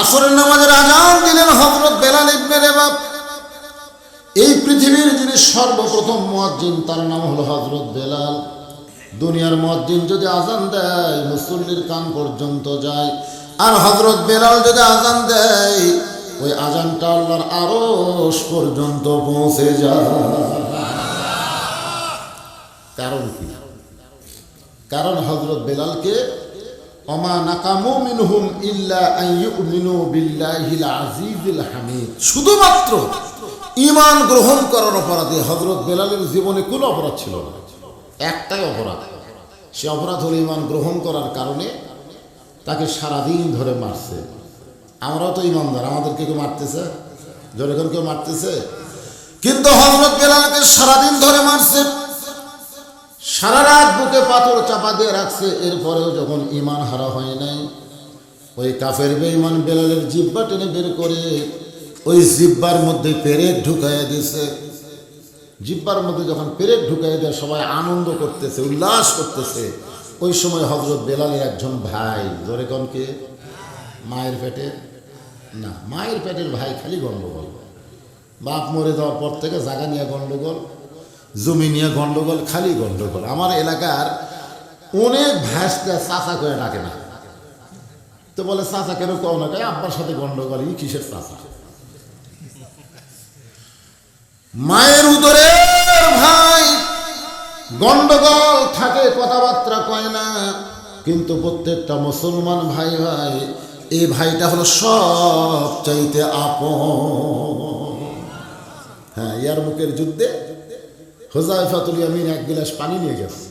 আসরের নামাজের আযান দিলেন হযরত বেলাল ইবনে রেবাব। এই পৃথিবীর যিনি সর্বপ্রথম মুয়াজ্জিন তার নাম হলো হযরত বেলাল। দুনিয়ার মুয়াজ্জিন যদি আযান দেয় মুসল্লির কান পর্যন্ত যায়, আর হযরত বেলাল যদি আযান দেয় ওই আযানটা আল্লাহর আরশ পর্যন্ত পৌঁছে যায়। কারণ কি? কারণ হযরত বেলালকে ওমা নাকামু মিনহুম ইল্লা আন ইউমিনু বিল্লাহিল আজিজিল হামিদ, শুধুমাত্র ঈমান গ্রহণ করার অপরাধে হযরত বেলালের জীবনে কোনো অপরাধ ছিল না, একটাই অপরাধ। সে অপরাধ হলো ঈমান গ্রহণ করার কারণে তাকে সারাদিন ধরে মারছে। আমরাও তো ঈমানদার, আমাদেরকে কেউ মারতেছে? যখন কেউ মারতেছে, কিন্তু হযরত বেলালকে সারাদিন ধরে মারছে, সারা রাত বুকে পাথর চাপা দিয়ে রাখছে। এরপরেও যখন ঈমান হারা হয় নাই, ওই কাফের বেঈমান বেলালের জিহ্বা টেনে বের করে ওই জিহ্বার মধ্যে পেরেক ঢুকাইয়া দিয়েছে। জিহ্বার মধ্যে যখন পেরেক ঢুকাইয়া দেয় সবাই আনন্দ করতেছে, উল্লাস করতেছে। ওই সময় হযরত বেলালের একজন ভাই, ধরে কোন কে? মায়ের পেটে না, মায়ের পেটের ভাই খালি গন্ডগোল। বাপ মরে যাওয়ার পর থেকে জায়গা নিয়ে গন্ডগোল, জমি নিয়ে গন্ডগোল, খালি গন্ডগোল। আমার এলাকার অনেক ভাইসটা চাচা করে ডাকে না, তো বলে চাচা কেন কও না? আব্বার সাথে গন্ডগোল, ই কিসের চাচা? মায়ের উদরের ভাই, গন্ডগোল থাকে, কথাবার্তা কয় না, কিন্তু প্রত্যেকটা মুসলমান ভাই ভাই, এই ভাইটা হলো সব চাইতে আপন। হ্যাঁ, ইয়ারমুকের যুদ্ধে হুযায়ফাতুল ইয়ামিন এক গ্লাস পানি নিয়ে গেছে,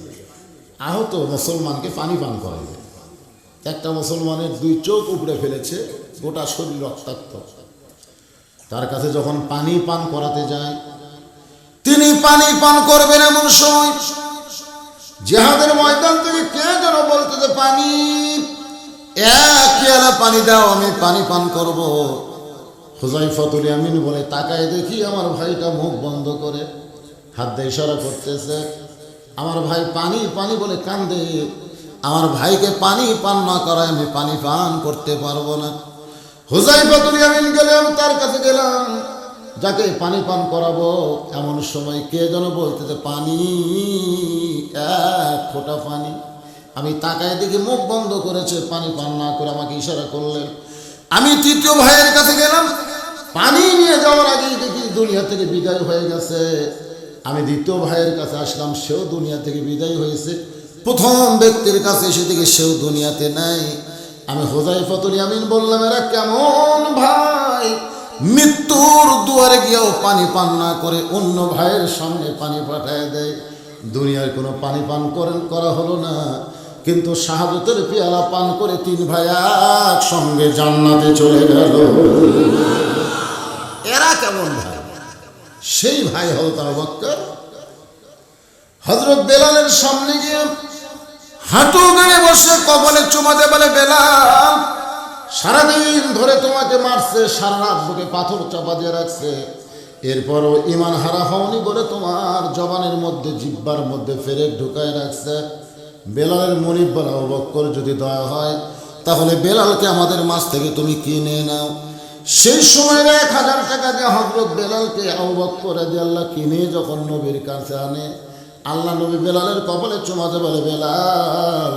আহত মুসলমানকে পানি পান করাবে। একটা মুসলমানের দুই চোখ উপড়ে ফেলেছে, গোটা শরীর রক্তাক্ত। তার কাছে যখন পানি পান করাতে যায়, তিনি পানি পান করবেন এমন সময় জিহাদের ময়দান থেকে কে যেন বলতে যে পানি, এক পেয়ালা পানি দাও, আমি পানি পান করব। হুযায়ফাতুল ইয়ামিন বলে তাকায় দেখি আমার ভাইটা মুখ বন্ধ করে হাত দিয়ে ইশারা করতেছে। আমার ভাই পানি পানি বলে কান্দে। আমার ভাইকে পানি পান না করায় আমি পানি পান করতে পারবো না। হুযায়ফাতুল ইয়ামিন গেলাম, তার কাছে গেলাম, যাকে পানি পান করাবো। এমন সময় কে যেন বলতেছে পানি, এক ফোঁটা পানি। আমি তাকায় দেখি মুখ বন্ধ করেছে, পানি পান না করে আমাকে ইশারা করলেন। আমি তৃতীয় ভাইয়ের কাছে গেলাম, পানি নিয়ে যাওয়ার আগেই দেখি দুনিয়া থেকে বিদায় হয়ে গেছে। আমি দ্বিতীয় ভাইয়ের কাছে আসলাম, সেও দুনিয়া থেকে বিদায় হয়েছে। প্রথম ব্যক্তির কাছে এসে দেখি সেও দুনিয়াতে নাই। আমি হুযায়ফাতুল ইয়ামিন বললাম, এরা কেমন ভাই, মৃত্যুর দুয়ারে গিয়েও পানি পান না করে অন্য ভাইয়ের সামনে পানি পাঠায় দেয়। দুনিয়ার কোনো পানি পান করা হলো না, কিন্তু শাহাদাতের পেয়ালা পান করে তিন ভাই একসঙ্গে জান্নাতে চলে গেল। এরা কেমন ভাই? সেই ভাই হযরত আবু বকর হযরত বেলালের সামনে গিয়ে হাঁটু গেড়ে বসে কপালে চুমা দিয়ে বলে, বেলাল সারাদিন ধরে তোমাকে মারছে, সারা রাত বুকে পাথর চাপা দিয়ে রাখছে, এরপরও ঈমান হারা হওনি বলে তোমার জবানের মধ্যে, জিহ্বার মধ্যে পেরেক ঢুকায় রাখছে। বেলালের মুনিব বলে, আবু বকর যদি দয়া হয় তাহলে বেলালকে আমাদের মাঝ থেকে তুমি কিনে নাও। সেই সময় 1000 টাকা দিয়ে হযরত বেলালকে আবু বকর রাদিয়াল্লাহু কিনে যখন নবীর কাছে আনে, আল্লাহ নবী বেলালের কপালে চুমাতে বলে, বেলাল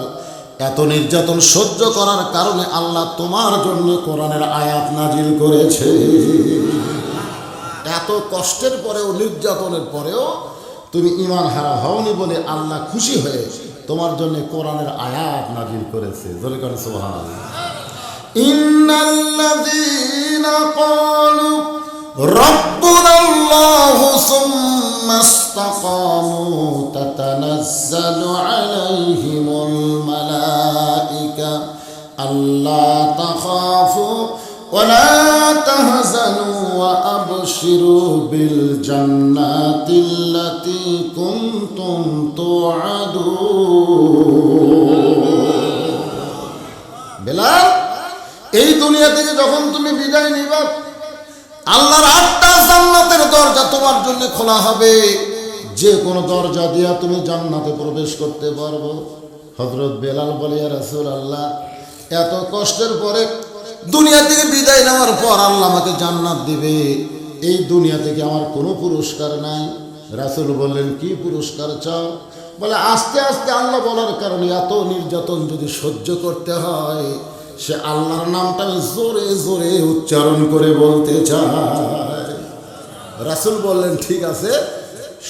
এত নির্যাতন সহ্য করার কারণে আল্লাহ তোমার জন্য কোরআনের আয়াত নাজিল করেছে। এত কষ্টের পরেও, নির্যাতনের পরেও তুমি ঈমান হারা হওনি বলে আল্লাহ খুশি হয়ে তোমার জন্য কোরআনের আয়াত নাজিল করেছে। জোরে করে সুবহানাল্লাহ। ইন্নাল্লাযীনা ক্বালু রাব্বুনাল্লাহু সুম্মা ইসতাকামু তাতানাজ্জালু আলাইহিমুল মালায়েকা আল্লা তাখাফু ওয়া লা তাহজানু ওয়া আবশিরু বিল জান্নাতিল্লাতী কুনতুম তুআদুন। বেলাল, এই দুনিয়া থেকে যখন তুমি বিদায় নিবা, আল্লাহর 8টা জান্নাতের দরজা তোমার জন্য খোলা হবে, যে কোনো দরজা দিয়া তুমি জান্নাতে প্রবেশ করতে পারবো। হযরত বেলাল বলে, ইয়া রাসূলুল্লাহ এত কষ্টের পরে দুনিয়া থেকে বিদায় নেওয়ার পর আল্লাহ আমাকে জান্নাত দিবে, এই দুনিয়া থেকে আমার কোনো পুরস্কার নাই। রাসূল বললেন, কি পুরস্কার চাও? বলে, আস্তে আস্তে আল্লাহ বলার কারণে এত নির্যাতন যদি সহ্য করতে হয়, সে আল্লাহর নামটা আমি জোরে জোরে উচ্চারণ করে বলতে চায়। রাসূল বললেন, ঠিক আছে,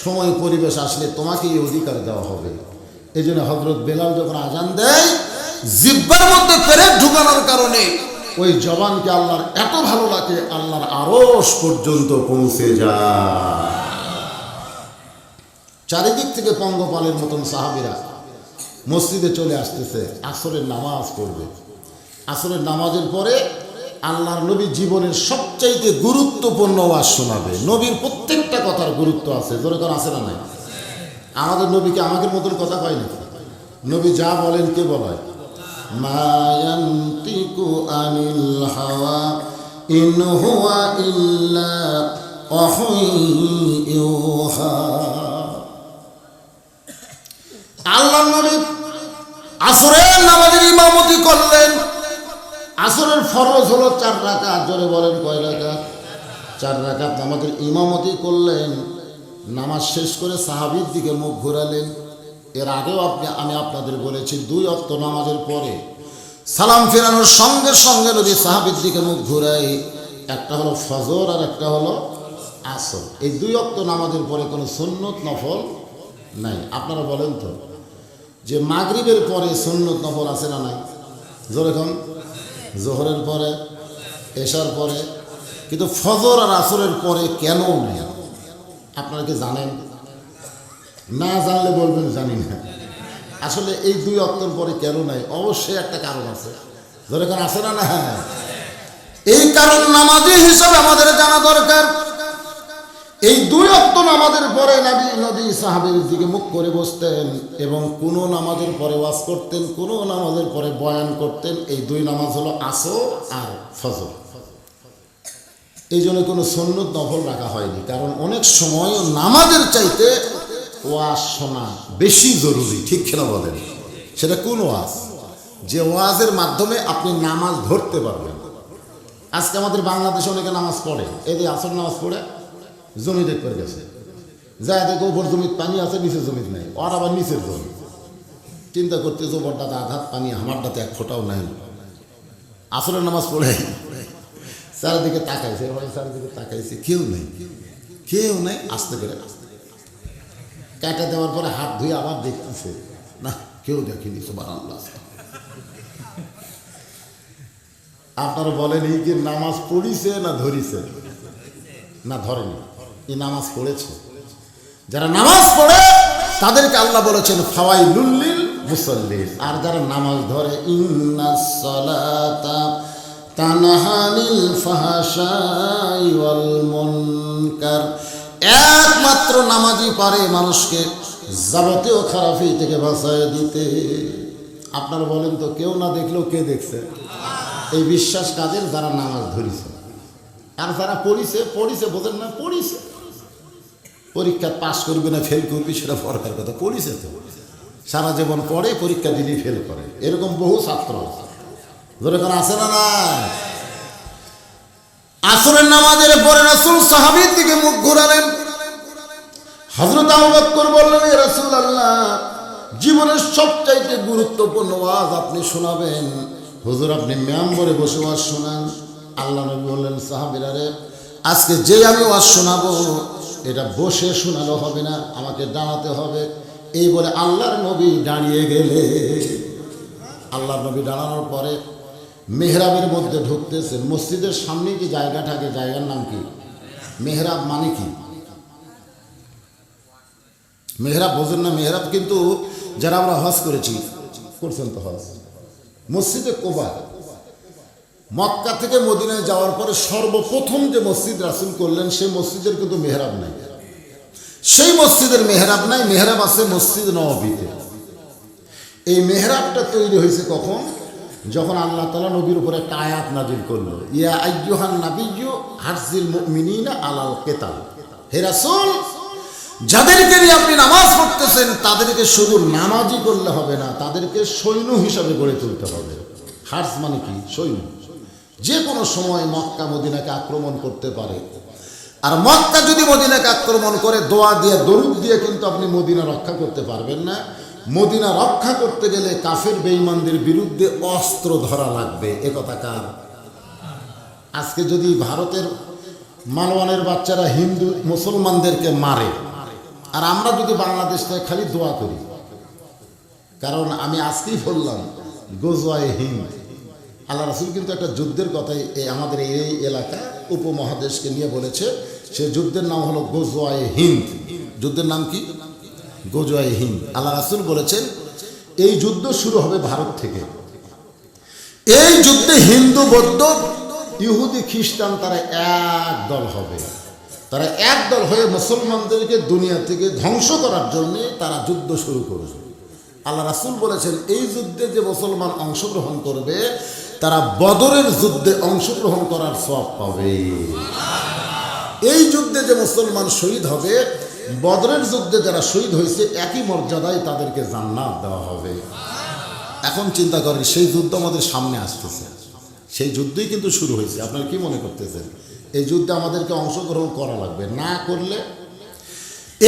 সময় পরিবেশ আসলে তোমাকে এই অধিকার দেওয়া হবে। এই জন্য হযরত বেলাল যখন আজান দেয়, জিহ্বার মধ্যে পেরেক ঢুকানোর কারণে ওই জবানকে আল্লাহর এত ভালো লাগে, আল্লাহর আরশ পর্যন্ত পৌঁছে যায়। চারিদিক থেকে পঙ্গপালের মতন সাহাবীরা মসজিদে চলে আসতেছে, আসরের নামাজ পড়বে। আসরের নামাজের পরে আল্লাহর নবী জীবনের সবচাইতে গুরুত্বপূর্ণ ওয়াজ শোনাবে। নবীর প্রত্যেকটা কথার গুরুত্ব আছে, যেরকম আছে না নাই? আমাদের নবীকে আমাদের মতন কথা কয় না। নবী যা বলেন কে বলায়? মা ইয়ানতিকু আনিল হাওয়া ইন হুয়া ইল্লা ওয়াহয়ুন ইউহা। আল্লাহর নবী আসরের নামাজের ইমামতি করলেন। আসরের ফরজ হলো 4 রাকাত। জোরে বলেন, কয় রাকাত? 4 রাকাত নামাজের ইমামতি করলেন। নামাজ শেষ করে সাহাবীর দিকে মুখ ঘোরালেন। এর আগেও আমি আপনাদের বলেছি, 2 ওয়াক্ত নামাজের পরে সালাম ফেরানোর সঙ্গে সঙ্গে নবী সাহাবীর দিকে মুখ ঘুরাই। একটা হলো ফজর আর একটা হলো আসর। এই 2 ওয়াক্ত নামাজের পরে কোনো সুন্নত নফল নাই। আপনারা বলেন তো, যে মাগরিবের পরে সুন্নত নফল আছে না নাই? যেরকম জোহরের পরে, এশার পরে, কিন্তু ফজর আর আসরের পরে কেন নেই? আপনারা কি জানেন? না জানলে বলবেন জানি না। আসলে এই 2 ওয়াক্তের পরে কেন নাই? অবশ্যই একটা কারণ আছে। যেরকম আছে না? না, এই কারণ নামাজি হিসাবে আমাদের জানা দরকার। এই 2 ওয়াক্ত নামাজের পরে নবী সাহাবীর দিকে মুখ করে বসতেন এবং কোনো নামাজের পরে ওয়াজ করতেন, কোনো নামাজের পরে বয়ান করতেন। এই 2 নামাজ হলো আসর আর ফজর। এই জন্য কোনো সুন্নত নফল রাখা হয়নি, কারণ অনেক সময় নামাজের চাইতে ওয়াজ শোনা বেশি জরুরি। ঠিক কিনা বলেন? সেটা কোন ওয়াজ? যে ওয়াজের মাধ্যমে আপনি নামাজ ধরতে পারবেন। আজকে আমাদের বাংলাদেশে অনেকে নামাজ পড়ে, এই যে আসর নামাজ পড়ে জমি দেখতে গেছে, যা দেখো ওপর জমির পানি আছে, নিচের জমির নাই, আর আবার নিচের জমি। চিন্তা করতে ওপরটাতে আঘাত পানি, আমারটাতে 1 ফোঁটাও নাই। আসরের নামাজ পড়ে চারিদিকে তাকাইছে, চারিদিকে তাকাইছে, কেউ নেই, কেউ নেই। আস্তে করে কাটা দেওয়ার পরে হাত ধুয়ে আবার দেখতেছে, না কেউ দেখেনি। সুবহানাল্লাহ। আপনারা বলেন, এই যে নামাজ পড়িছে না ধরিছে? না, ধরেনি, এই নামাজ পড়েছে। যারা নামাজ পড়ে তাদেরকে আল্লাহ বলেছেন ফাওয়াইলুল লিল মুসাল্লিন। আর যারা নামাজ ধরে, ইন্নাস সালাতা তানহা আনিল ফাহশাই ওয়াল মুনকার। একমাত্র নামাজই পারে মানুষকে যাবতীয় খারাপি থেকে বাঁচায় দিতে। আপনারা বলেন তো, কেউ না দেখলেও কে দেখছে? এই বিশ্বাস কাদের? যারা নামাজ ধরিছে। আর যারা পড়িছে বোঝেন না, পড়িছে। পরীক্ষা পাস করবে না ফেল করবি সেটা পড়ার কথা। পড়িছে তো, সারা জীবন পড়ে, পরীক্ষা দিলেই ফেল করে। এরকম বহু ছাত্র যেরকম আছে না? না, আসরের নামাজের পরে রাসূল সাহাবীর দিকে মুখ ঘোরালেন। হযরত আবু বকর বললেন, ইয়া রাসূলুল্লাহ, জীবনের সবচাইতে গুরুত্বপূর্ণ ওয়াজ আপনি শোনাবেন। হুজুর, আপনি মেম্বরে বসে ওয়াজ শোনান। আল্লাহ নবী বললেন, সাহাবীরা রে, আজকে যে আমি ওয়াজ শোনাবো এটা বসে শোনানো হবে না, আমাকে দাঁড়াতে হবে। এই বলে আল্লাহর নবী দাঁড়িয়ে গেলে। আল্লাহর নবী দাঁড়ানোর পরে মেহরাবের মধ্যে ঢুকতেছেন। মসজিদের সামনে যে জায়গা থাকে, জায়গার নাম কি? মেহরাব মানে কি? মেহরাব বোঝেন না? মেহরাব কিন্তু যারা আমরা হজ করেছি, করছেন তো হজ, মসজিদে কোবা, মক্কা থেকে মদিনায় যাওয়ার পরে সর্বপ্রথম যে মসজিদ রাসূল করলেন, সেই মসজিদের কিন্তু মেহরাব নাই। সেই মসজিদের মেহরাব নাই, মেহরাব আছে মসজিদ নববীতে। এই মেহরাবটা তৈরি হয়েছে কখন? যখন আল্লাহ তাআলা নবীর উপরে একটা আয়াত নাযিল করলো, ইয়া আইয়ুহান নাবিয়্যু হারজিল মুমিনিনা আলাল কিতাল। হে রাসূল, যাদেরকে নিয়ে আপনি নামাজ পড়তেছেন তাদেরকে শুধু নামাজই করলে হবে না, তাদেরকে সৈন্য হিসাবে গড়ে তুলতে হবে। হার্জ মানে কি? সৈন্য। যে কোনো সময় মক্কা মদিনাকে আক্রমণ করতে পারে। আর মক্কা যদি মদিনাকে আক্রমণ করে, দোয়া দিয়ে দরুদ দিয়ে কিন্তু আপনি মদিনা রক্ষা করতে পারবেন না। মদিনা রক্ষা করতে গেলে কাফের বেঈমানদের বিরুদ্ধে অস্ত্র ধরা লাগবে। এ কথা কার? আজকে যদি ভারতের মালওয়ানের বাচ্চারা হিন্দু মুসলমানদেরকে মারে, আর আমরা যদি বাংলাদেশ থেকে খালি দোয়া করি, কারণ আমি আজকেই বললাম গজওয়ায়ে হিন্দ, আল্লাহ রাসূল কিন্তু একটা যুদ্ধের কথাই আমাদের এই এলাকা উপমহাদেশকে নিয়ে বলেছে। সে যুদ্ধের নাম হলো গজওয়ায়ে হিন্দ। যুদ্ধের নাম কি? গজওয়ায়ে হিন্দ। আল্লাহ রাসূল বলেছেন এই যুদ্ধ শুরু হবে ভারত থেকে। এই যুদ্ধে হিন্দু, বৌদ্ধ, ইহুদি, খ্রিস্টান তারা এক দল হবে। তারা এক দল হয়ে মুসলমানদেরকে দুনিয়া থেকে ধ্বংস করার জন্যে তারা যুদ্ধ শুরু করবে। আল্লাহ রাসূল বলেছেন এই যুদ্ধে যে মুসলমান অংশগ্রহণ করবে তারা বদরের যুদ্ধে অংশগ্রহণ করার সওয়াব পাবে। এই যুদ্ধে যে মুসলমান শহীদ হবে, বদরের যুদ্ধে যারা শহীদ হয়েছে একই মর্যাদায় তাদেরকে জান্নাত দেওয়া হবে। এখন চিন্তা করেন, সেই যুদ্ধ আমাদের সামনে আসতেছে, সেই যুদ্ধই কিন্তু শুরু হয়েছে। আপনারা কি মনে করতেছেন? এই যুদ্ধে আমাদেরকে অংশগ্রহণ করা লাগবে, না করলে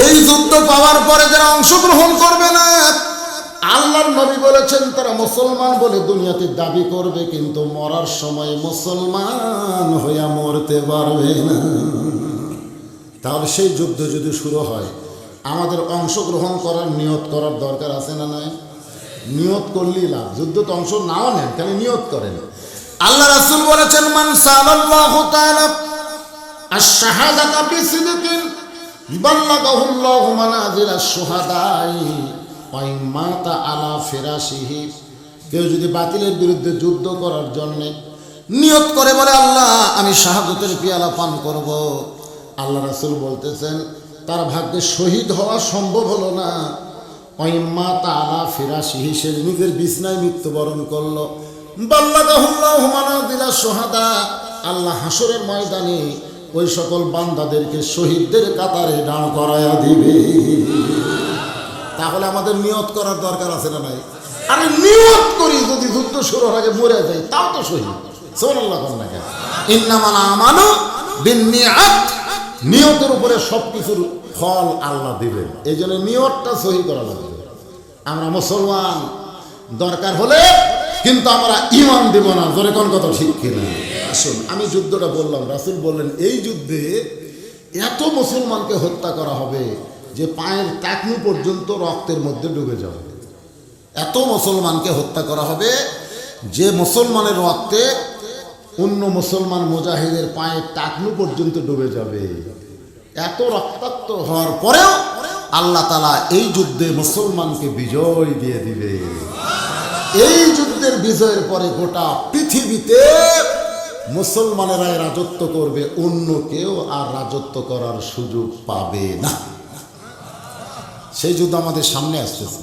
এই যুদ্ধ পাওয়ার পরে যারা অংশগ্রহণ করবে না, আল্লাহর নবী বলেছেন তারা মুসলমান বলে দুনিয়াতে দাবি করবে, কিন্তু মরার সময় মুসলমান হইয়া মরতে পারবে না। তাহলে সেই যুদ্ধ যদি শুরু হয়, আমাদের অংশগ্রহণ করার নিয়ত করার দরকার আছে না নাই? নিয়ত করলেই লাভ। যুদ্ধ তো অংশ নাও নেন, কেন নিয়ত করেন। আল্লাহ রাসূল বলেছেন মান সাআলাল্লাহু তাআলা আশ-শাহাদাতা বিসিদকিন বাল্লাগাহুল্লাহু মানাজিলাশ শুহাদাই ওয়া ইম্মাতা আলা ফিরাশিহি। কেউ যদি বাতিলের বিরুদ্ধে যুদ্ধ করার জন্য নিয়ত করে বলে আল্লাহ আমি শাহাদাতের পিয়ালা পান করব, আল্লাহ রাসূল বলতেছেন তার ভাগ্যে শহীদ হওয়া সম্ভব হলো না। ওয়া ইম্মাতা আলা ফিরাশিহি, সে নিজের বিছনায় মৃত্যুবরণ করলো। বাল্লাগাহুল্লাহু মানাজিলাশ শুহাদা, আল্লাহ হাসরের ময়দানে ওই সকল বান্দাদেরকে শহীদদের কাতারে দাঁড় করায়া দিবে। তাহলে আমাদের নিয়ত করার দরকার আছে না নাই? আরে নিয়ত করি, যদি যুদ্ধ শুরু হয়ে মরে যায় তাও তো শহীদ। সুবহানাল্লাহ। ইন্নামাল আমালু বিন্নিয়াত, নিয়তের উপরে সবকিছুর ফল আল্লাহ দিবেন। এই জন্য নিয়তটা সহি করা লাগবে। আমরা মুসলমান, দরকার হলে কিন্তু আমরা ঈমান দেব না। জোরে কোন কথা ঠিক কিনা? আসুন, আমি যুদ্ধটা বললাম, রাসূল বললেন এই যুদ্ধে এত মুসলমানকে হত্যা করা হবে যে পায়ের টাকনু পর্যন্ত রক্তের মধ্যে ডুবে যাবে। এত মুসলমানকে হত্যা করা হবে যে মুসলমানের রক্তে অন্য মুসলমান মুজাহিদের পায়ের টাকনু পর্যন্ত ডুবে যাবে। এত রক্তাক্ত হওয়ার পরেও আল্লাহ তাআলা এই যুদ্ধে মুসলমানকে বিজয় দিয়ে দিবে। এই যুদ্ধের বিজয়ের পরে গোটা পৃথিবীতে মুসলমানেরাই রাজত্ব করবে, অন্য কেউ আর রাজত্ব করার সুযোগ পাবে না। সেই যুদ্ধ আমাদের সামনে আসতেছে।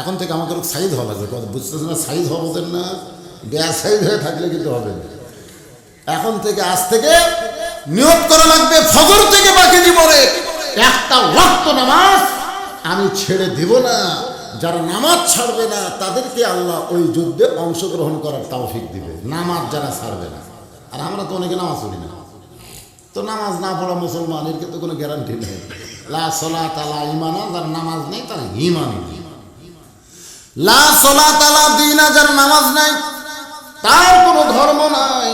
এখন থেকে আমাদের সাইজ হওয়া লাগবে। বুঝতেছে না? সাইজ হওয়া বোঝেন না? বেসাইজ হয়ে থাকলে কিন্তু হবে না। এখন থেকে, আজ থেকে নিয়ত করা লাগবে, ফজর থেকে বাকি জীবনে একটা ওয়াক্ত নামাজ আমি ছেড়ে দিব না। যারা নামাজ ছাড়বে না তাদেরকে আল্লাহ ওই যুদ্ধে অংশগ্রহণ করার তৌফিক দিবে। নামাজ যারা ছাড়বে না। আর আমরা তো অনেকে নামাজ পড়ি না, তো নামাজ না পড়া মুসলমান, এর কিন্তু কোনো গ্যারান্টি নেই। লা সলাতা লা ঈমান, যার নামাজ নেই তার ঈমানই নেই। লা সলাতা লা দীনা, যার নামাজ নাই তার কোনো ধর্ম নাই।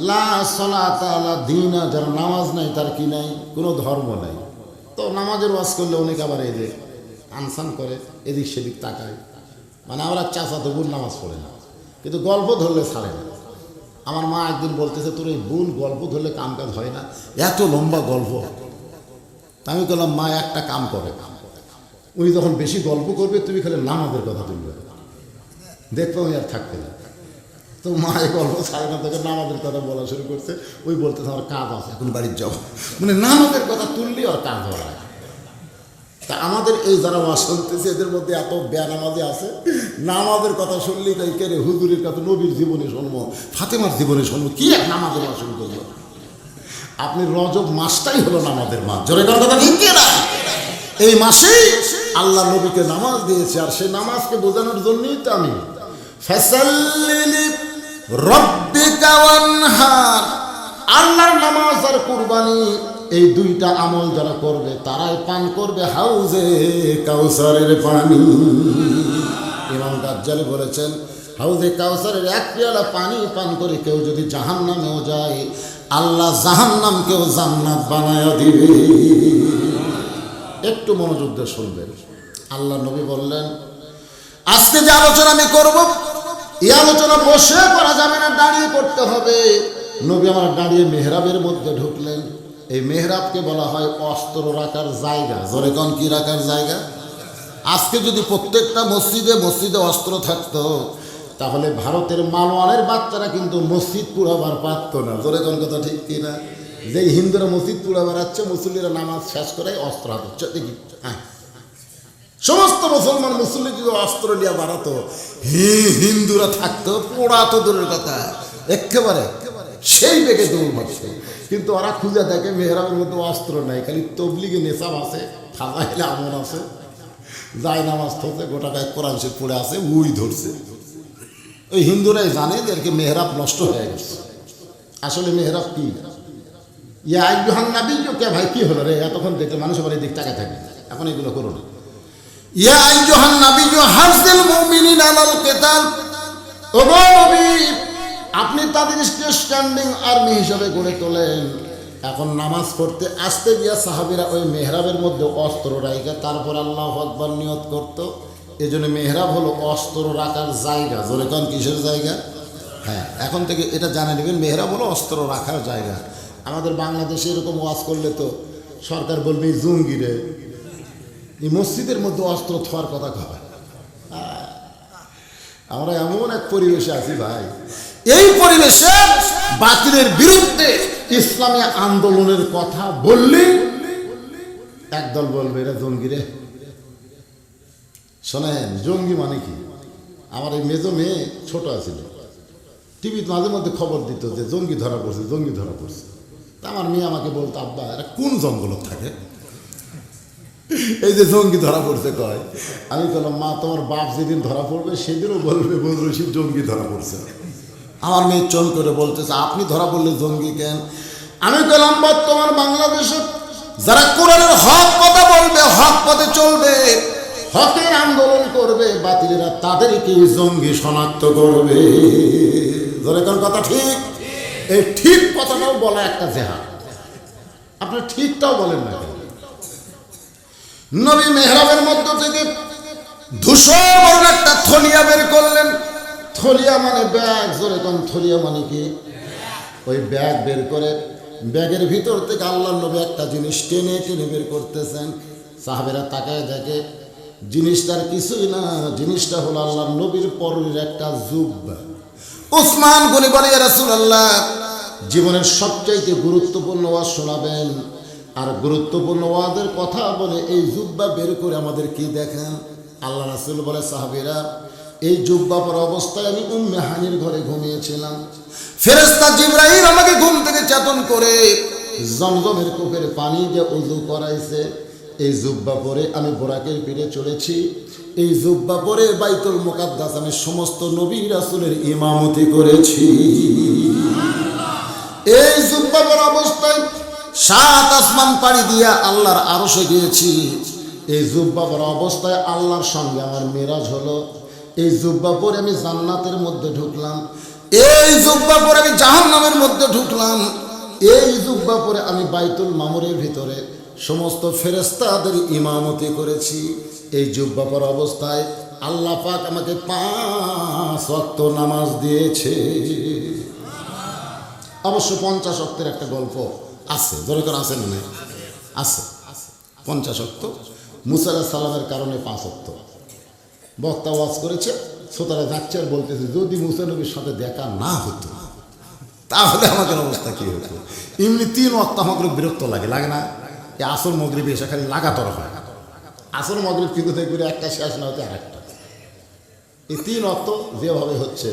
লা সলাতা লা দীনা, যার নামাজ নাই তার কি নাই? কোনো ধর্ম নাই। তো নামাজের ওয়াজ করলে অনেক আবার এই যে আনসান করে, এদিক সেদিক তাকায়। মানে আমরা চাচাতো বোন নামাজ পড়ে না, কিন্তু গল্প ধরলে ছাড়ে না। আমার মা একদিন বলতেছে তোর এই বোন গল্প ধরলে কাম কাজ হয় না, এত লম্বা গল্প। আমি বললাম মা একটা কাম করে, উনি যখন বেশি গল্প করবে তুমি খালি নামাজের কথা তুলবে, দেখবো উনি আর থাকবে না। তো মা এই গল্প ছাড়ে না, তোকে নামাজের কথা বলা শুরু করছে। ওই বলতেছে আমার কাজ আছে, এখন বাড়ির যাও। মানে নামাজের কথা তুললেই আর কাজ হওয়া লাগে। তা আমাদের এই যারা ওয়াজ শুনতেছে এদের মধ্যে এত বেনামাজি আছে, নামাজের কথা শুনলেই তাই কে রে হুজুরের কথা নবীর জীবনে শুনবো, ফাতেমার জীবনে শুনবো, কি এক নামাজের ওয়াজ শুরু করবো। আপনি রজব মাসটাই হলো নামাজের মাস। জোরে কথা ঠিক না? এই মাসেই আল্লাহ নবীকে নামাজ দিয়েছে, আর সেই নামাজকে বোঝানোর জন্যই তো আমি ফাসাল্লি লিরাব্বিকা রাব্বিকা ওয়ানহার, আল্লাহর নামাজ আর কুরবানি এই দুইটা আমল যারা করবে তারাই পান করবে হাউজে কাউসারের পানি। ইমাম গাজ্জালী বলেছেন, হাউজে কাউসারের এক পেয়ালা পানি পান করে কেউ যদি জাহান্নামেও যায়, আল্লাহ জাহান্নামকেও জান্নাত বানায়া দিবে। একটু মনোযোগ দিয়ে শুনবেন। আল্লাহ নবী বললেন, আজকে যে আলোচনা আমি করব, এই আলোচনা বসে করা যাবে না, দাঁড়িয়ে করতে হবে। নবী আমার দাঁড়িয়ে মেহরাবের মধ্যে ঢুকলেন। এই মেহরাবকে বলা হয় অস্ত্র রাখার জায়গা। জোরে কোন কি রাখার জায়গা? আজকে যদি প্রত্যেকটা মসজিদে মসজিদে অস্ত্র থাকতো, তাহলে ভারতের মালওয়ানের বাচ্চারা কিন্তু মসজিদ পুরাবার পারত না। জোরে কোন কথা ঠিক কিনা? যে হিন্দুরা মসজিদ পুরা বেড়াচ্ছে, মুসল্লিরা নামাজ শেষ করে অস্ত্র হাত হচ্ছে। দেখি হ্যাঁ, সমস্ত মুসলমান মুসল্লি যদি অস্ত্র নিয়ে বাড়াতো, হিন্দুরা থাকতো পোড়াতো দূরের কথা, একেবারে সেই বেগে দৌড় মারছে। কিন্তু ওরা খুঁজে দেখে মেহরাবের মধ্যে অস্ত্র নাই, খালি তবলিগে নেশাব আছে, ফাজাইলে আমন আছে, যায় নামাজ ধরছে, গোটা গায়ে কোরআন শরীফ পড়ে আছে, উই ধরছে। ওই হিন্দুরাই জানে যে আর কি মেহরাব নষ্ট হয়ে গেছে। আসলে মেহরাব কি? ইয়া আইয়ুহান নাবী, কে ভাই কি হলো রে? এতক্ষণ দেখলে মানুষ আবার এই দিক টাকা থাকে, এখন এগুলো করো না। ইয়া আইয়ুহান নাবী হারসিল মুমিনিনা আলাল কিতাল, ও নবী আপনি তাদের স্ট্যান্ডিং আর্মি হিসাবে গড়ে তোলেন। এখন নামাজ পড়তে আসতে গিয়া সাহাবীরা ওই মেহরাবের মধ্যে অস্ত্র রাখা, তারপর আল্লাহু আকবার নিয়ত করত। এই জন্য মেহরাব হলো অস্ত্র রাখার জায়গা। জোরে কোন কিসের জায়গা? হ্যাঁ, এখন থেকে এটা জানে নেবেন, মেহরাব হলো অস্ত্র রাখার জায়গা। আমাদের বাংলাদেশে এরকম ওয়াজ করলে তো সরকার বলবে জঙ্গিরে, এই মসজিদের মধ্যে অস্ত্র থোয়ার কথা কয়। আমরা এমন এক পরিবেশে আছি ভাই, এই পরিবেশে বাতিলের বিরুদ্ধে ইসলামী আন্দোলনের কথা বললে একদল বলবে এরা জঙ্গিরে। শোনেন, জঙ্গি মানে কি? আমার এই মেজো মেয়ে ছোট আছিল, টিভিতে মাঝে মধ্যে খবর দিত যে জঙ্গি ধরা পড়ছে, জঙ্গি ধরা পড়ছে। তা আমার মেয়ে আমাকে বলতো, আব্বা এরা কোন জঙ্গলত থাকে, এই যে জঙ্গি ধরা পড়ছে কয়। আমি বললাম, মা তোমার বাপ যেদিন ধরা পড়বে সেদিনও বলবে বজরুল রশিদ জঙ্গি ধরা পড়ছে। আমার মেয়ে চল করে বলতেছে, আপনি ধরা পড়লে জঙ্গি কেন? আমি বললাম, বর্তমান বাংলাদেশে যারা কোরআনের হক কথা বলবে, হক পথে চলবে, হকের আন্দোলন করবে, বাতিলেরা তাদেরকে জঙ্গি শনাক্ত করবে। ধরে কোন কথা ঠিক? এই ঠিক কথাটাও বলা একটা জেহাদ। আপনার ঠিকটাও বলেন না কেন? নবী মেহরাবের মধ্য থেকে ধূসর একটা থলিয়া বের করলেন। থলিয়া মানে ব্যাগ। জোরে কোন থলিয়া মানে কি? ওই ব্যাগ বের করে ব্যাগের ভিতর থেকে আল্লাহর নবী একটা জিনিস টেনে টেনে বের করতেছেন। সাহাবেরা তাকায় দেখে জিনিসটার কিছুই না, জিনিসটা হলো আল্লাহর নবীর পরনের একটা জুব্বা। উসমান গনি বলে, ইয়া রাসূলুল্লাহ, জীবনের সবচাইতে গুরুত্বপূর্ণ ওয়াজ শোনাবেন, আর গুরুত্বপূর্ণ ওয়াজের কথা বলে এই জুব্বা বের করে আমাদের কি দেখেন? আল্লাহ রাসূল বলে, সাহাবীরা এই জুব্বা পরা অবস্থায় আমি উম্মে হানির ঘরে ঘুমিয়েছিলাম। ফেরেশতা জিবরাইল আমাকে ঘুম থেকে চেতন করে জমজমের কূপের পানি দিয়ে ওযু করাইছে। এই জুব্বা পরে আমি বোরাকের পিঠে চলেছি। এই জুব্বা পরে বাইতুল মুকাদ্দাস আমি সমস্ত নবী রাসূলের ইমামতি করেছি। এই জুব্বা পরা অবস্থায় 7 আসমান পাড়ি দিয়া আল্লাহর আরশে গিয়েছি। এই জুব্বা পরা অবস্থায় আল্লাহর সঙ্গে আমার মেরাজ হলো। এই জুব্বা পরে আমি জান্নাতের মধ্যে ঢুকলাম। এই জুব্বা পরে আমি জাহান্নামের মধ্যে ঢুকলাম। এই জুব্বা পরে আমি বাইতুল মামুরের ভিতরে সমস্ত ফেরেশতাদের ইমামতি করেছি। এই জুব্বা পরা অবস্থায় আল্লাহ পাক আমাকে 5 ওয়াক্ত নামাজ দিয়েছে। অবশ্য 50 ওয়াক্তের একটা গল্প আছে। দরকার আছে না? আছে 50 ওয়াক্ত। মুসা আলাইহিস সালামের কারণে 5 ওয়াক্ত। বক্তা ওয়াজ করেছে, শ্রোতারা যাচ্ছে আর বলতেছে, যদি মুসা নবীর সাথে দেখা না হতো তাহলে আমাদের অবস্থা কি হতো? এমনি 3 ওয়াক্ত আমাকে বিরক্ত লাগে, লাগে না? এই আসর মাগরিবে এসে খালি লাগাতার হয়। আসর মাগরিব কিন্তু দেখবে একটা শেষ না হতে আরেকটা। এই 3 ওয়াক্ত যেভাবে হচ্ছে,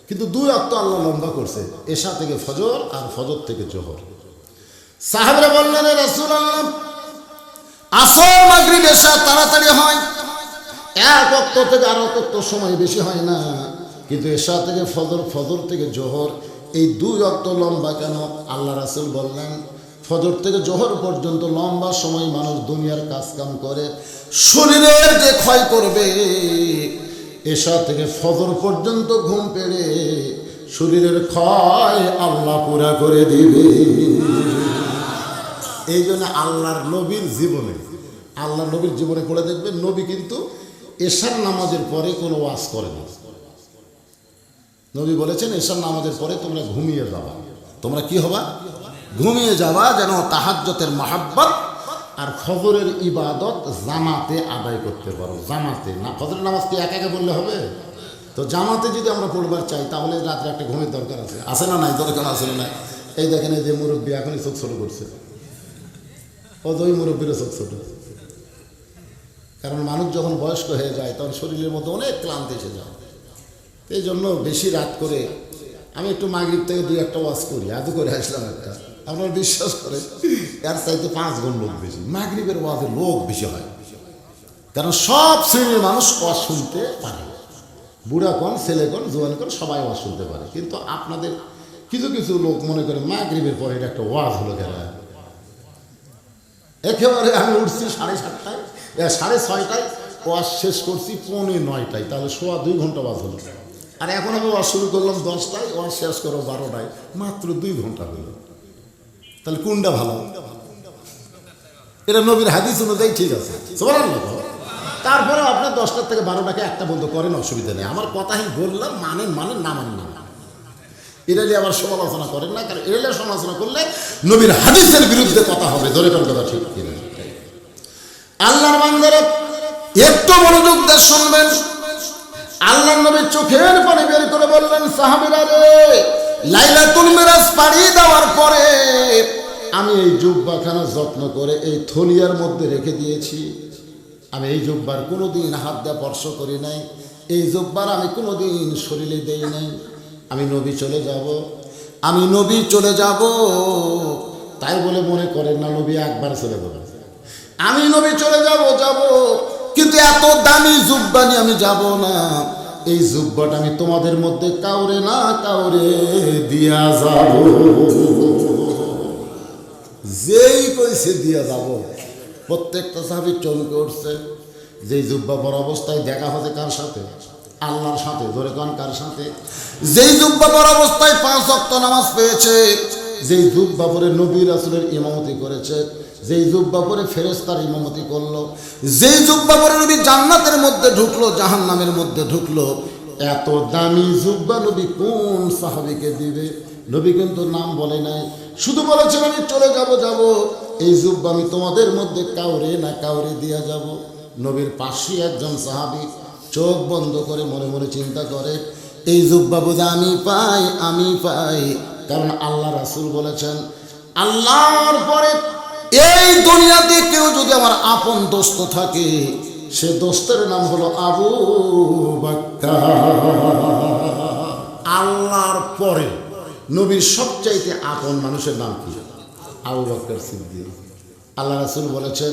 কিন্তু 2 ওয়াক্ত আল্লাহ লম্বা করছে, এশা থেকে ফজর আর ফজর থেকে জোহর। সাহাবীরা বললেন, এ রাসূলুল্লাহ, আসর মাগরিব এশা তাড়াতাড়ি হয়, 1 ওয়াক্ত থেকে আর ওয়াক্ত সময় বেশি হয় না, কিন্তু এশা থেকে ফজর, ফজর থেকে জোহর এই 2 ওয়াক্ত লম্বা কেন? আল্লাহ রাসূল বললেন ফজর থেকে জোহর পর্যন্ত লম্বা সময় মানুষ দুনিয়ার কাজ কাম করে, শরীরের যে ক্ষয় করবে, এশা থেকে ফজর পর্যন্ত ঘুম পেড়ে শরীরের ক্ষয় আল্লাহ পুরা করে দিবে। এই জন্য আল্লাহর নবীর জীবনে পড়ে দেখবেন, নবী কিন্তু এশার নামাজের পরে কোনো ওয়াজ করে না। নবী বলেছেন এশার নামাজের পরে তোমরা ঘুমিয়ে যাবা। তোমরা কি হবা? ঘুমিয়ে যাবা, যেন তাহাজ্জুদের মাহাব্বত আর ফজরের ইবাদত জামাতে আদায় করতে পারো। জামাতে না, ফজরের নামাজ কি একা একা বললে হবে? তো জামাতে যদি আমরা পড়বার চাই তাহলে রাত্রে একটা ঘুমের দরকার আছে না? নাই দরকার আছে না? এই দেখেন, এই যে মুরব্বী এখনই চোখ ছোট করছে, ও দুই মুরব্বীরও চোখ ছোট। কারণ মানুষ যখন বয়স্ক হয়ে যায় তখন শরীরের মধ্যে অনেক ক্লান্তি এসে যায়। এই জন্য বেশি রাত করে আমি একটু মাগরিব থেকে 2-1টা ওয়াজ করি, আজও করে আসলাম একটা। আপনারা বিশ্বাস করেন, এর চাইতে 5 গুণ লোক বেশি। মাগরিবের ওয়াজে লোক বেশি হয়, কারণ সব শ্রেণীর মানুষ ওয়াজ শুনতে পারে, বুড়া কোন, ছেলে কোন, জোয়ান কোন, সবাই ওয়াজ শুনতে পারে। কিন্তু আপনাদের কিছু কিছু লোক মনে করে মাগরিবের পরে এটা একটা ওয়াজ হলো কেন। একেবারে আমি উঠছি 7:30টায়, 6:30টায় ওয়াজ শেষ করছি 8:45টায়, তাহলে 2.25 ঘন্টা ওয়াজ হলো। আর এখন আমি ওয়াজ শুরু করলাম 10টায়, ওয়াজ শেষ করো 12টায়, মাত্র 2 ঘন্টা হলো। তাহলে কোনটা ভালো? এটা নবীর হাদিস অনুযায়ী ঠিক আছে, সুবহানাল্লাহ। তারপরে আপনার 10টা থেকে 12টাকে একটা বন্ধ করেন, অসুবিধা নেই। আমার কথাই বললাম, মানেন না মানেন না, এটা নিয়ে আবার সমালোচনা করেন না, কারণ এটা সমালোচনা করলে নবীর হাদিসের বিরুদ্ধে কথা হবে। ধরে কোন কথা ঠিক কিনা? আল্লাহর বান্দারা একটু মনোযোগ দিয়ে শুনবেন। আল্লাহর নবী চোখের পানি বের করে বললেন, সাহাবীরা রে, লাইলাতুল মিরাজ পাড়ি দেওয়ার পরে আমি এই জুব্বাখানা যত্ন করে এই থলিয়ার মধ্যে রেখে দিয়েছি। আমি এই জুব্বার কোনোদিন হাত দিয়ে স্পর্শ করি নাই, এই জুব্বার আমি কোনোদিন শরীরে দেই নাই। আমি নবী চলে যাব, তাই বলে মনে করেন না নবী একবার চলে যাবে। আমি নবী চলে যাব, কিন্তু এত দামি জুব্বা নিয়ে আমি যাব না। এই জুব্বাটা আমি তোমাদের মধ্যে কাউরে না কাউরে দিয়া যাব। যেই কইছে দিয়া যাব, প্রত্যেকটা সাহাবী চমকে উঠছে। যেই জুব্বা পরা অবস্থায় দেখা হচ্ছে কার সাথে? আল্লাহর সাথে। ধরে কোন কার সাথে? যেই জুব্বা পরা অবস্থায় 5 ওয়াক্ত নামাজ পেয়েছে, যেই জুব্বা পরে নবী রাসূলের ইমামতি করেছে, যেই জুব্বা পরে ফেরেশতার ইমামতি করলো, যেই জুব্বা পরে নবী জান্নাতের মধ্যে ঢুকলো, জাহান্নামের মধ্যে ঢুকলো, এত দামি জুব্বা নবী কোন সাহাবীকে দিবে? নবী কিন্তু নাম বলে নাই, শুধু বলেছেন আমি চলে যাব। এই জুব্বা আমি তোমাদের মধ্যে কাউরে না কাউরে দিয়া যাব। নবীর পাশে একজন সাহাবী চোখ বন্ধ করে মনে মনে চিন্তা করে, এই জুব্বা বোঝা আমি পাই। কারণ আল্লাহ রাসূল বলেছেন, আল্লাহর পরে এই দুনিয়াতে কেউ যদি আমার আপন দোস্ত থাকে, সে দোস্তের নাম হলো আবু বকর। আল্লাহর পরে নবীর সবচাইতে আপন মানুষের নাম কি? আবু বকর সিদ্দিক। আল্লাহ রাসূল বলেছেন,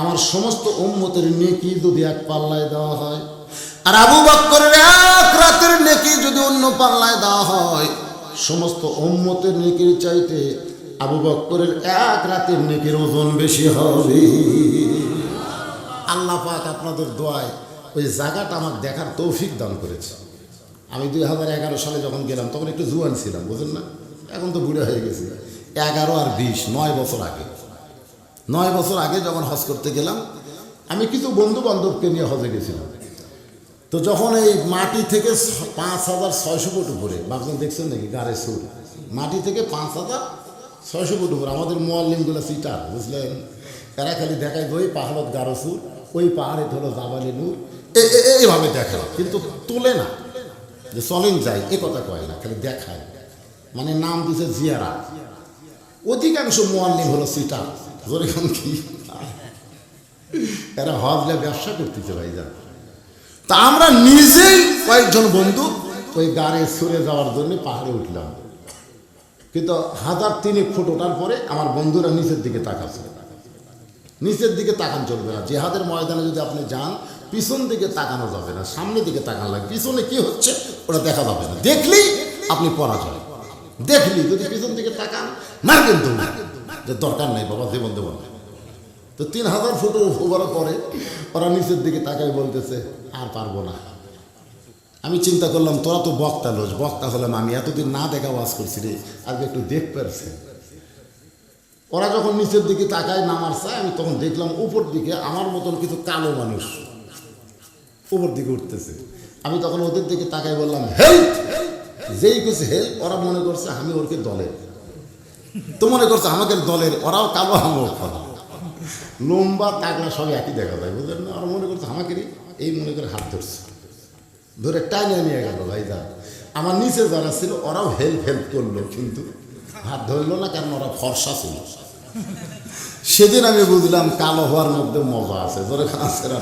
আমার সমস্ত উম্মতের নেকি যদি এক পাল্লায় দেওয়া হয়, আর আবু বকরের এক রাতের নেকি যদি অন্য পাল্লায় দেওয়া হয়, সমস্ত উম্মতের নেকির চাইতে আবু বকরের এক রাতের নেকির ওজন বেশি হবে। আল্লাহ পাক আপনাদের দোয়ায় ওই জায়গাটা আমার দেখার তৌফিক দান করেছে। আমি 2011 সালে যখন গেলাম তখন একটু জুয়ান ছিলাম, বুঝলেন না? এখন তো বুড়ো হয়ে গেছি। 11 আর 20, 9 বছর আগে। 9 বছর আগে যখন হজ করতে গেলাম, আমি কিছু বন্ধু বান্ধবকে নিয়ে হজে গেছিলাম। তো যখন এই মাটি থেকে 5600 ফুট উপরে, বাপজন দেখছেন নাকি গাড়ে সুর, মাটি থেকে 5600 ফুট উপরে আমাদের মুয়াল্লিমগুলো সিটার, বুঝলেন? এরা খালি দেখায় ওই পাহাড়ত গারো সুর, ওই পাহাড়ে হলো জাবালে নূর, এইভাবে দেখায়, কিন্তু তোলে না যে চলেন যায়, এ কথা কয় না, খালি দেখায়। মানে নাম দিছে জিয়ারা। অধিকাংশ মুয়াল্লিম হলো সিটার। যেরকম কি এরা হজলে ব্যবসা করতেছে ভাইজান। তা আমরা নিজেই কয়েকজন বন্ধু ওই গাড়ি সরে যাওয়ার জন্য পাহাড়ে উঠলাম, কিন্তু 1003 ফুট ওঠার পরে আমার বন্ধুরা নিচের দিকে তাকাচ্ছে। নিচের দিকে তাকান চলবে না। জিহাদের ময়দানে যদি আপনি যান, পিছন দিকে তাকানো যাবে না, সামনের দিকে তাকান লাগবে। পিছনে কি হচ্ছে ওটা দেখা যাবে না, দেখলেই আপনি পরাজয়। দেখলি যদি পিছন দিকে তাকান মার কিন্তু যে দরকার নাই বাবা জীবন দেব না। তো 3000 ফুট ওভারের পরে ওরা নিচের দিকে তাকাই বলতেছে আর পারবো না। আমি চিন্তা করলাম তোরা তো বক্তা লোজ, বক্তা হলাম আমি, এতদিন না দেখা ওয়াজ করছি রে, আজকে একটু দেখ পারছে। ওরা যখন নিচের দিকে তাকায় নামার চায়, আমি তখন দেখলাম উপর দিকে আমার মতন কিছু কালো মানুষ উপর দিকে উঠতেছে। আমি তখন ওদের দিকে তাকাই বললাম হেল্প, যেই কিছু হেল্প, ওরা মনে করছে আমি ওরকে দলের, তো মনে করছে আমাকে দলের, ওরাও কালো আমিও কালো, লম্বা তাগলা সবই একই দেখা যায়, বুঝলেন না? ওরা মনে করছে আমাকে এই মনে করে হাত ধরছে, ধরে টাইনে নিয়ে গেল। ভাইদা আমার নিচে যারা ছিল ওরাও হেল্প করলো, কিন্তু হাত ধরলো না, কারণ ওরা ফর্সা ছিল। সেদিন আমি বুঝলাম কালো হওয়ার মধ্যে মজা আছে, ধরে আছে না।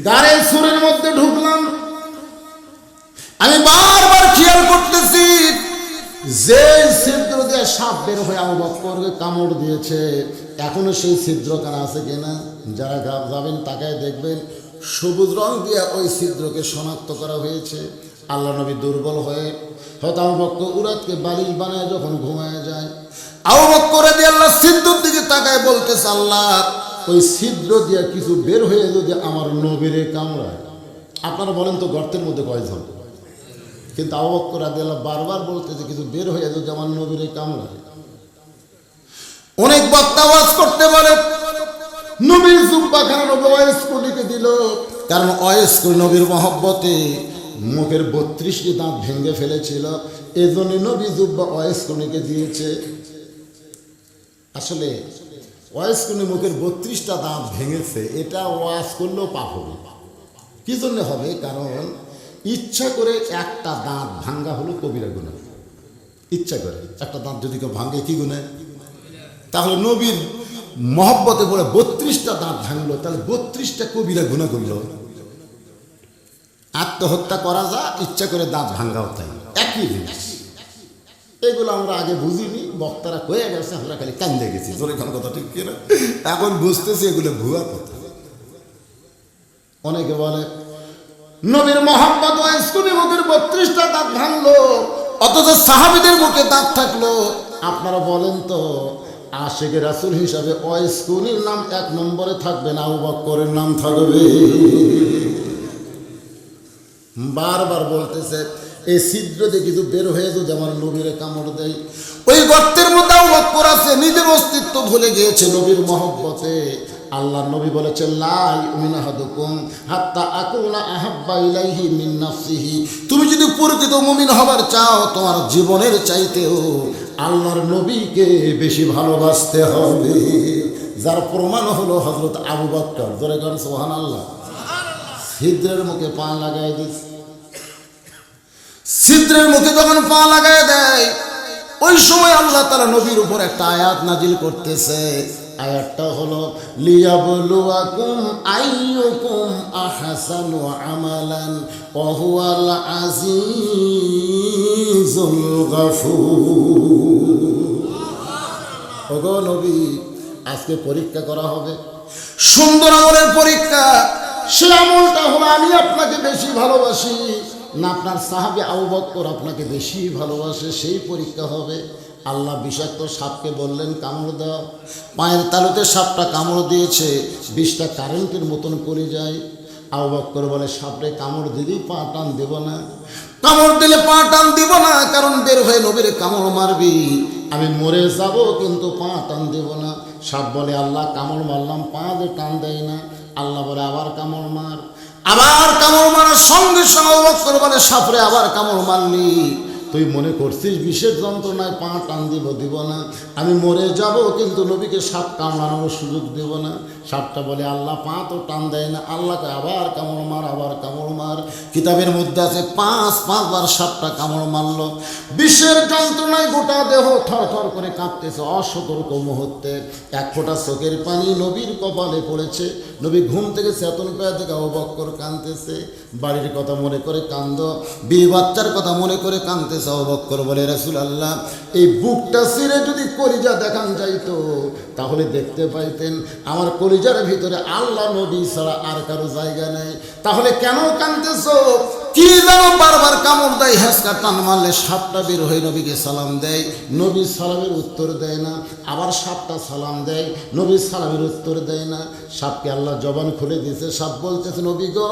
গাড়ির সুরের মধ্যে ঢুকলাম, আমি বারবার খেয়াল করতেছি যে ছিদ্র দিয়ে সাপ বের হয়ে আবু বকরকে কামড় দিয়েছে, এখনো সেই ছিদ্রখানা আছে কিনা। যারা যাবেন তাকায় দেখবেন সবুজ রং দিয়ে ওই ছিদ্রকে শনাক্ত করা হয়েছে। আল্লাহ নবী দুর্বল হয়ে হয়তো আবু বকর উরাতকে বালিশ বানায় যখন ঘুমায় যায়, আবু বকর রাদিয়াল্লাহু ছিদ্রের দিকে তাকায় বলতেছে আল্লাহ ওই ছিদ্র দিয়ে কিছু বের হয়ে যদি আমার নবীরে কামড়ায়। আপনারা বলেন তো গর্তের মধ্যে কয়জন? কিন্তু আবু বকর রাদিয়াল্লাহু বারবার বলতেছে কিছু বের হয়ে যদি আমার নবীরে কামড়ায়। অনেক বক্তা ওয়াজ করতে বলে নবীর জুব্বাখানা নবী ওয়াইসকুলিকে দিল, কারণ ওয়াইসকুল নবীর মহব্বতে মুখের 32টি দাঁত ভেঙে ফেলেছিল, এজন্য নবী জুব্বা ওয়াইসকুলিকে দিয়েছে। আসলে ওয়াইসকুলি মুখের 32টা দাঁত ভেঙেছে, এটা ওয়াজ করলেও পাপ হবে। কি জন্য হবে? কারণ ইচ্ছা করে একটা দাঁত ভাঙ্গা হলো কবিরা গুনাহ। ইচ্ছা করে একটা দাঁত যদি কেউ ভাঙে কি গুনাহ? তাহলে নবীর মহব্বতে পড়ে 32টা দাঁত ভাঙলো, তাহলে 32টা কবিরা গুনাহ করলো। আত্মহত্যা করা যা, ইচ্ছা করে দাঁত ভাঙ্গাও তাই, একই জিনিস। এগুলো আমরা আগে বুঝিনি, বক্তারা কয়ে গেছে, আমরা খালি কান্দে গেছি। জোরে খান কথা ঠিক কিনা? এখন বুঝতেছি এগুলো ভুয়া কথা। অনেকে বলে নবীর মহব্বত ওয়াইসকুনি মুখের 32টা দাঁত ভাঙলো, অথচ সাহাবীদের মুখে দাঁত থাকলো। আপনারা বলেন তো আশিকে রাসূল হিসাবে ওয়াইসকুনির নাম 1 নম্বরে থাকবে না আবু বকরের নাম থাকবে? বারবার বলতেছে এই ছিদ্র দিয়ে কিছু বের হয়ে যদি আমার নবীরে কামড় দেয়। ওই গর্তের মধ্যে আবু বকর আছে, নিজের অস্তিত্ব ভুলে গিয়েছে নবীর মহব্বতে। আল্লাহ নবী বলেছেন লা ইউমিনু আহাদুকুম হাত্তা আকুনা আহাব্বা ইলাইহি মিন নাফসিহি। তুমি যদি প্রকৃত মুমিন হবার চাও, তোমার জীবনের চাইতেও আল্লাহর নবীকে বেশি ভালোবাসতে হবে। যার প্রমাণ হলো হযরত আবু বকর। জোরে গান সুবহানাল্লাহ। ছিদ্রের মুখে পা লাগাই দিচ্ছে, ছিদ্রের মুখে যখন পা লাগাই দেয়, ওই সময় আল্লাহ তাআলা নবীর উপর একটা আয়াত নাজিল করতেছে। আয়াতটা হলো লিয়াবলুয়াকুম আইয়ুকুম আহসানু আমালান ওয়া হুয়াল আজিজুল গাফুর। ওগো নবী, আজকে পরীক্ষা করা হবে, সুন্দর আমলের পরীক্ষা। সে আমলটা হলো আমি আপনাকে বেশি ভালোবাসি না আপনার সাহাবী আবু বকর আপনাকে বেশি ভালোবাসে, সেই পরীক্ষা হবে। আল্লাহ বিষাক্ত সাপকে বললেন কামড় দাও, পায়ের তালুতে সাপটা কামড় দিয়েছে, 20টা কারেন্টের মতন করে যায়। আবু বকর বলে সাপরে কামড় দিলেই পা টান দেব না, কামড় দিলে পা টান দিব না, কারণ বের হয়ে নবীর কামড় মারবি, আমি মরে যাব কিন্তু পা টান দেব না। সাপ বলে আল্লাহ কামড় মারলাম, পা যে টান দেয় না। আল্লাহ বলে আবার কামড় মার, আবার কামড় মারার সঙ্গে সঙ্গে আবু বকর বলে সাপরে আবার কামড় মারলি, তুই মনে করছিস বিষের যন্ত্রণায় পা টান দিব না, আমি মরে যাব কিন্তু নবীকে সাপ কামড়ানোর সুযোগ দেব না। সাপটা বলে আল্লাহ পা তো টান দেয় না, আল্লাহকে আবার কামড় মার, আবার কামড় মার। কিতাবের মধ্যে আছে 5বার সাপটা কামড় মারলো, বিষের যন্ত্রণায় গোটা দেহ থরথর করে কাঁপতেছে। অসতর্ক মুহূর্তে 1 ফোঁটা চোখের পানি নবীর কপালে পড়েছে। নবী ঘুম থেকে চেতন পেয়ে থেকে আবু বকর কাঁদতেছে, বাড়ির কথা মনে করে কান্দ, বিয়ে বাচ্চার কথা মনে করে কাঁদতেছে। আবু বকর বলে রাসূলুল্লাহ, এই বুকটা ছিঁড়ে যদি কলিজা দেখান যাইতো তাহলে দেখতে পাইতেন আমার কলিজার ভিতরে আল্লাহ নবী ছাড়া আর কারো জায়গা নেই। তাহলে কেন কাঁদতেছো? কি যেন বারবার কামড় দেয়, হেঁচকা টান মারলে সাপটা বের হয়ে নবীকে সালাম দেয়, নবী সালামের উত্তর দেয় না। আবার সাপটা সালাম দেয়, নবী সালামের উত্তর দেয় না। সাপকে আল্লাহ জবান খুলে দিয়েছে, সাপ বলতেছে নবী গো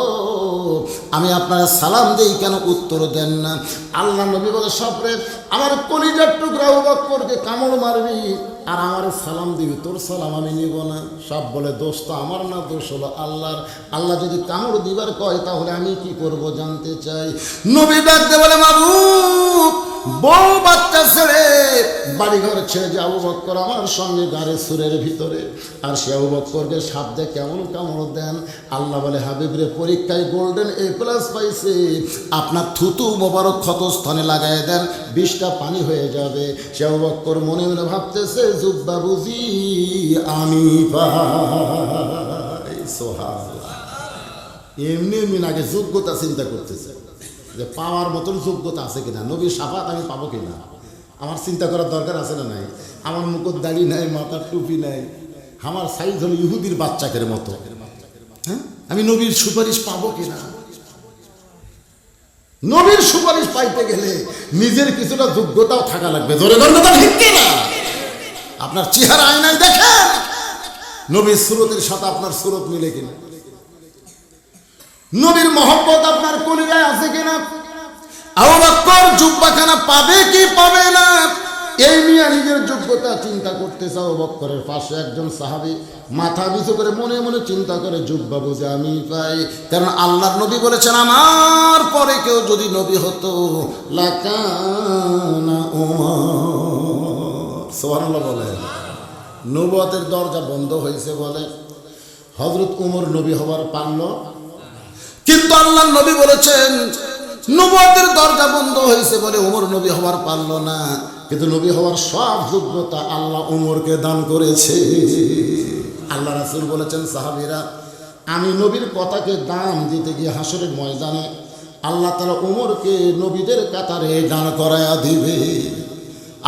আমি আপনার সালাম দেই কেন উত্তর দেন না? আল্লাহ নবী বলে সাপরে আমার কলিজার টুকরা আবু বকরকে কামড় মারবি আর আমার সালাম দিবি, তোর সালাম আমি নিব না। সব বলে দোষ তো আমার না, দোষ হলো আল্লাহর। আল্লাহ যদি কামড় দিবার কয় তাহলে আমি কি করব জানতে চাই। নবী ডাকতে বলে মাবুদ বউ বাচ্চা ছেড়ে বাড়িঘর ছেড়ে যে আবু বকর আমার সঙ্গে গাড়ি সুরের ভিতরে, আর সে আবু বকরকে সাপ দিয়ে কেমন কামড় দেন। আল্লাহ বলে হাবিবরে পরীক্ষায় গোল্ডেন A+ পাইছে, আপনার থুতু মোবারক ক্ষতস্থানে লাগাই দেন, 20টা পানি হয়ে যাবে। সে আবু বকর মনে মনে ভাবতেছে জুব্বা বুঝি আমি পাই। সুবহানাল্লাহ। এমনি এমনি আগে যোগ্যতা চিন্তা করতেছে যে পাওয়ার মতন যোগ্যতা আছে কিনা, নবীর শাফাত আমি পাবো কিনা, আমার চিন্তা করার দরকার আছে না নাই? আমার মুখের দাড়ি নাই, মাথার টুপি নাই, আমার সাইজ হলো ইহুদির বাচ্চাকের মতো, হ্যাঁ আমি নবীর সুপারিশ পাবো কিনা? নবীর সুপারিশ পাইতে গেলে নিজের কিছুটা যোগ্যতাও থাকা লাগবে। জোরে গর্বতা ঠিক কিনা? আপনার চেহারা আয়নায় দেখেন নবীর সুরতের সাথে আপনার সুরত মিলে কিনা, নবীর মহব্বত আপনার কলিজায় আছে কিনা। আবু বকর জুব্বাখানা পাবে কি পাবে না এই নিয়ে নিজের যোগ্যতা চিন্তা করতেছে। আবু বকরের পাশে একজন সাহাবী মাথা নিচু করে মনে মনে চিন্তা করে জুব্বা বুঝে আমি পাই, কারণ আল্লাহর নবী বলেছেন আমার পরে কেউ যদি নবী হতো লাকানা উমর। সুবহানাল্লাহ বলে নবুয়তের দরজা বন্ধ হয়েছে বলে হযরত উমর নবী হবার পারল, কিন্তু আল্লাহর নবী বলেছেন নবুয়তের দরজা বন্ধ হয়েছে বলে ওমর নবী হওয়ার পারল না, কিন্তু নবী হওয়ার সব যোগ্যতা আল্লাহ ওমরকে দান করেছে। আল্লাহ রাসূল বলেছেন সাহাবীরা আমি নবীর কথাকে দাম দিতে গিয়ে হাসরের ময়দানে আল্লাহ তাআলা ওমরকে নবীদের কাতারে দাঁড় করায়া দিবে।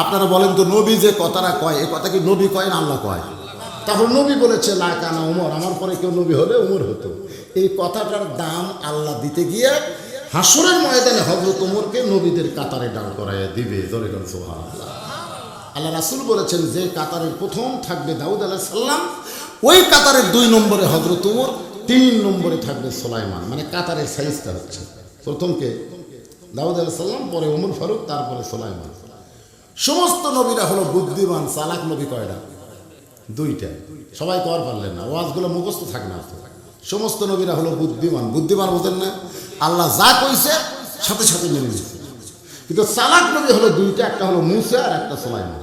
আপনারা বলেন তো নবী যে কথাটা কয় এ কথা কি নবী কয় না আল্লাহ কয়? তাহলে নবী বলেছে লাকানা ওমর, আমার পরে কেউ নবী হলে ওমর হতো। এই কথাটার দাম আল্লাহ দিতে গিয়ে হাসরের ময়দানে হযরত ওমরকে নবীদের কাতারে দাঁড় করাইয়া দিবে। জোরে বলেন সুবহানাল্লাহ। আল্লাহ রাসূল বলেছেন যে কাতারের প্রথম থাকবে দাউদ আলাইহিস সালাম, ওই কাতারের 2 নম্বরে হযরত ওমর, 3 নম্বরে থাকবে সুলাইমান। মানে কাতারের সাইজটা হচ্ছে প্রথম কে দাউদ আলাইহিস সালাম, পরে ওমর ফারুক, তারপরে সুলাইমান। সমস্ত নবীরা হলো বুদ্ধিমান। চালাক নবী কয়টা? 2টা। সবাই কর পারলেন না, ওয়াজগুলো মুখস্থ থাকে না। সমস্ত নবীরা হলো বুদ্ধিমান। বুদ্ধিমান বোঝেন না? আল্লাহ যা কইছে সাথে সাথে মেনে নিচ্ছে। কিন্তু চালাক নবী হলো 2টা, একটা হলো মূসা আর একটা সুলাইমান।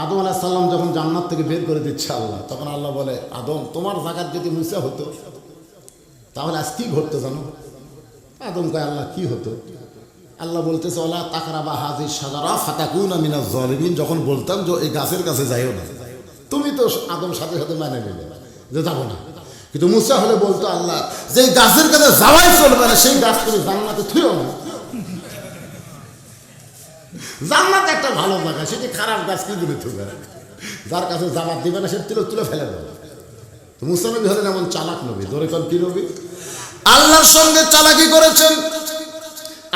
আদম আলাইহিস সালাম যখন জান্নাত থেকে বের করে দিচ্ছে আল্লাহ, তখন আল্লাহ বলে আদম তোমার জায়গায় যদি মূসা হতো তাহলে আজ কি ঘটতো জানো? আদম কয় আল্লাহ কি হতো? আল্লাহ বলতেছে ওলা তাকরাবা হাযিস শাজারা ফাতাকুনা মিনাজ জালিমিন। যখন বলতাম যে এই গাছের কাছে যাইও না, তুমি তো আদম সাথে সাথে মানে নিলে যে যাবো না। কিন্তু মূসা হলে বলতো আল্লাহ যে গাছের কাছে যাওয়াই চলবে না, সেই গাছ তুমি জান্নাতে থুইও না। জান্নাত একটা ভালো জায়গা, সেটি খারাপ গাছ কি দূরে থুবে, যার কাছে যাবার দিবে না সে তুলে তুলে ফেলে দেবে। তো মূসা নবী হলেন এমন চালাক নবী। ধরে কোন কি নবী? আল্লাহর সঙ্গে চালাকি করেছেন,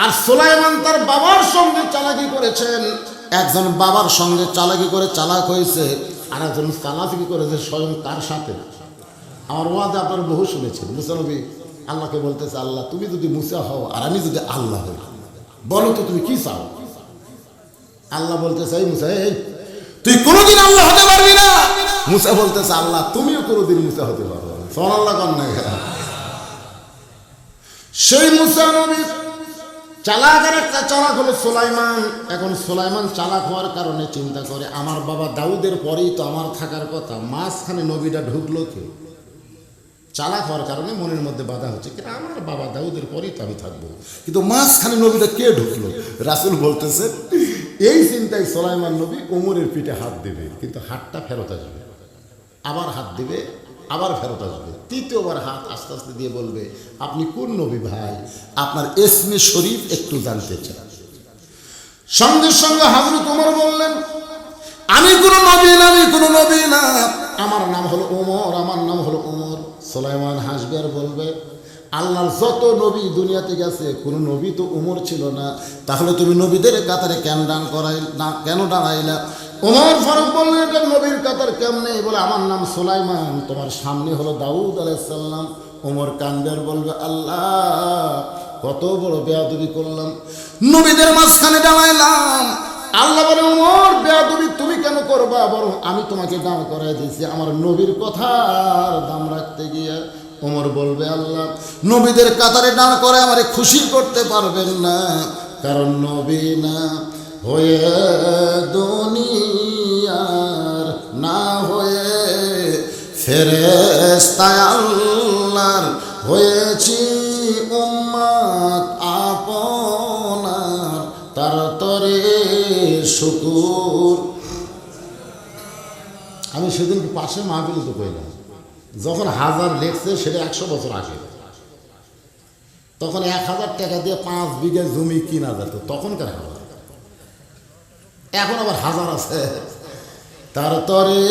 আর সুলাইমান তার বাবার সঙ্গে চালাকি করেছেন। একজন বাবার সঙ্গে চালাকি করে চালাক হয়েছে, আর একজন চালাকি করেছে স্বয়ং তার সাথে। আমার ওয়াদে আপনারা বহু শুনেছেন মূসা নবী আল্লাহকে বলতেছে আল্লাহ তুমি যদি মূসা হও আর আমি যদি আল্লাহ হই, বলো তো তুমি কি চাও? আল্লাহ বলতেছে এই মূসা এই তুই কোনোদিন আল্লাহ হতে পারবি না। মূসা বলতেছে আল্লাহ তুমিও কোনোদিন মূসা হতে পারবে না। সুবহানাল্লাহ কন না? সেই মূসা নবী চালাক, আর একটা চালাক হলো সুলাইমান। এখন সুলাইমান চালাক হওয়ার কারণে চিন্তা করে আমার বাবা দাউদের পরেই তো আমার থাকার কথা, মাঝখানে নবীটা ঢুকলো কে? চালাক হওয়ার কারণে মনের মধ্যে বাধা হচ্ছে কিন্তু আমার বাবা দাউদের পরেই তো আমি থাকবো, কিন্তু মাঝখানে নবীটা কে ঢুকলো? রাসূল বলতেছে এই চিন্তায় সুলাইমান নবী ওমরের পিঠে হাত দেবে, কিন্তু হাতটা ফেরত আসবে, আবার হাত দিবে, আবার ফেরত আসবে, 3য়বার হাত আস্তে আস্তে দিয়ে বলবে আপনি কোন নবী ভাই, আপনার ইসমে শরীফ একটু জানতে চাই। সঙ্গে সঙ্গে হযরত ওমর বললেন আমি কোনো নবী না, আমি কোনো নবী না, আমার নাম হলো ওমর, আমার নাম হলো ওমর। সুলাইমান হাসবে আর বলবে আল্লাহর যত নবী দুনিয়াতে গেছে কোনো নবী তো উমর ছিল না, তাহলে তুমি নবীদের কাতারে কেন দাঁড়াইলা? ওমর ফারুক বললেন এটা নবীর কাতার কেমনে? বলে আমার নাম সুলাইমান, তোমার সামনে হলো দাউদ আলাইহিস সালাম। ওমর কান্দার বলবে আল্লাহ কত বড় বেয়াদবি করলাম, নবীদের মাঝখানে দাঁড়াইলাম। আল্লাহ বলে ওমর বেয়াদবি তুমি কেন করবা, বরং আমি তোমাকে দাঁড় করাই দিয়েছি আমার নবীর কথার দাম রাখতে গিয়ে। ওমর বলবে আল্লাহ নবীদের কাতারে দাঁড় করে আমারে খুশি করতে পারবেন না, কারণ নবী না হয়ে দুনিয়ার না হয়ে ফেরেশতা আল্লাহর হয়েছি উম্মত আপনার, তার তরে শুকুর। আমি সেদিন পাশে মাহফিল তো কইলাম, যখন 1000 লেখছে সেটা 100 বছর আগে, তখন 1000 টাকা দিয়ে 5 বিঘা জমি কিনা যেত তখনকার হাজার। এখন আবার 1000 আছে, তার তরে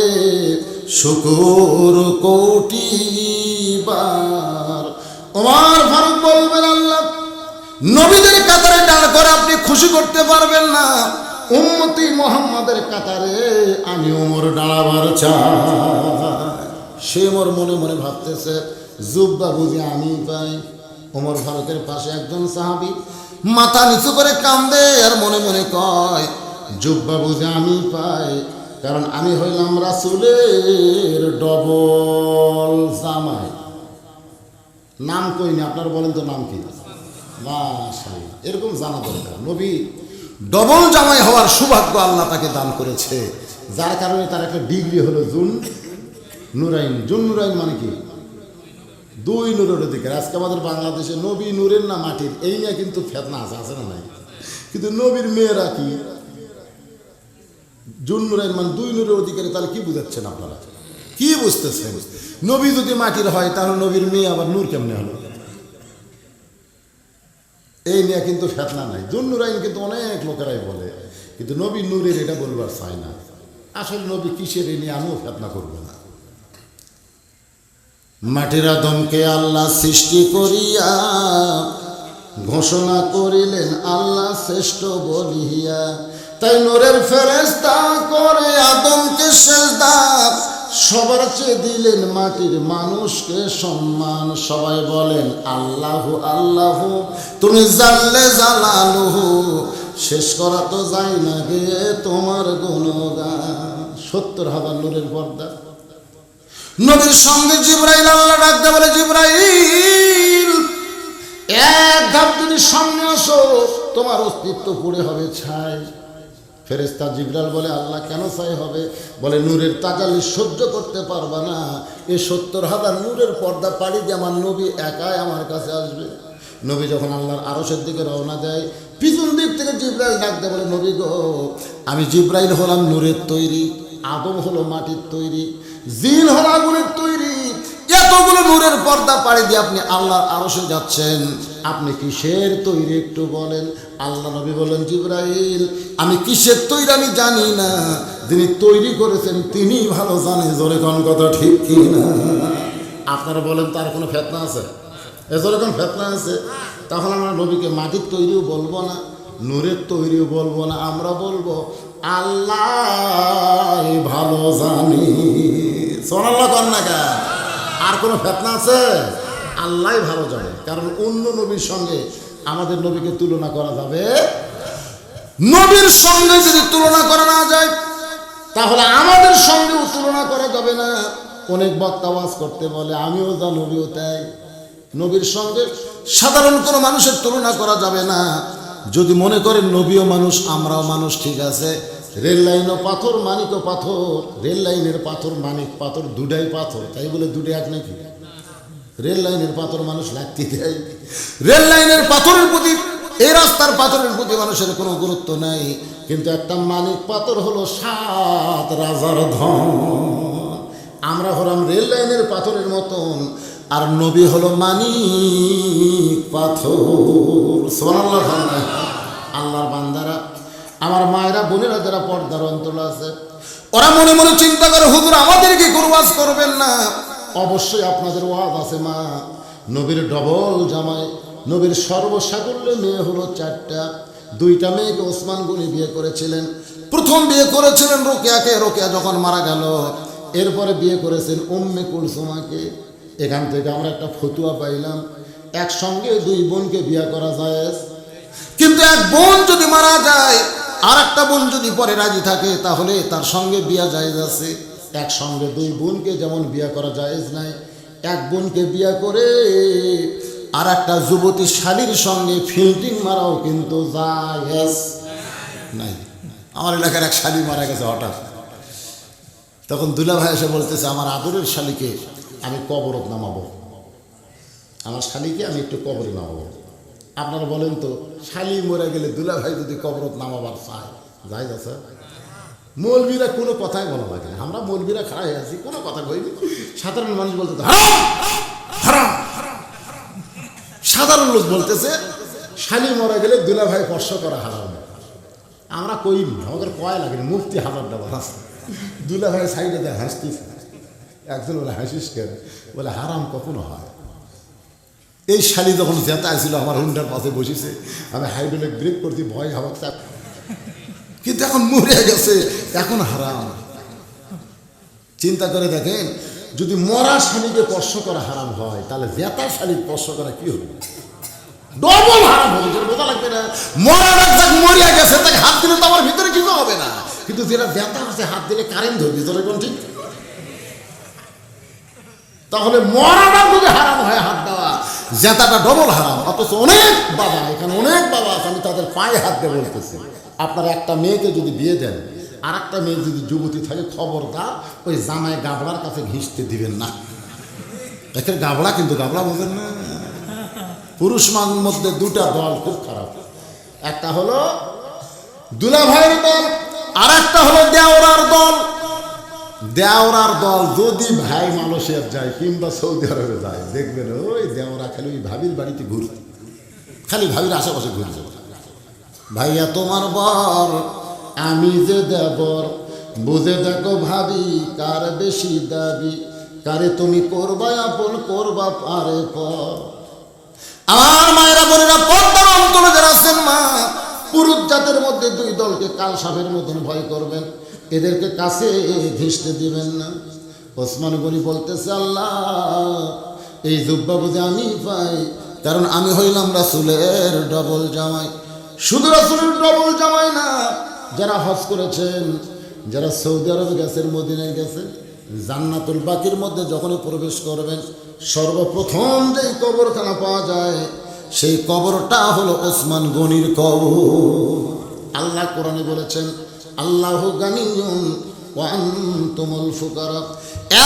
শুকুর কোটিবার। ওমর ফারুক বলবেন আল্লাহ নবীদের কাতারে দাঁড় করে আপনি খুশি করতে পারবেন না, উম্মতি মুহাম্মাদের কাতারে আমি ওমর দাঁড়াবার চাই। সে ওমর মনে মনে ভাবতেছে জুব্বা বুঝি আমি পাই। ওমর ফারুকের পাশে একজন সাহাবী মাথা নিচু করে কান্দে আর মনে মনে কয় জুব্বা বুঝি আমি পাই, কারণ আমি হইলাম রাসূলের ডবল জামাই। নাম কইনি, আপনারা বলেন তো নাম কি? মাশাআল্লাহ, এরকম জানা দরকার। নবী ডবল জামাই হওয়ার সৌভাগ্য আল্লাহ তাকে দান করেছে, যার কারণে তার একটা ডিগ্রি হলো জুন নুরাইন। জুন নুরাইন মানে কি? 2 নূরের অধিকার। আজকে আমাদের বাংলাদেশে নবী নূরের না মাটির, এই নিয়ে কিন্তু ফেতনা আছে না নাই? কিন্তু নবীর মেয়েরা কি জুন নুরাইন মানে 2 নূরের অধিকারী, তাহলে কি বুঝাচ্ছেন আপনারা? কি বুঝতেছেন? নবী যদি মাটির হয় তাহলে নবীর মেয়ে আবার নূর কেমনে হলো? এই নিয়ে কিন্তু ফেতনা নাই। জুন নুরাইন কিন্তু অনেক লোকেরাই বলে, কিন্তু নবী নূরের এটা বলবার চায় না। আসলে নবী কিসের এই নিয়ে আমিও ফেতনা করবো না। মাটির আদমকে আল্লাহ সৃষ্টি করিয়া ঘোষণা করিলেন আল্লাহ শ্রেষ্ঠ বলিয়া, তাই নূরের ফেরেশতা করে আদমকে সেজদা, সবার চেয়ে দিলেন মাটির মানুষকে সম্মান। সবাই বলেন আল্লাহু আল্লাহু, তুমি জানলে জালালুহু, শেষ করা তো যায় না গে তোমার গুণগান। 70,000 নূরের পর্দা। নবীর সঙ্গে জিবরাইল আল্লাহ ডাকতে বলে জিবরাইল এক ধাপ যদি সামনে আসো তোমার অস্তিত্ব পুড়ে হবে ছাই। ফেরেশতা জিবরাইল বলে আল্লাহ কেন ছাই হবে? বলে নূরের তাজাল্লি সহ্য করতে পারবা না, এই 70,000 নূরের পর্দা পাড়ি দিয়ে আমার নবী একাই আমার কাছে আসবে। নবী যখন আল্লাহর আরশের দিকে রওনা দেয়, পিছন দিক থেকে জিবরাইল ডাকতে বলে নবী গো, আমি জিবরাইল হলাম নূরের তৈরি, আদম হলো মাটির তৈরি, জিন হলো আগুনের তৈরি। এতগুলো নূরের পর্দা পাড়ি দিয়ে আপনি আল্লাহর আরশে যাচ্ছেন, আপনি কিসের তৈরি একটু বলেন? আল্লাহ নবী বলেন জিবরাইল আমি কিসের তৈরি আমি জানি না, যিনি তৈরি করেছেন তিনি ভালো জানে। জোরে কোন কথা ঠিক কি না? আপনারা বলেন তার কোনো ফেতনা আছে? জোরে কোন ফেতনা আছে? তখন আমরা নবীকে মাটির তৈরিও বলবো না, নূরের তৈরিও বলবো না, আমরা বলবো আল্লাহ ভালো জানি। সুবহানাল্লাহ কর না কেন? আর কোনো ফেতনা আছে? আল্লাহ ভালো জানে, কারণ অন্য নবীর সঙ্গে আমাদের নবীকে তুলনা করা যাবে। নবীর সঙ্গে যদি তুলনা করা না যায় তাহলে আমাদের সঙ্গেও তুলনা করা যাবে না। অনেক বক্তা ওয়াজ করতে বলে আমিও যা নবীও তাই। নবীর সঙ্গে সাধারণ কোনো মানুষের তুলনা করা যাবে না। যদি মনে করেন নবীও মানুষ আমরাও মানুষ, ঠিক আছে। রেল লাইনও পাথর, মানিকও পাথর। রেল লাইনের পাথর মানিক পাথর দুটাই পাথর, তাই বলে দুটো এক নাকি? রেল লাইনের পাথর মানুষ লাগতে দেয়। রেল লাইনের পাথরের প্রতি, এই রাস্তার পাথরের প্রতি মানুষের কোনো গুরুত্ব নাই, কিন্তু একটা মানিক পাথর হলো 7 রাজার ধন। আমরা হলাম রেল লাইনের পাথরের মতন, আর নবী হলো মানিক পাথর। সুবহানাল্লাহ। আল্লাহর বান্দারা, আমার মায়েরা বোনেরা যারা পর্দার অন্তর আছে, ওরা মনে মনে চিন্তা করে হুজুর আমাদেরকে কোনো ওয়াজ করবেন না। অবশ্যই আপনাদের ওয়াজ আছে মা, নবীর ডবল জামাই, নবীর সর্বসাকুল্যে মেয়ে হলো 4টা। 2টা মেয়েকে ওসমান গনি বিয়ে করেছিলেন। প্রথম বিয়ে করেছিলেন রোকেয়াকে, রোকেয়া যখন মারা গেল এরপরে বিয়ে করেছেন উম্মে কুলসুমাকে। এখান থেকে আমরা একটা ফতুয়া পাইলাম, একসঙ্গে 2 বোনকে বিয়ে করা যায়, কিন্তু এক বোন যদি মারা যায় আর একটা বোন যদি পরে রাজি থাকে তাহলে তার সঙ্গে বিয়া জায়েজ আছে। একসঙ্গে 2 বোনকে যেমন বিয়ে করা জায়েজ নাই, এক বোনকে বিয়ে করে আর একটা যুবতী শালীর সঙ্গে ফিল্টিং মারাও কিন্তু জায়েজ নাই। আমার এলাকার এক শালী মারা গেছে হঠাৎ, তখন দুলা ভাই এসে বলতেছে আমার আদরের শালীকে আমি কবরত নামাবো, আমার শালীকে আমি একটু কবরে নামাবো। আপনারা বলেন তো, শালী মরে গেলে দুলা ভাই যদি কবরত নামাবার চায় জায়েজ আছে? মৌলবীরা কোনো কথাই বলা লাগে না, আমরা মৌলবীরা খাড়া হয়ে আছি, কোনো কথা কইনি। সাধারণ মানুষ বলতে হারাম হারাম, সাধারণ লোক বলতেছে শালী মরে গেলে দুলা ভাই স্পর্শ করা হারাম। আমরা কইনি, আমাদের কয় লাগে, মুফতি হাজার ডাবার আছে। দুলা ভাই সাইডে দেয় হাসতিস, একজন বলে হাসিস কেন, বলে হারাম কখনো হয়। এই শালী যখন জেতা ছিল আমার হুন্ডার পাশে বসেছে, আমি হাইড্রোলিক ব্রেক করছি, ভয় খাবার, কিন্তু এখন মরে গেছে, এখন হারাম। চিন্তা করে দেখেন, যদি মরা শালীকে স্পর্শ করা হারাম হয় তাহলে জেতা শালীর স্পর্শ করা কি হবে? ডবল হারাম হবে। বোঝা লাগবে না? মরা রাজাক মরিয়া গেছে, তাকে হাত দিলে তো আমার ভিতরে কিছু হবে না, কিন্তু যেটা জেতা আছে হাত দিলে কারেন্ট ধরবে, তোর কোন ঠিক? তাহলে মরাটা যদি হারাম হয় হাত দেওয়া, জেতাটা ডবল হারাম। অথচ অনেক বাবা, এখানে অনেক বাবা আছে, আমি তাদের পায়ে হাত দিয়ে বলতেছি, আপনারা একটা মেয়েকে যদি বিয়ে দেন আর একটা মেয়ে যদি যুবতী থাকে, খবরদার ওই জামাই গাবড়ার কাছে ঘিসতে দিবেন না। দেখেন গাবড়া, কিন্তু গাবড়া বোঝেন না। পুরুষ মানুষের মধ্যে 2টা দল খুব খারাপ, একটা হলো দুলাভাইয়ের দল আর একটা হলো দেওরার দল। দেওরার দল যদি ভাই মালয়েশিয়ার যায় কিংবা সৌদি আরবে যায়, দেখবেন ওই দেওরা খালি ওই ভাবির বাড়িতে ঘুরবে, খালি ভাবির আশেপাশে ঘুরবে। ভাইয়া তোমার বর, আমি যে দেবর, বুঝে দেখো ভাবি কার বেশি দাবি, কারে তুমি করবা আপন করবা পারে পর। আমার মায়েরা বোনেরা, পর্দার অন্তরে যারা আছেন মা, পুরুষ জাতের মধ্যে 2 দলকে কাল সাপের মতন ভয় করবেন, এদেরকে কাছে ঘেঁষতে দিবেন না। ওসমান গনি বলতেছে আল্লাহ এই জুব্বা বুঝে আমি পাই, কারণ আমি হইলাম রাসূলের ডবল জামাই। শুধু রাসূলের ডবল জামাই না, যারা হজ করেছেন, যারা সৌদি আরবে গেছেন, মদিনায় গেছেন, জান্নাতুল বাকির মধ্যে যখনই প্রবেশ করবেন সর্বপ্রথম যেই কবরখানা পাওয়া যায় সেই কবরটা হলো ওসমান গনির কবর। আল্লাহ কোরআনে বলেছেন আল্লাহু গানিয়ুন ওয়া আনতুমুল ফুকারা,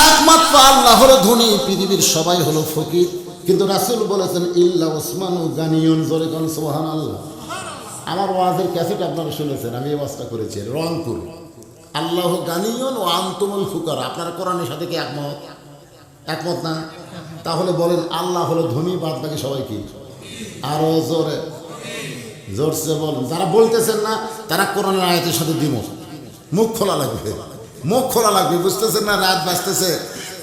একমাত্র আল্লাহ হলো ধনী, পৃথিবীর সবাই হলো ফকির। কিন্তু রাসূল বলেছেন ইল্লা ওসমানু গানিয়ুন, জোরে কোন সুবহানাল্লাহ। আমার ওয়াজের ক্যাসেট আপনারা শুনেছেন, আমি এই ওয়াজটা করেছি রংপুর। আল্লাহু গানিয়ুন ওয়া আনতুমুল ফুকারা, আপনারা কোরআনের সাথে কি একমত? একমত না? তাহলে বলেন আল্লাহ হলো ধনী, বাদ বাকি সবাই কি? আরো জোরে জোরসে বলেন। যারা বলতেছেন না তারা কোরআনের আয়াতের সাথে দ্বিমত, মুখ খোলা লাগবে, মুখ খোলা লাগবে, বুঝতেছেন না? রাত বাজতেছে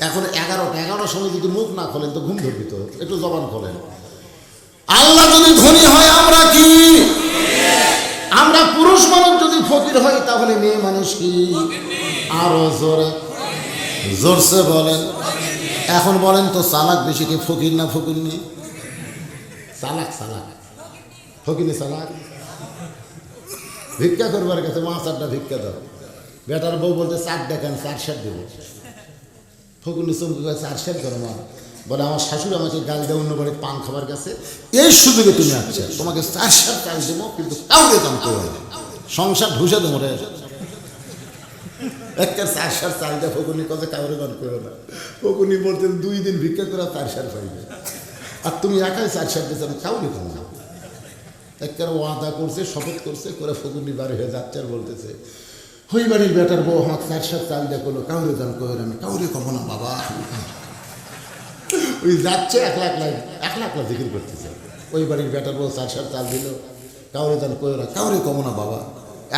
এখন 11টার সময় যদি মুখ না খোলেন তো ঘুম ধরবি, তো একটু জবান খোলেন। আল্লাহ যদি ধনী হয় আমরা কি? আমরা পুরুষ মানুষ যদি ফকির হই তাহলে মেয়ে মানুষ কি? আরো জোরে জোরসে বলেন। এখন বলেন তো চালাক বেশি কি ফকির না ফকির নেই? চালাক চালাক, ফকির চালাক। ভিক্ষা করবার কাছে 5-4টা ভিক্ষা দাও, বেটার বউ বলতে 4 দেখান, 4 সের দেবো। ফকির চমকে 4 সের করো মা, বলে আমার শাশুড়ি আমাকে গাল দেয় অন্য বাড়ির পান খাবার কাছে, এই সুযোগে তুমি আসছে, তোমাকে 4 সের চাল দেবো, কিন্তু কাউকে দাম করবে না, সংসার ঢুসে দেবো রে। একটা 4 সের চাল দেয় ফকুনি কাছে কাউরে দান করবে না। ফকুনি বলতেন 2 দিন ভিক্ষা করে 4 সের পাইবে, আর তুমি একাই 4 সের দিয়েছেন, কাউকে কম না। একটা ওয়াদা করছে, শপথ করছে, করে ফকুনি বাড়ি হয়ে যাচ্ছে আর বলতেছে ওই বাড়ির বেটার বউ আমার 4 সের চাল দেয় করলো, কাউরে দান করবে আমি, কাউরে কম না বাবা। ওই যাচ্ছে 1 লাখ জিকির করতেছে, ওই বাড়ির বেটার বউ 4 সের চাল দিল, কাউরে দান করবে না, কাউরে কম না বাবা।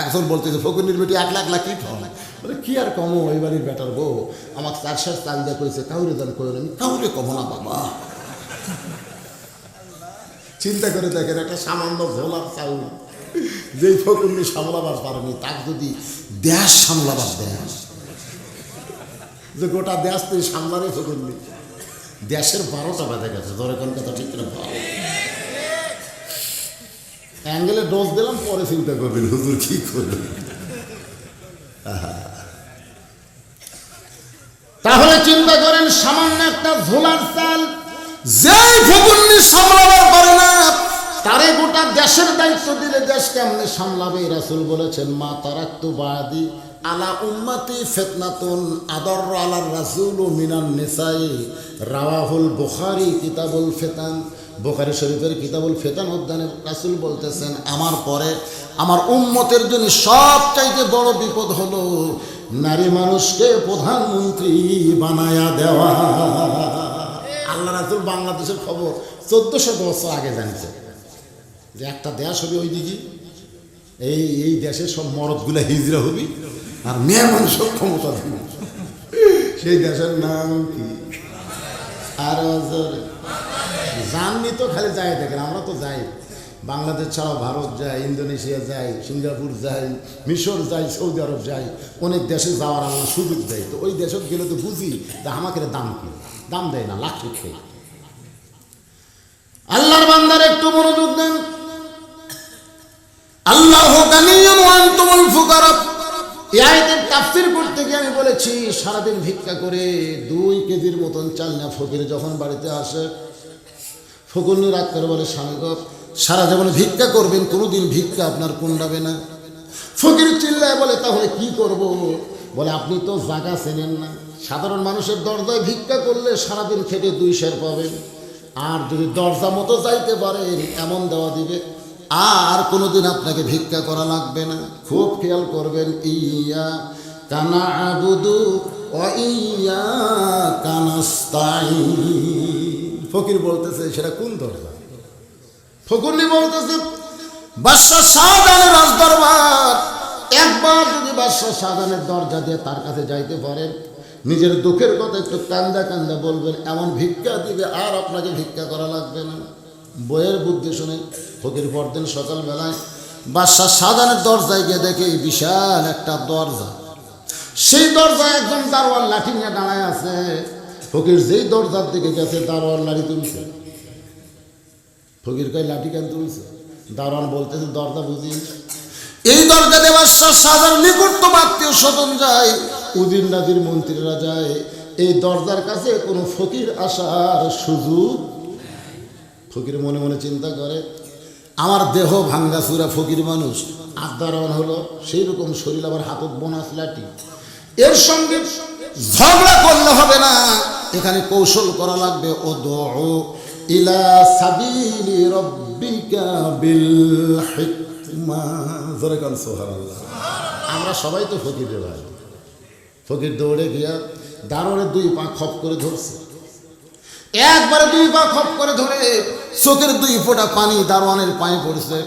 একজন বলতেছে ফকুনির বেটি 1 লাখ কি খাওয়া, বলে কি আর কমো, ওই বাড়ির বেটার বউ আমাকে 4 সের চাল দেয় করেছে, কাউরে দান করবে আমি, কাউরে কম না বাবা। চিন্তা করে দেখেন, একটা সামান্য ভোলার চাউল যেই ফকুন্নি সামলাবার পারেনি, তাকে যদি দেশ সামলাবার দেয়, যে গোটা দেশ তুই সামলারে ফকুন্নি, দেশের 12টা বেঁধে গেছে। ধরে কোন কথা ঠিক না, অ্যাঙ্গেলে ডোজ দিলাম, পরে চিন্তা করবেন হুজুর কি করবেন। তাহলে চিন্তা করেন, সামান্য একটা ঝোলার চাল যেই ফকুন্নি সামলাবার পারে না, তারে গোটা দেশের দায়িত্ব দিলে দেশ কেমনে সামলাবে? রাসূল বলেছেন, মা তারাক্তু বাদি আলা উম্মতি ফিতনাতুন আদর আলার রাসূলু মিনান নিসাই। রাওয়াহুল বুখারী কিতাবুল ফিতান। বুখারী শরীফের কিতাবুল ফিতান অধ্যায়ে রাসূল বলতেছেন, আমার পরে আমার উম্মতের জন্য সবচাইতে বড় বিপদ হলো নারী মানুষকে প্রধানমন্ত্রী বানায়া দেওয়া। আল্লাহ রাসূল বাংলাদেশের খবর 1400 বছর আগে জানছে যে একটা দেশ হবে ওই দিকে, এই দেশের সব মরদগুলা হিজরা হবি আর মেয়ে মানুষের ক্ষমতা দিবি। সেই দেশের নাম কি? আর জাননি তো, খালি যাই দেখেন, আমরা তো যাই, বাংলাদেশ ছাড়াও ভারত যাই, ইন্দোনেশিয়া যাই, সিঙ্গাপুর যাই, মিশর যাই, সৌদি আরব যাই, অনেক দেশে যাওয়ার আল্লাহ সুযোগ দেয়। তো ওই দেশে গেলে তো বুঝি তা আমাকে দাম কি, দাম দেয় না, লাখ খেয়ে। আল্লাহর বান্দার একটু মনোযোগ দেন। আল্লাহু গানিয়্যুন ওয়া আনতুমুল ফুকারা। এই আয়াতের তাফসীর করতে গিয়ে আমি বলেছি, সারাদিন ভিক্ষা করে 2 কেজির মতন চাল না ফকির যখন বাড়িতে আসে, ফকুন্নি রাগ করে বলে, স্বামী গো, সারা জীবনে ভিক্ষা করবেন, কোনোদিন ভিক্ষা আপনার কুণ্ডাবে না। ফকির চিল্লায় বলে, তাহলে কি করব? বলে, আপনি তো জায়গা চেনেন না। সাধারণ মানুষের দরজায় ভিক্ষা করলে সারাদিন খেটে 2 সের পাবেন, আর যদি দরজা মতো যাইতে পারেন এমন দেওয়া দিবে, আর কোনোদিন আপনাকে ভিক্ষা করা লাগবে না। খুব খেয়াল করবেন, ইয়া কানা আবুদু ও ইয়া কানাস্তাইন। ফকির বলতেছে, সেটা কোন দরজা? ফকুন্নি বলতেছে, বাদশাহ শাহজাহানের রাজদরবার। একবার যদি বাদশাহ শাহজাহানের দরজা দিয়ে তার কাছে যাইতে পারেন, নিজের দুঃখের কথা একটু কান্দা কান্দা বলবেন, এমন ভিক্ষা দিবে আর আপনাকে ভিক্ষা করা লাগবে না। বইয়ের বুদ্ধি শুনে ফকির পরদিন সকালবেলায় বাদশাহ শাহজাহানের দরজায় গিয়ে দেখে বিশাল একটা দরজা, সেই দরজায় একজন দারোয়ান লাঠি নিয়ে দাঁড়ায় আছে। ফকির যেই দরজার দিকে গেছে, দারোয়ান লাঠি তুলছে। ফকির কয়, লাঠি কেন তুলছে? দারোয়ান বলতেছে, দরজা বুঝি এই দরজা দিয়ে বাদশাহ শাহজাহানের নিকটতম আত্মীয় স্বজন যায়, উজির নাজির মন্ত্রীরা যায়, এই দরজার কাছে কোনো ফকির আসার সুযোগ। ফকির মনে মনে চিন্তা করে, আমার দেহ ভাঙ্গা চূড়া ফকির মানুষ, আর দারোয়ান হলো সেই রকম শরীর, আবার হাতত বোনাস লাঠি, এর সঙ্গে ঝগড়া করলে হবে না, এখানে কৌশল করা লাগবে। ও দুউ ইলা সাবিলি রাব্বিকা বিল হিকমা। জোরে কান সুবহানাল্লাহ। আমরা সবাই তো ফকির ভাই। ফকির দৌড়ে গিয়া দারোয়ানের 2 পা খপ করে ধরছে, একবারে 2 পা খপ করে ধরে চোখের 2 ফোঁটা পানি দারোয়ানের পায়ে পড়ছে।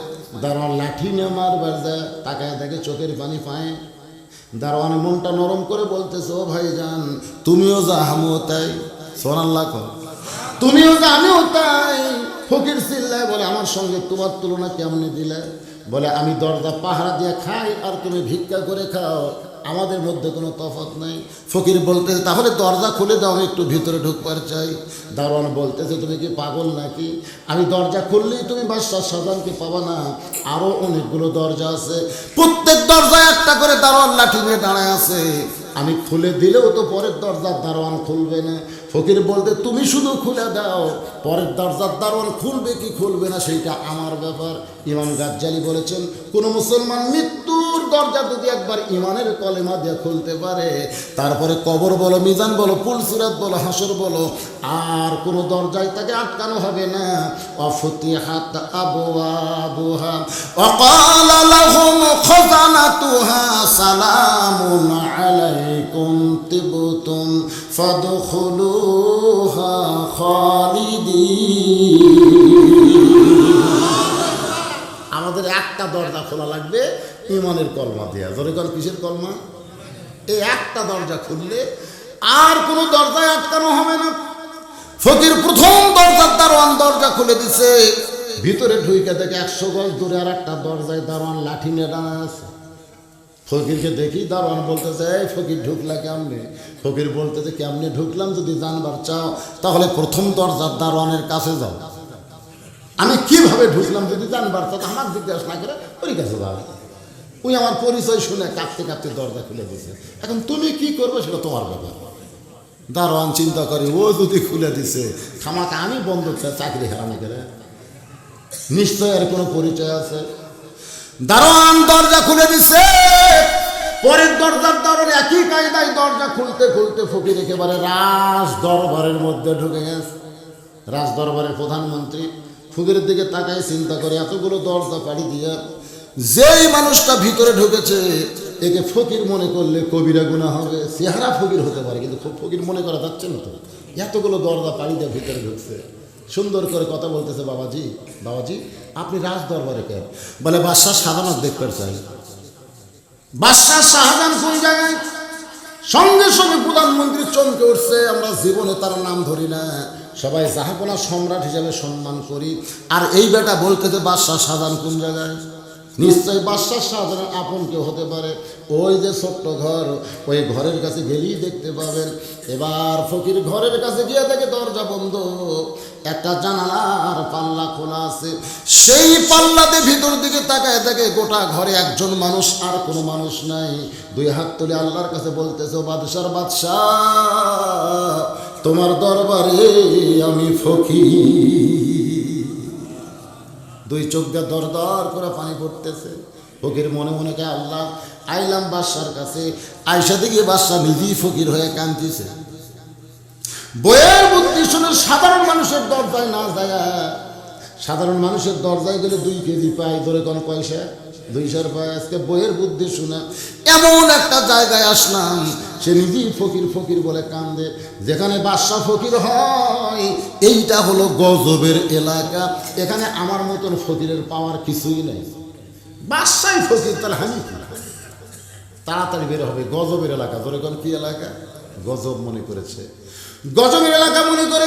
দারোয়ান লাঠি নিয়ে মারবার যায়, তাকায় দেখে চোখের পানি পায়ে। দারোয়ানের মনটা নরম করে বলতেছে, ও ভাইজান, তুমিও যা আমিও তাই। সুবহানাল্লাহ, তুমিও যা আমিও তাই। ফকির চিল্লায় বলে, আমার সঙ্গে তোমার তুলনা কেমনে দিলে? বলে, আমি দরজা পাহারা দিয়ে খাই আর তুমি ভিক্ষা করে খাও, আমাদের মধ্যে কোনো তফাৎ নাই। ফকির বলতেছে, তাহলে দরজা খুলে দাও, আমি একটু ভিতরে ঢুকবার চাই। দারোয়ান বলতেছে, তুমি কি পাগল নাকি? আমি দরজা খুললেই তুমি বাদশাহ শাহজাহানকে পাবা না, আরও অনেকগুলো দরজা আছে, প্রত্যেক দরজায় একটা করে দারোয়ান লাঠি নিয়ে দাঁড়ায় আছে, আমি খুলে দিলেও তো পরের দরজার দারোয়ান খুলবে না। ফকির বলতে, তুমি শুধু খুলে দাও, পরের দরজার দারোয়ান খুলবে কি খুলবে না সেইটা আমার ব্যাপার। ইমাম গাজ্জালি বলেছেন, কোনো মুসলমান মৃত্যুর দরজা যদি একবার ইমানের কলেমা দিয়ে খুলতে পারে, তারপরে কবর বলো, মিজান বলো, পুলসিরাত বলো, হাসর বলো, আর কোনো দরজায় তাকে আটকানো হবে না। অফুতিহাত আবওয়াবুহা ওয়া ক্বালা লাহুম খাযানাতুহা সালামুন আলাইকুম তিবতুম ফাদখুলুহা খালিদিন। আমাদের একটা দরজা খোলা লাগবে ইমানের কলমা দেয়া। জোরে কল, কিসের কলমা? এই একটা দরজা খুললে আর কোনো দরজায় আটকানো হবে না। ফকির প্রথম দরজার দারোয়ান দরজা খুলে দিছে, ভিতরে ঢুইকে দেখে 100 গজ দূরে আর একটা দরজায় দারোয়ান লাঠি নিয়ে দাঁড়ায় আছে। ফকিরকে দেখি দারোয়ান বলতেছে, এই ফকির ঢুকলা কেমনে? ফকির বলতেছে, কেমনে ঢুকলাম? যদি জানবার চাও তাহলে প্রথম দরজার দারোয়ানের কাছে যাও। আমি কিভাবে ঢুকলাম যদি জানবার চাও আমার জিজ্ঞাসা না করে ওই কাছে যাও। ওই আমার পরিচয় শুনে কাঁপতে কাঁপতে দরজা খুলে দিছে। এখন তুমি কি করবে সেটা তোমার ব্যাপার। দারোয়ান চিন্তা করে, ও যদি খুলে দিছে খামাকে আমি বন্ধ চাকরি হারামি করে, নিশ্চয় আর কোনো পরিচয় আছে। দারোয়ান দরজা খুলে দিছে। পরের দরজার দরজা একই কায়দায় দরজা খুলতে খুলতে ফকির একেবারে রাজ দরবারের মধ্যে ঢুকে গেছে। রাজ দরবারের প্রধানমন্ত্রী ফকিরের দিকে তাকায় চিন্তা করে, এতগুলো দরজা পাড়ি দিয়া যেই মানুষটা ভিতরে ঢুকেছে একে ফকির মনে করলে কবিরা গুনাহ হবে। চেহারা ফকির হতে পারে কিন্তু খুব ফকির মনে করা যাচ্ছে না তো। এতগুলো দরজা পাড়ি দিয়ে ভিতরে ঢুকছে, সুন্দর করে কথা বলতেছে, বাবাজি বাবাজি আপনি রাজ দরবারে কেন? বলে বাদশাহ শাহজাহান দেখতে চাই। বাদশাহ শাহজাহান কোন জায়গায়? সঙ্গে সঙ্গে প্রধানমন্ত্রী চমকে উঠছে। আমরা জীবনে তার নাম ধরি না, সবাই জাহাপনা সম্রাট হিসাবে সম্মান করি। আর এই বেটা বলতেছে বাদশাহ শাহজাহান কোন জায়গায়? নিশ্চয় বাদশাহ শাহজাহান আপন কেউ হতে পারে। ওই যে ছোট্ট ঘর, ওই ঘরের কাছে গেলেই দেখতে পাবেন। এবার ফকির ঘরের কাছে গিয়ে দেখে দরজা বন্ধ, একটা জানালার পাল্লা খোলা আছে। সেই পাল্লাতে ভিতর দিকে তাকায় দেখে গোটা ঘরে একজন মানুষ, আর কোনো মানুষ নাই। দুই হাত তুলে আল্লাহর কাছে বলতেছে, বাদশার বাদশাহ তোমার দরবারে আমি ফকির। দুই চোখ দিয়ে দর দর করে পানি পড়তেছে। ফকির মনে মনে কে, আল্লাহ আইলাম বাদশার কাছে। আয়সা দিকে বাদশা নিজেই ফকির হয়ে কাঁদতেছে। বইয়ের বুদ্ধি শুনে সাধারণ মানুষের দরজায় না যায়, সাধারণ মানুষের দরজায় গেলে 2 কেজি পায়, ধরে কোন পয়সা 200 পায়। আজকে বইয়ের বুদ্ধি শুনে এমন একটা জায়গায় আসলাম, সে নিজেই ফকির ফকির বলে কান্দে। যেখানে বাদশা ফকির হয় এইটা হলো গজবের এলাকা। এখানে আমার মতন ফকিরের পাওয়ার কিছুই নেই। বাদশাই ফকির, তাহলে আমি কি? তাড়াতাড়ি বের হবে। গজবের এলাকা, ধরে কোন কি এলাকা? গজব মনে করেছে, গজবের এলাকা মনে করে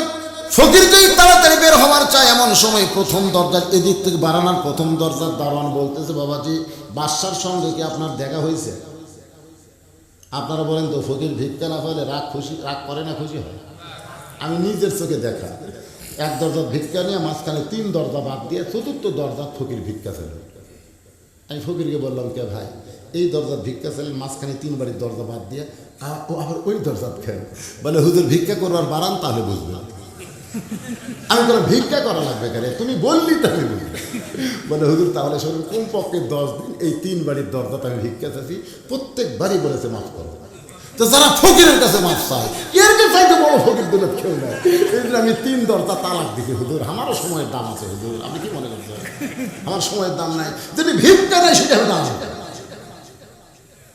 ফকির যদি তাড়াতাড়ি বের হওয়ার চায়। এমন সময় প্রথম দরজার এদিক থেকে বারানার প্রথম দরজার দারোয়ান বলতেছে, বাবাজি বাদশার সঙ্গে কি আপনার দেখা হয়েছে? আপনারা বলেন তো, ফকির ভিক্ষা না পাইলে রাগ করে না খুশি হয়? আমি নিজের চোখে দেখা, এক দরজার ভিক্ষা নিয়ে মাঝখানে 3 দরজা বাদ দিয়ে 4র্থ দরজা ফকির ভিক্ষা ছিল। আমি ফকিরকে বললাম, কে ভাই এই দরজার ভিক্ষা ছিলেন, মাঝখানে 3 বাড়ির দরজা বাদ দিয়ে ও আবার ওই দরজা খেয়ে। বলে হুজুর ভিক্ষা করবার বাড়ান তাহলে বুঝবে। আমি বললাম ভিক্ষা করা লাগবে কেন? তুমি বললি তাহলে বুঝবে। বলে হুজুর তাহলে শুনুন, কমপক্ষে 10 দিন এই 3 বাড়ির দরজাটা আমি ভিক্ষা চাচ্ছি, প্রত্যেকবারই বলেছে মাফ করো। তো যারা ফকিরের কাছে মাফ চায়, এর চাইতে বড় ফকির দিলে কেউ নেয়। এই জন্য আমি 3 দরজা তালাক দিছি। হুজুর আমারও সময়ের দাম আছে হুজুর, আপনি কি মনে করছেন? আমার সময়ের দাম নাই, যদি ভিক্ষা নেয় সেটা দাম আছে।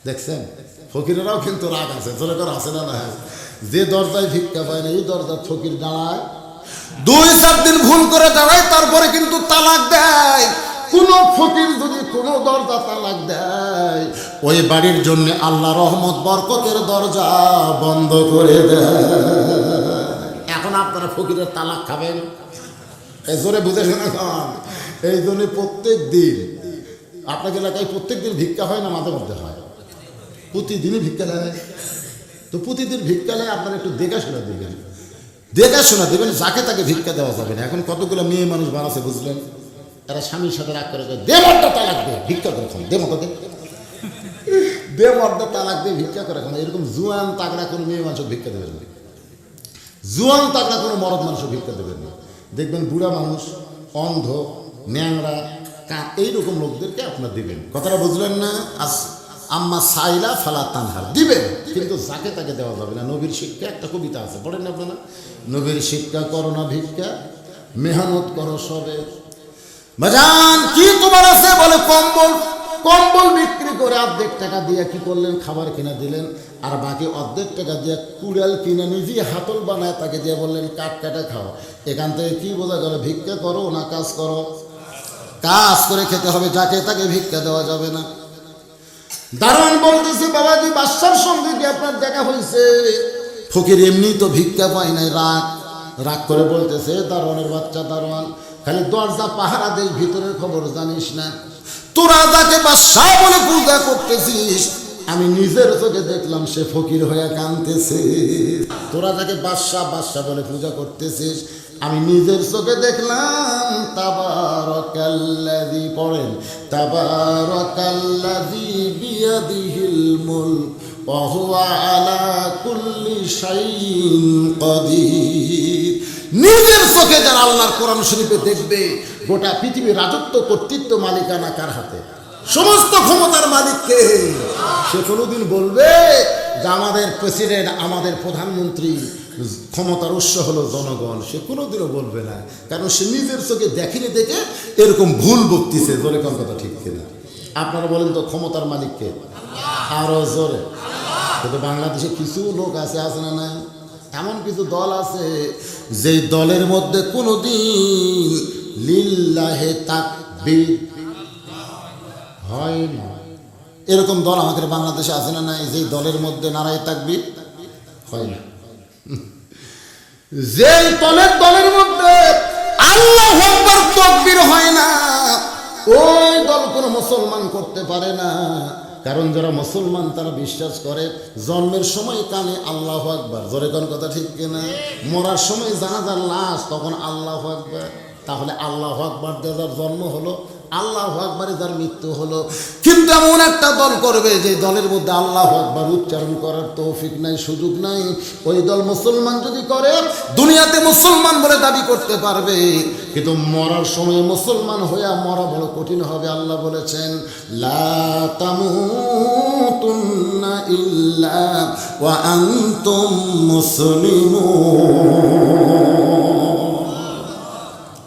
দেখছেন ফকিরেরাও কিন্তু রাগ আছে, জোরে করে আছে না? না, যে দরজায় ভিক্ষা পায় না এই দরজার ফকির দাঁড়ায়, 2-4 দিন ভুল করে দাঁড়ায়, তারপরে কিন্তু তালাক দেয়। কোন ফকির যদি কোনো দরজা তালাক দেয়, ওই বাড়ির জন্য আল্লাহ রহমত বরকতের দরজা বন্ধ করে দেয়। এখন আপনারা ফকিরের তালাক খাবেন? এই জোরে বুঝে শোনা খান। এই জন্য প্রত্যেক দিন আপনাকে এলাকায় প্রত্যেক দিন ভিক্ষা হয় না মাঝে মধ্যে হয়? প্রতিদিনই ভিক্ষা নেয়। তো প্রতিদিন ভিক্ষা নেয়, আপনারা একটু দেখাশোনা দেবেন, দেখাশোনা দেবেন। যাকে তাকে ভিক্ষা দেওয়া যাবে না। এখন কতগুলো মেয়ে মানুষ বানাচ্ছে বুঝলেন, তারা স্বামীর সাথে রাগ করে দে মর্দা তালাক দে, ভিক্ষা করে খান, দে মতো দে মর্দা তালাক দে, ভিক্ষা করে খান। এরকম জুয়ান তাগড়া কোনো মেয়ে মানুষ ভিক্ষা দেবেন না, জুয়ান তাগড়া কোনো মরদ মানুষ ভিক্ষা দেবেন না। দেখবেন বুড়া মানুষ, অন্ধ, ন্যাংরা, এইরকম লোকদেরকে আপনার দিবেন। কথাটা বুঝলেন না? আম্মা সাইলা ফালা তানহা দিবেন, কিন্তু যাকে তাকে দেওয়া যাবে না। নবীর শিক্ষা একটা কবিতা আছে, পড়েন না আপনারা? নবীর শিক্ষা করো না ভিক্ষা, মেহনত করো সবে। বাজান কি তোমার আছে? বলে কম্বল। কম্বল বিক্রি করে অর্ধেক টাকা দিয়ে কি করলেন? খাবার কিনে দিলেন। আর বাকি অর্ধেক টাকা দিয়ে কুড়াল কিনে নিজেই হাতল বানায় তাকে দিয়ে বললেন কাঠ কাটা খাও। এখান থেকে কি বোঝা গেল? ভিক্ষা করো না কাজ করো? কাজ করে খেতে হবে, যাকে তাকে ভিক্ষা দেওয়া যাবে না। দারোয়ান বলতেছে, বাবাজি বাদশার সঙ্গে কি আপনার দেখা হয়েছে? ফকির এমনি তো ভিক্ষা পায় নাই, রাগ। রাগ করে বলতেছে, দারোয়ানের বাচ্চা দারোয়ান, খালি দরজা পাহারা দেই, ভিতরের খবর জানিস না? তোরা যাকে বাদশা বলে পূজা করতেছিস, আমি নিজের চোখে দেখলাম সে ফকির হয়ে কাঁদতেছে। তোরা যাকে বাদশা বাদশা বলে পূজা করতেছিস, আমি নিজের চোখে দেখলাম। তাবারাকাল্লাযী, পড়েন, তাবারাকাল্লাযী বিয়াদিহিল মুলক ওয়া হুয়া আলা কুল্লি শাইইন কাদির। নিজের চোখে যারা আল্লাহর কোরআন শরীফে দেখবে, গোটা পৃথিবীর রাজত্ব, কর্তৃত্ব, মালিকানা কার হাতে? সমস্ত ক্ষমতার মালিককে। সে কোনোদিন বলবে যে আমাদের প্রেসিডেন্ট, আমাদের প্রধানমন্ত্রী, ক্ষমতার উৎস হলো জনগণ? সে কোনোদিনও বলবে না, কারণ সে নিজের চোখে দেখেনি, দেখে এরকম ভুল বকতেছে। জোরে কোন কথা ঠিক কিনা? আপনারা বলেন তো ক্ষমতার মালিককে? আরো জোরে। কিন্তু বাংলাদেশে কিছু লোক আছে না না, এমন কিছু দল আছে যেই দলের মধ্যে কোনোদিন লিল্লাহে তাকবীর হয় না। এরকম দল আমাদের বাংলাদেশে আছে না নাই, যেই দলের মধ্যে নারায়ে তাকবীর হয় না। যেই দলের মধ্যে আল্লাহু আকবার তাকবীর হয় না, ওই দল কোনো মুসলমান করতে পারে না। কারণ যারা মুসলমান তারা বিশ্বাস করে জন্মের সময় কানে আল্লাহু আকবার, জোরে কোন কথা ঠিক কিনা? মরার সময় জানাজার লাশ, তখন আল্লাহু আকবার। তাহলে আল্লাহু আকবার দিয়ে যার জন্ম হলো, আল্লাহু আকবারে যার মৃত্যু হলো। কিন্তু এমন একটা দল করবে যে দলের মধ্যে আল্লাহু আকবার উচ্চারণ করার তৌফিক নাই, সুযোগ নাই। ওই দল মুসলমান যদি করে, দুনিয়াতে মুসলমান বলে দাবি করতে পারবে, কিন্তু মরার সময় মুসলমান হইয়া মরা বড় কঠিন হবে। আল্লাহ বলেছেন, লা তামুতুন্না ইল্লা ওয়া আনতুম মুসলিমুন।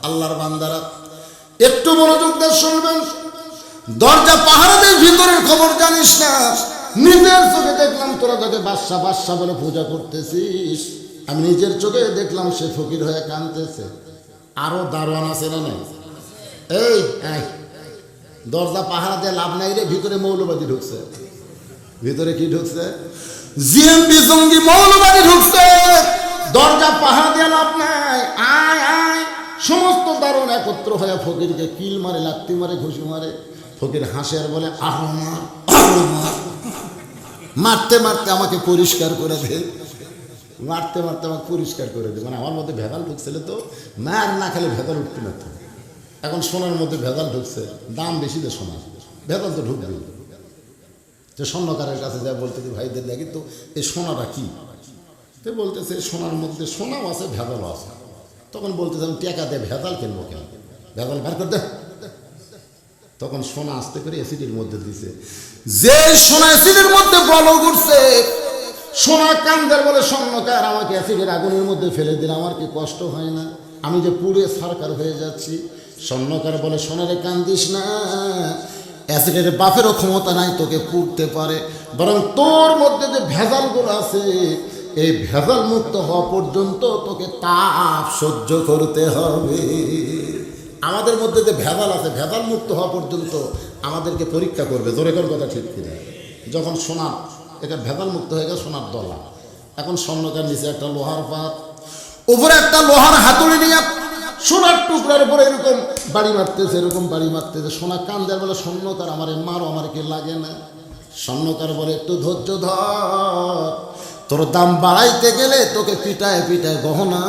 আল্লাহর বান্দারা একটু মনোযোগ দিয়ে শুনবেন। দরজা পাহারা দিয়ে ভিতরের খবর জানিস না? নিজের চোখে দেখলাম তোরা যাকে বাদশা বাদশা বলে পূজা করতেছিস, আমি নিজের চোখে দেখলাম সে ফকির হয়ে কাঁদতেছে। আরো দারোয়ান আছে না নাই? এই দরজা পাহারা দিয়ে লাভ নাই রে, ভিতরে মৌলবাদী ঢুকছে। ভিতরে কি ঢুকছে? জিএমবি জঙ্গি মৌলবাদী ঢুকছে। দরজা পাহারা দিয়ে লাভ নাই। আয় আয়। সমস্ত দারোয়ান একত্র হয়ে ফকিরকে কিল মারে, লাত্তি মারে, ঘুষি মারে। ফকির হাসে আর বলে, মারতে মারতে আমাকে পরিষ্কার করে দে, মারতে মারতে আমাকে পরিষ্কার করে দে। মানে আমার মধ্যে ভেজাল ঢুকছিল, তো মার না খেলে ভেজাল উঠতে না। তো এখন সোনার মধ্যে ভেজাল ঢুকছে, দাম বেশি দে সোনার, ভেজাল তো ঢুকবে। তো স্বর্ণকারের কাছে যা বলতেছে, ভাইদের দেখি তো এই সোনাটা কি? তো বলতেছে সোনার মধ্যে সোনাও আছে, ভেজালও আছে। তখন বলতেছে, আমি টাকা দিয়ে ভেজাল কিনবো কেন, ভেজাল বার করে দে। তখন সোনা আস্তে করে অ্যাসিডের মধ্যে দিছে। যে সোনা অ্যাসিডের মধ্যে বল ঘুরছে, সোনা কান্দার বলে, স্বর্ণকার আমাকে অ্যাসিডের আগুনের মধ্যে ফেলে দিলে আমার কি কষ্ট হয় না? আমি যে পুড়ে সরকার হয়ে যাচ্ছি। স্বর্ণকার বলে, সোনারে কান্দিস না, অ্যাসিডের বাপেরও ক্ষমতা নাই তোকে পুড়তে পারে, বরং তোর মধ্যে যে ভেজালগুলো আছে, এই ভেজাল মুক্ত হওয়া পর্যন্ত তোকে তাপ সহ্য করতে হবে। আমাদের মধ্যে যে ভেজাল আছে, ভেজাল মুক্ত হওয়া পর্যন্ত আমাদেরকে পরীক্ষা করবে। জোরে কোন কথা ঠিক কিনা? যখন সোনা এটা ভেজাল মুক্ত হয়ে গেল, সোনার দলা, এখন স্বর্ণকার নিচে একটা লোহার পাত, উপরে একটা লোহার হাতুড়ি নিয়ে সোনার টুকরার উপরে এরকম বাড়ি মারতেছে, এরকম বাড়ি মারতেছে। সোনা কান্দার বলে, স্বর্ণকার আমারে মারো, আমার কি লাগে না? স্বর্ণকার বলে, একটু ধৈর্য ধর, তোর দাম বাড়াইতে গেলে তোকে পিটায় পিটায় গহনা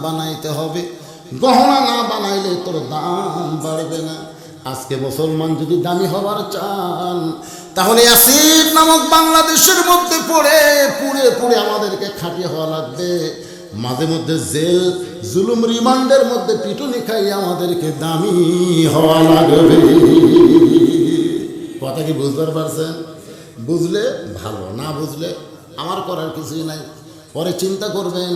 বানাইতে হবে, গহনা না বানাইলে তোর দাম বাড়বে না। আজকে মুসলমান যদি দামি হবার চান, তাহলে অ্যাসিড নামক বাংলাদেশের মধ্যে পড়ে পুড়ে পুড়ে আমাদেরকে খাটিয়ে হওয়া লাগবে। মাঝে মধ্যে জেল জুলুম রিমান্ডের মধ্যে পিটুনি খাই আমাদেরকে দামি হওয়া লাগবে। কথা কি বুঝতে পারছেন? বুঝলে ভালো, না বুঝলে আমার করার কিছুই নাই, পরে চিন্তা করবেন।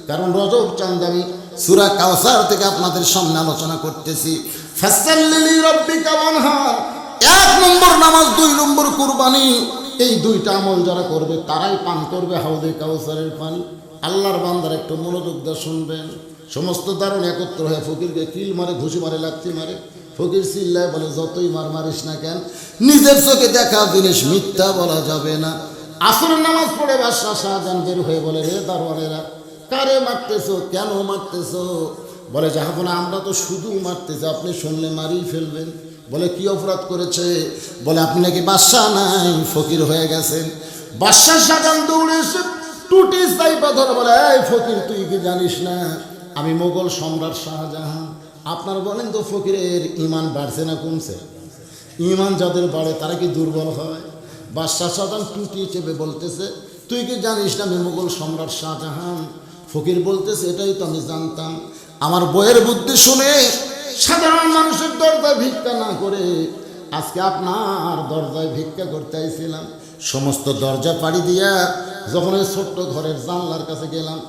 কারণ রজব চাঁদ আমি সূরা কাউসার থেকে আপনাদের সামনে আলোচনা করতেছি। ফাসাল্লি রাব্বিকা ওয়ানহার, 1 নম্বর নামাজ, 2 নম্বর কুরবানি। এই দুইটা আমল যারা করবে তারাই পান করবে হাউজে কাউসারের পানি। আল্লাহর বান্দার একটু মনোযোগ দিয়ে শুনবেন। সমস্ত দারুণ একত্র হয়ে ফকিরকে কিল মারে, ঘুষি মারে, লাথি মারে। ফকির চিল্লায় বলে, যতই মার মারিস না কেন, নিজের চোখে দেখা জিনিস মিথ্যা বলা যাবে না। আসরের নামাজ পড়ে বাদশা শাহজাহান বের হয়ে বলে, রে দারোয়ানেরা, কারে মারতেছো, কেন মারতেছো? বলে জাহাপনা আমরা তো শুধু মারতেছি, আপনি শুনলে মারিয়ে ফেলবেন। বলে কি অপরাধ করেছে? বলে আপনি নাকি বাদশা নাই, ফকির হয়ে গেছেন। বাদশা শাহজাহান দৌড়ে এসে টুটি চাইপা ধরে বলে, এই ফকির তুই কি জানিস না আমি মোগল সম্রাট শাহজাহান? আপনার বলেন তো ফকিরের ইমান বাড়ছে না কমছে? ইমান যাদের বাড়ে তারা কি দুর্বল হয়? বাদশা শাহজাহান টুটি চেপে বলতেছে, তুই কি জানিস না আমি মোগল সম্রাট শাহজাহান? ফকির বলতেছে, এটাই তো আমি জানতাম। আমার বইয়ের বুদ্ধি শুনে সাধারণ মানুষের দরজায় ভিক্ষা না করে আজকে আপনার দরজায় ভিক্ষা করতে আইছিলাম। সমস্ত দরজা পাড়ি দিয়া যখন ওই ছোট্ট ঘরের জানলার কাছে গেলাম,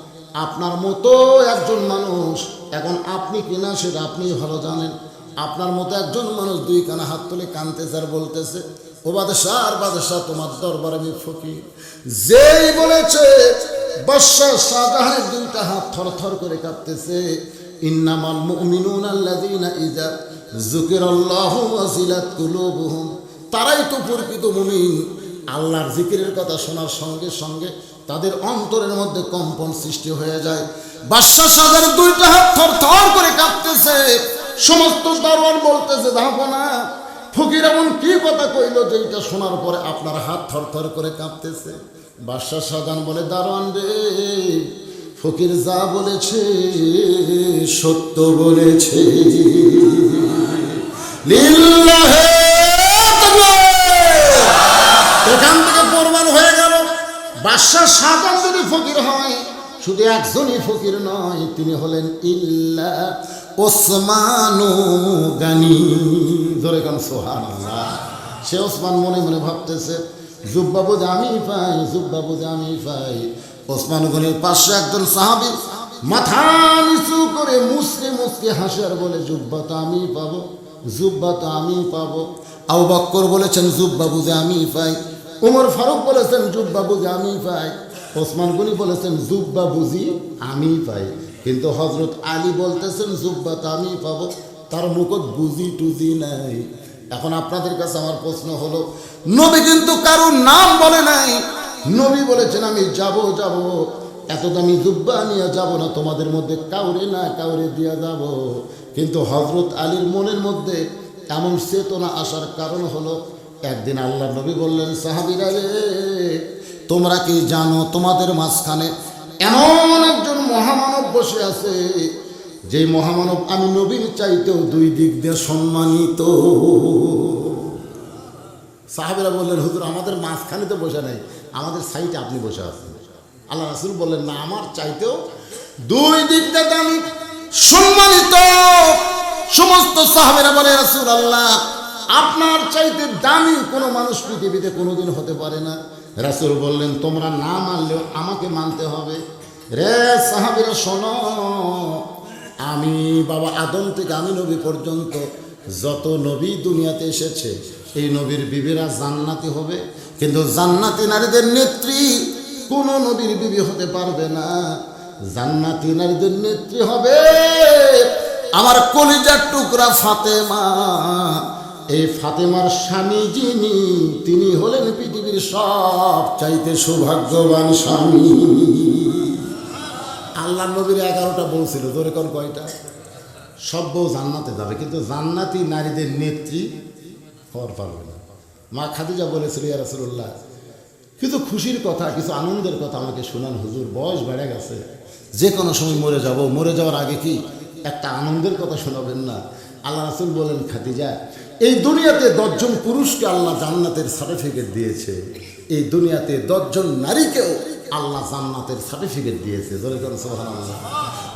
আপনার মতো একজন মানুষ, এখন আপনি কিনা সেটা আপনি ভালো জানেন, আপনার মতো একজন মানুষ দুই কানা হাত তুলে কানতেছে আর বলতেছে, ও বাদশাহ আর বাদশাহ তোমার দরবারে আমি ফকির। যেই বলেছে বাদশা শাহজাহানের দুইটা হাত থরথর করে কাঁপতেছে। ইন্নামাল মুমিনুনা আল্লাযীনা ইযা যুকিরাল্লাহু ওয়াজিলাত কুলুবুহুম, তারাই তো প্রকৃত মুমিন। আল্লাহর জিকিরের কথা শোনার সঙ্গে সঙ্গে তাদের অন্তরের মধ্যে কম্পন সৃষ্টি হয়ে যায়। বাদশা শাহজাহানের দুইটা হাত থরথর করে কাঁপতেছে। সমস্ত দরবার বলতেছে, দেখো না ফকির এমন কি কথা কইল যেটা শোনার পরে আপনার হাত থরথর করে কাঁপতেছে। বাদশা শাহজাহান বলে, দারোয়ান রে, ফকির যা বলেছে সত্য বলেছে। লিল্লাহে তাকবীর। এখান থেকে প্রমাণ হয়ে গেল বাদশা শাহজাহান যদি ফকির হয়, শুধু একজনই ফকির নয়, তিনি হলেন ইল্লা ওসমানু গানি। ধরে কান সুবহানাল্লাহ। সে ওসমান মনে মনে ভাবতেছে, জুব্বা বুঝে আমি পাই, জুব্বা বুঝে আমি পাই। ওসমান গনির পাশে একজন সাহাবী মাথা নিচু করে মুসকে মুসকে হাসে আর বলে, জুব্বা তো আমি পাবো, জুব্বা তো আমি পাবো। আবু বকর বলেছেন, জুব্বা বুঝে আমি পাই। উমর ফারুক বলেছেন, জুব্বা বুঝে আমি পাই। ওসমান গনি বলেছেন, জুব্বা বুঝি আমি পাই। কিন্তু হযরত আলী বলতেছেন, জুব্বা তো আমি পাবো, তার মুখত বুঝি টুজি নাই। এখন আপনাদের কাছে আমার প্রশ্ন হলো, নবী কিন্তু কারোর নাম বলে নাই। নবী বলেছেন, আমি যাব যাব, এত দামি জুব্বা নিয়ে যাব না, তোমাদের মধ্যে কাউরে না কাউরে দিয়া যাব। কিন্তু হযরত আলীর মনের মধ্যে এমন চেতনা আসার কারণ হলো, একদিন আল্লাহ নবী বললেন, সাহাবীরা রে, তোমরা কি জানো তোমাদের মাঝখানে এমন একজন মহামানব বসে আছে, যে মহামানব আমি নবীর চাইতেও দুই দিক দিয়ে সম্মানিত। সাহাবীরা বললেন, হুজুর আমাদের মাঝখানে তো বসে নাই, আমাদের সাইডে আপনি বসে আছেন। আল্লাহ রাসূল বললেন, না, আমার চাইতেও দুই দিক দিয়ে দামি সম্মানিত। সমস্ত সাহাবীরা বলে, রাসূলুল্লাহ আপনার চাইতে দামি কোনো মানুষ পৃথিবীতে কোনোদিন হতে পারে না। রাসূল বললেন, তোমরা না মানলেও আমাকে মানতে হবে। রে সাহাবীরা শোনো, আমি বাবা আদম থেকে আমি নবী পর্যন্ত যত নবী দুনিয়াতে এসেছে, এই নবীর বিবিরা জান্নাতি হবে, কিন্তু জান্নাতি নারীদের নেত্রী কোনো নবীর বিবি হতে পারবে না। জান্নাতি নারীদের নেত্রী হবে আমার কলিজার টুকরা ফাতেমা। এই ফাতেমার স্বামী যিনি, তিনি হলেন পৃথিবীর সব চাইতে সৌভাগ্যবান স্বামী। আল্লাহ নবীর 11টা বউ ছিল, ধরে কোন কয়টা? সব বউ জান্নাতে যাবে, কিন্তু জান্নাতি নারীদের নেত্রী হওয়ার পারবে না। মা খাদিজা বলেছিল, ইয়া রাসূলুল্লাহ কিছু খুশির কথা, কিছু আনন্দের কথা আমাকে শোনান হুজুর, বয়স বেড়ে গেছে, যে কোনো সময় মরে যাব, মরে যাওয়ার আগে কি একটা আনন্দের কথা শোনাবেন না? আল্লাহ রাসূল বলেন, খাদিজা এই দুনিয়াতে 10 জন পুরুষকে আল্লাহ জান্নাতের সার্টিফিকেট দিয়েছে, এই দুনিয়াতে 10 জন নারীকেও আল্লাহ জান্নাতের সার্টিফিকেট দিয়েছে। সুবহানাল্লাহ।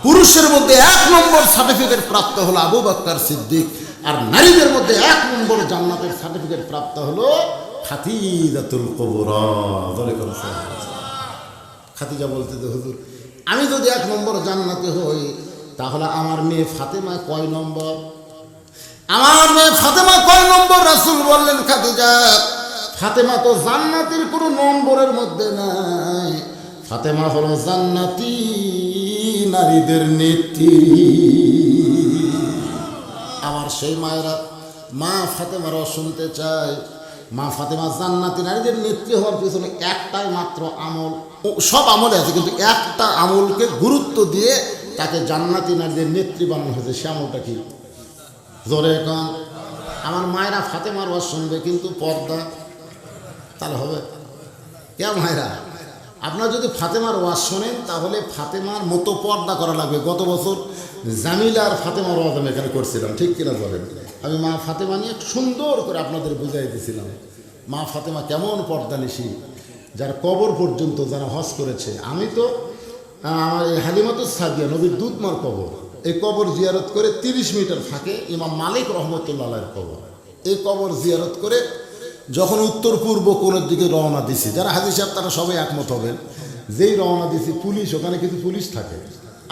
পুরুষের মধ্যে 1 নম্বর সার্টিফিকেট প্রাপ্ত হলো আবু বকর সিদ্দিক, আর নারীদের মধ্যে 1 নম্বর জান্নাতের সার্টিফিকেট প্রাপ্ত হলো খাদিজাতুল কুবরা। খাদিজা বলতে, হুজুর আমি যদি 1 নম্বর জান্নাতে হই, তাহলে আমার মেয়ে ফাতেমা কয় নম্বর? আমার মেয়ে ফাতেমা কয় নম্বর? রাসূল বললেন, খাদিজা ফাতেমা তো জান্নাতের কোনো নম্বরের মধ্যে নাই, ফাতেমা হলো জান্নাতি নারীদের নেত্রী। আমার সেই মায়েরা মা ফাতেমারও শুনতে চায়, মা ফাতেমা জান্নাতি নারীদের নেত্রী হওয়ার পিছনে একটাই মাত্র আমল, সব আমলে আছে কিন্তু একটা আমলকে গুরুত্ব দিয়ে তাকে জান্নাতি নারীদের নেত্রী বানানো হয়েছে। সে আমলটা কি? জোরে কন। আমার মায়েরা ফাতেমার ওয়াজ শুনবে কিন্তু পর্দা, তাহলে হবে কে মায়েরা? আপনারা যদি ফাতেমার ওয়াজ শোনেন তাহলে ফাতেমার মতো পর্দা করা লাগবে। গত বছর জামিলা আর ফাতেমার ওয়াজ আমি এখানে করছিলাম, ঠিক কিনা বলেন? আমি মা ফাতেমা নিয়ে সুন্দর করে আপনাদের বুঝাই দিয়েছিলাম মা ফাতেমা কেমন পর্দানিশী, যার কবর পর্যন্ত যারা হজ করেছে। আমি তো আমার এই হালিমাতুস সাদিয়া নবীর দুধমার কবর, এই কবর জিয়ারত করে 30 মিটার ফাঁকে ইমাম মালিক রহমতুল্লাহ আলাইহির কবর, এই কবর জিয়ারত করে যখন উত্তর পূর্ব কোণের দিকে রওনা দিছি, যারা হাজী সাহেব তারা সবাই একমত হবেন, যেই রওনা দিছি পুলিশ, ওখানে কিছু পুলিশ থাকে,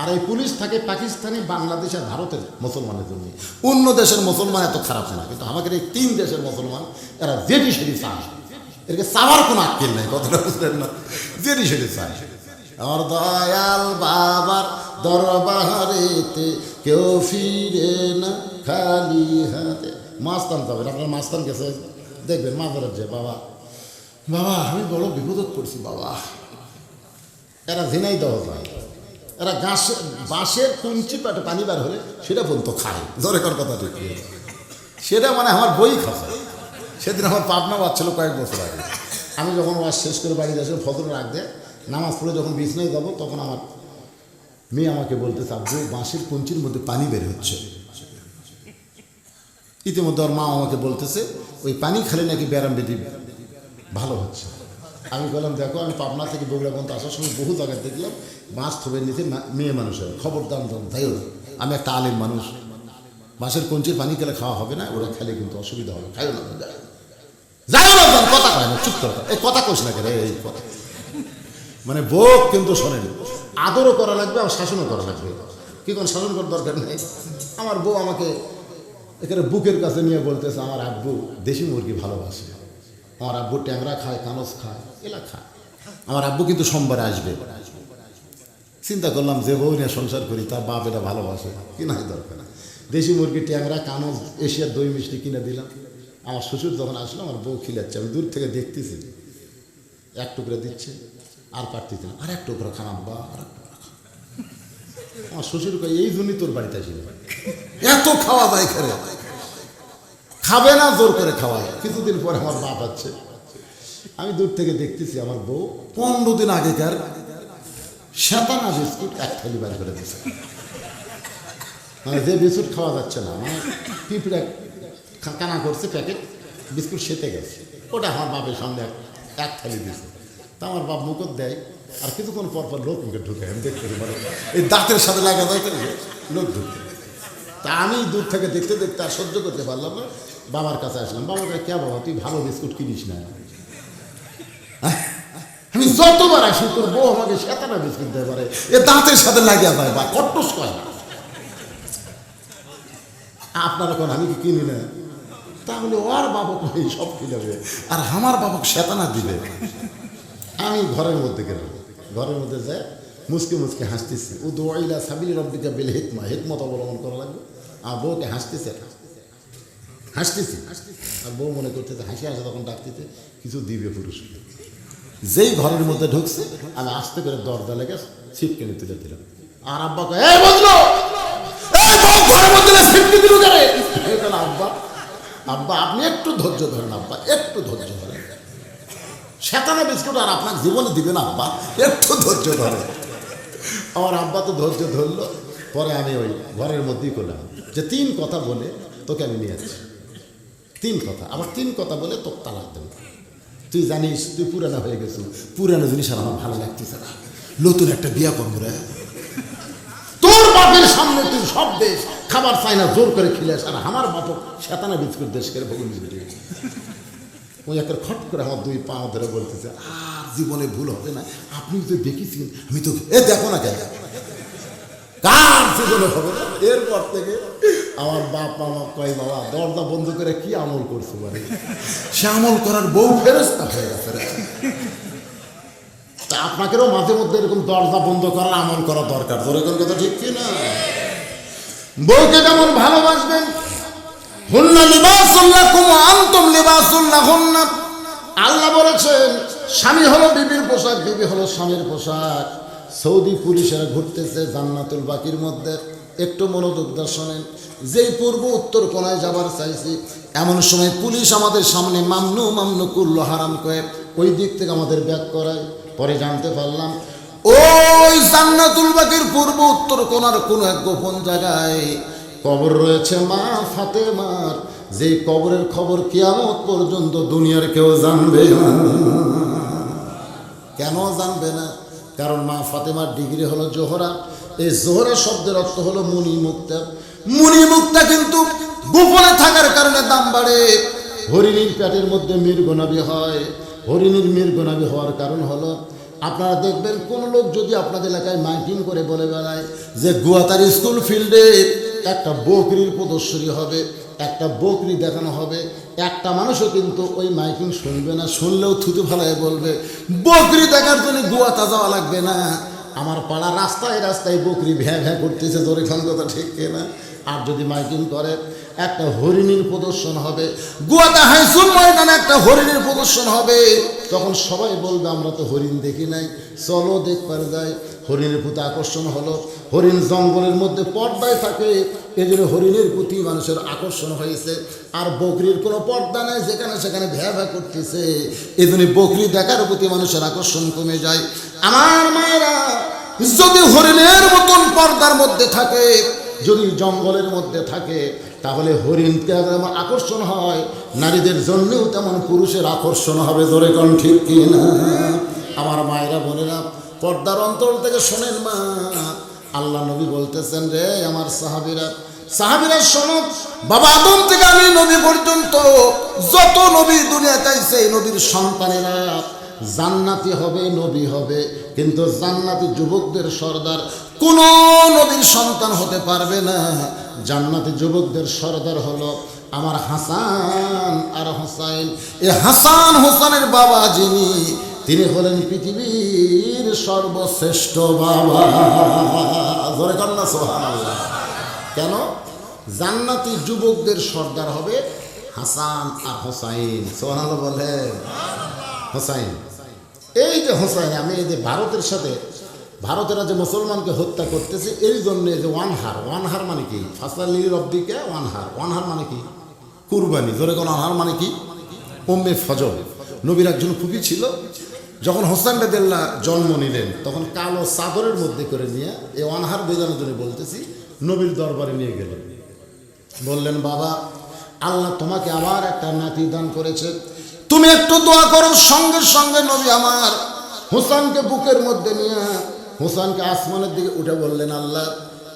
আর এই পুলিশ থাকে পাকিস্তানি, বাংলাদেশ আর ভারতের মুসলমানের জন্য। অন্য দেশের মুসলমান এত খারাপ না, কিন্তু আমাদের এই 3 দেশের মুসলমান এরা যেটি সেটি চায়, এরকে চাওয়ার কোনো আক্কেল নাই, কথাটা বুঝলেন না? যেটি সেটি চায়। আমার দয়াল বাবার দরবারেতে কেউ ফিরে না খালি হাতে। মাস্তান যাবেন, আপনার মাস্তান গেছে দেখবেন মাজারের যে বাবা বাবা আমি বড় বিপদত পড়ছি বাবা। এরা ঝিনাই দেওয়া যায়, এরা বাঁশের কুঞ্চি পেটে পানি বার হলে সেটা পর্যন্ত খায়। জোরে কর কথা ঠিক, সেটা মানে আমার বই খাসা। সেদিন আমার পাবনা বাচ্চা ছিল কয়েক বছর আগে, আমি যখন ওয়াজ শেষ করে বাড়িতে আসে ফজর রাখ দিয়ে নামাজ পড়ে যখন বিছনায় যাবো, তখন আমার মেয়ে আমাকে বলতেছে আব্বু বাঁশের কুঞ্চির মধ্যে পানি বের হচ্ছে। ইতিমধ্যে ওর মা আমাকে বলতেছে ওই পানি খেলে নাকি ব্যারাম বেদি ভালো হচ্ছে। আমি বললাম দেখো আমি পাবনা থেকে বগুড়া পর্যন্ত আসার সময় বহু জায়গায় দেখলাম বাঁশ থবের নিচে মেয়ে মানুষের খবরদার তাই হলো, আমি একটা আলেম মানুষ, বাঁশের কঞ্চির পানি খেলে খাওয়া হবে না, ওরা খেলে কিন্তু অসুবিধা হবে, খাইও না যাই না কথা কয় না, চুপ করে এই কথা কোস না কেন, এই কথা মানে বউ কিন্তু শোনেন, আদরও করা লাগবে আর শাসনও করা লাগবে। কি কোন শাসন করার দরকার নেই। আমার বউ আমাকে এখানে বুকের কাছে নিয়ে বলতেছে আমার আব্বু দেশি মুরগি ভালোবাসে, আমার আব্বু ট্যাংরা খায়, কানস খায়, এলা খায়। আমার আব্বু কিন্তু সোমবারে আসবে। চিন্তা করলাম যে বউ নিয়ে সংসার করি তার বাপ এটা ভালোবাসে, কিনাই দরকার না। দেশি মুরগি, ট্যাংরা, কানস, এশিয়ার দই মিষ্টি কিনে দিলাম। আমার শ্বশুর যখন আসলো আমার বউ খিলাচ্ছে, আমি দূর থেকে দেখতেছি, এক টুকরা দিচ্ছে আর পারতেছি না, আর এক টুকরা খান আব্বা, আর এক টুকরা খান। আমার শ্বশুর কয় এই জন্যই তোর বাড়িতে আসি, এত খাওয়া যায় খেলে খাবে না, জোর করে খাওয়ায়। কিছুদিন পরে আমার বাপ আছে, আমি দূর থেকে দেখতেছি আমার বউ 15 দিন আগেকার শ্বেতানা বিস্কুট এক থালি বার করে দিচ্ছে। মানে যে বিস্কুট খাওয়া যাচ্ছে না, মানে পিঁপড়া কানা করছে, প্যাকেট বিস্কুট সেতে গেছে, ওটা আমার বাপের সামনে এক থালি দিয়েছে। তা আমার বাপ মুখত দেয়, আর কিছুক্ষণ পর পর লোক মুখে ঢুকে, আমি দেখতে মানে এই দাঁতের সাথে লাগা যায় লোক ঢুকে। তা আমি দূর থেকে দেখতে দেখতে আর সহ্য করতে পারলাম না, বাবার কাছে আসলাম। বাবাকে কে বাবা তুই ভালো বিস্কুট কিনিস না? আমি যতবার আসি তোর বউ আমাকে শ্বেতানা বিস্কুট দেয় পারে, এ দাঁতের সাথে লাগিয়া যায় বা কট্টস করে না। আপনারা কোন আমি কি কিনি না? তাহলে ওর বাবক এই সব কিনাবে আর আমার বাবক শ্বেতানা দিবে। আমি ঘরের মধ্যে গেলাম, ঘরের মধ্যে যায় মুসকে মুসকে হাসতেছি। ও দোয়াইলা সাবিলি রব্বিকা বিল হিকমা, হিকমত অবলম্বন করা লাগবে। আর বউকে হাসতেছে আর বউ মনে করতেছে হাসি হাসে, তখন ডাকতেছে কিছু দিবে পুরুষকে। যেই ঘরের মধ্যে ঢুকছে আমি আস্তে করে দরজা লেগে ছিপ কিনে তুলে দিলাম। আর আব্বা কয় এই বদলো, এই বউ ঘরের মধ্যে ছিপ কিনে দিল কেন? আব্বা আব্বা আপনি একটু ধৈর্য ধরেন, আব্বা একটু ধৈর্য ধরেন, শ্বেতানা বিস্কুট আর আপনার জীবনে দিবে না আব্বা, একটু ধৈর্য ধরে। আমার আব্বা তো ধৈর্য ধরলো। পরে আমি ওই ঘরের মধ্যেই করলাম যে 3 কথা বলে তোকে আমি নিয়ে যাচ্ছি, 3 কথা, আবার 3 কথা বলে তোকে তালাক দেব। তুই জানিস তুই পুরানো হয়ে গেছো, পুরানো জিনিস আর আমার ভালো লাগতেছে না, নতুন একটা বিয়া করবো রে। তোর বাপের সামনে তুই সব দেশ খাবার চাই না, জোর করে খিলাস, আর আমার বাপক শ্বেতানা বিস্কুট দেশ করে ভোগ বিস্কুট। ওই একটা খট করে আমার 2 পা ধরে বলতেছে আর জীবনে ভুল হবে না, আপনি তো দেখেছেন আমি তো এ দেখো না কেন কার জীবনে হবে না। এরপর থেকে আমার বাপ মা কয় বাবা দরজা বন্ধ করে কি আমল করছে, মানে সে আমল করার বউ ফেরেশতা হয়ে গেছে। তা আপনাকেও মাঝে মধ্যে এরকম দরজা বন্ধ করার আমল করা দরকার। ধরে কোন কথা ঠিক কি না? বউকে যেমন ভালোবাসবেন, হুন্না লিবাসুল লাকুম ওয়া আনতুম লিবাসুল লাহুন্না। আল্লাহ বলেছেন স্বামী হলো বিবির পোশাক, বিবি হলো স্বামীর পোশাক। সৌদি পুলিশেরা ঘুরতেছে জান্নাতুল বাকির মধ্যে, একটু মনোযোগ দিয়ে শোনেন। যেই পূর্ব উত্তর কোণায় যাবার চাইছি, এমন সময় পুলিশ আমাদের সামনে মামনু মামনু করলো হারাম করে ওই দিক থেকে আমাদের ব্যাক করায়। পরে জানতে পারলাম ওই জান্নাতুল বাকির পূর্ব উত্তর কোণার কোনো এক গোপন জায়গায় কবর রয়েছে মা ফাতেমার, যে কবরের খবর কিয়ামত পর্যন্ত দুনিয়ার কেউ জানবে না। কেন জানবে না? কারণ মা ফাতেমার ডিগ্রি হলো জোহরা। এই জোহরা শব্দের অর্থ হলো মুনি মুক্তা। মুনি মুক্তা কিন্তু গোপনে থাকার কারণে দাম বাড়ে। হরিণীর পেটের মধ্যে মৃগনাভি হয়। হরিণীর মৃগনাভি হওয়ার কারণ হলো, আপনারা দেখবেন কোন লোক যদি আপনাদের এলাকায় মাইকিং করে বলে বেড়ায় যে গুয়াতার স্কুল ফিল্ডে একটা বকরির প্রদর্শনী হবে, একটা বকরি দেখানো হবে, একটা মানুষও কিন্তু ওই মাইকিং শুনবে না। শুনলেও থুতু ফেলায় বলবে বকরি দেখার জন্য গুয়াতা যাওয়া লাগবে না। আমার পাড়া রাস্তায় রাস্তায় বকরি ভ্যা ভ্যা করতেছে, জোরে খান কথা ঠিক কিনা? আর যদি মাইকিং করে একটা হরিণীর প্রদর্শন হবে, গুয়াতা হাইস্কুল ময়দানে একটা হরিণীর প্রদর্শন হবে, তখন সবাই বলবে আমরা তো হরিণ দেখি নাই, চলো দেখবার যাই। হরিণের প্রতি আকর্ষণ হলো। হরিণ জঙ্গলের মধ্যে পর্দায় থাকে, এই জন্য হরিণের প্রতি মানুষের আকর্ষণ হয়েছে। আর বকরির কোনো পর্দা নেই, যেখানে সেখানে ভ্যা ভ্যা করতেছে, এই জন্য বকরি দেখার প্রতি মানুষের আকর্ষণ কমে যায়। আমার মায়েরা, যদি হরিণের মতন পর্দার মধ্যে থাকে, যদি জঙ্গলের মধ্যে থাকে, তাহলে হরিণকে যেমন আকর্ষণ হয়, নারীদের জন্যও তেমন পুরুষের আকর্ষণ হবে। জোরে কোন ঠিক কিনা? আমার মায়েরা বোনেরা, পর্দার অন্তর থেকে শোনেন মা, আল্লাহ নবী বলতেছেন, রে আমার সাহাবীরা, সাহাবীরা শোনো, বাবা আদম থেকে আমি নবী পর্যন্ত যত নবী দুনিয়াতে আইছে, এই নবীর সন্তানেরা জান্নাতি হবে, নবী হবে, কিন্তু জান্নাতি যুবকদের সর্দার কোন নবীর সন্তান হতে পারবে না। জান্নাতি যুবকদের সর্দার হলো আমার হাসান আর হোসাইন। এই হাসান হোসেনের বাবা যিনি, তিনি হলেন পৃথিবীর সর্বশ্রেষ্ঠ বাবা। জোরে কন্যা সুবহানাল্লাহ। কেন? জান্নাতি যুবকদের সর্দার হবে হাসান আর হোসাইন। সুবহানাল্লাহ বলে হোসাইন। এই যে হোসাইন, আমি এই যে ভারতের সাথে, ভারতেরা যে মুসলমানকে হত্যা করতেছে, এই জন্য যে ওয়ানহার, ওয়ানহার মানে কি? ফাসালি রব্বিকে ওয়ানহার, ওয়ানহার মানে কি? কুরবানি। জোরে কোন ওয়ানহার মানে কি? উম্মে ফজল। নবীর একজন ফুফি ছিল, যখন হোসেন রাদিয়াল্লাহু জন্ম নিলেন, তখন কালো চাদরের মধ্যে করে নিয়ে, এই ওয়ানহার বোঝানোর জন্য বলতেছি, নবীর দরবারে নিয়ে গেলেন। বললেন, বাবা, আল্লাহ তোমাকে আবার একটা নাতি দান করেছে, তুমি একটু দোয়া করো। সঙ্গে সঙ্গে নবী আমার হোসেনকে বুকের মধ্যে নিয়ে হোসেনকে আসমানের দিকে উঠে বললেন, আল্লাহ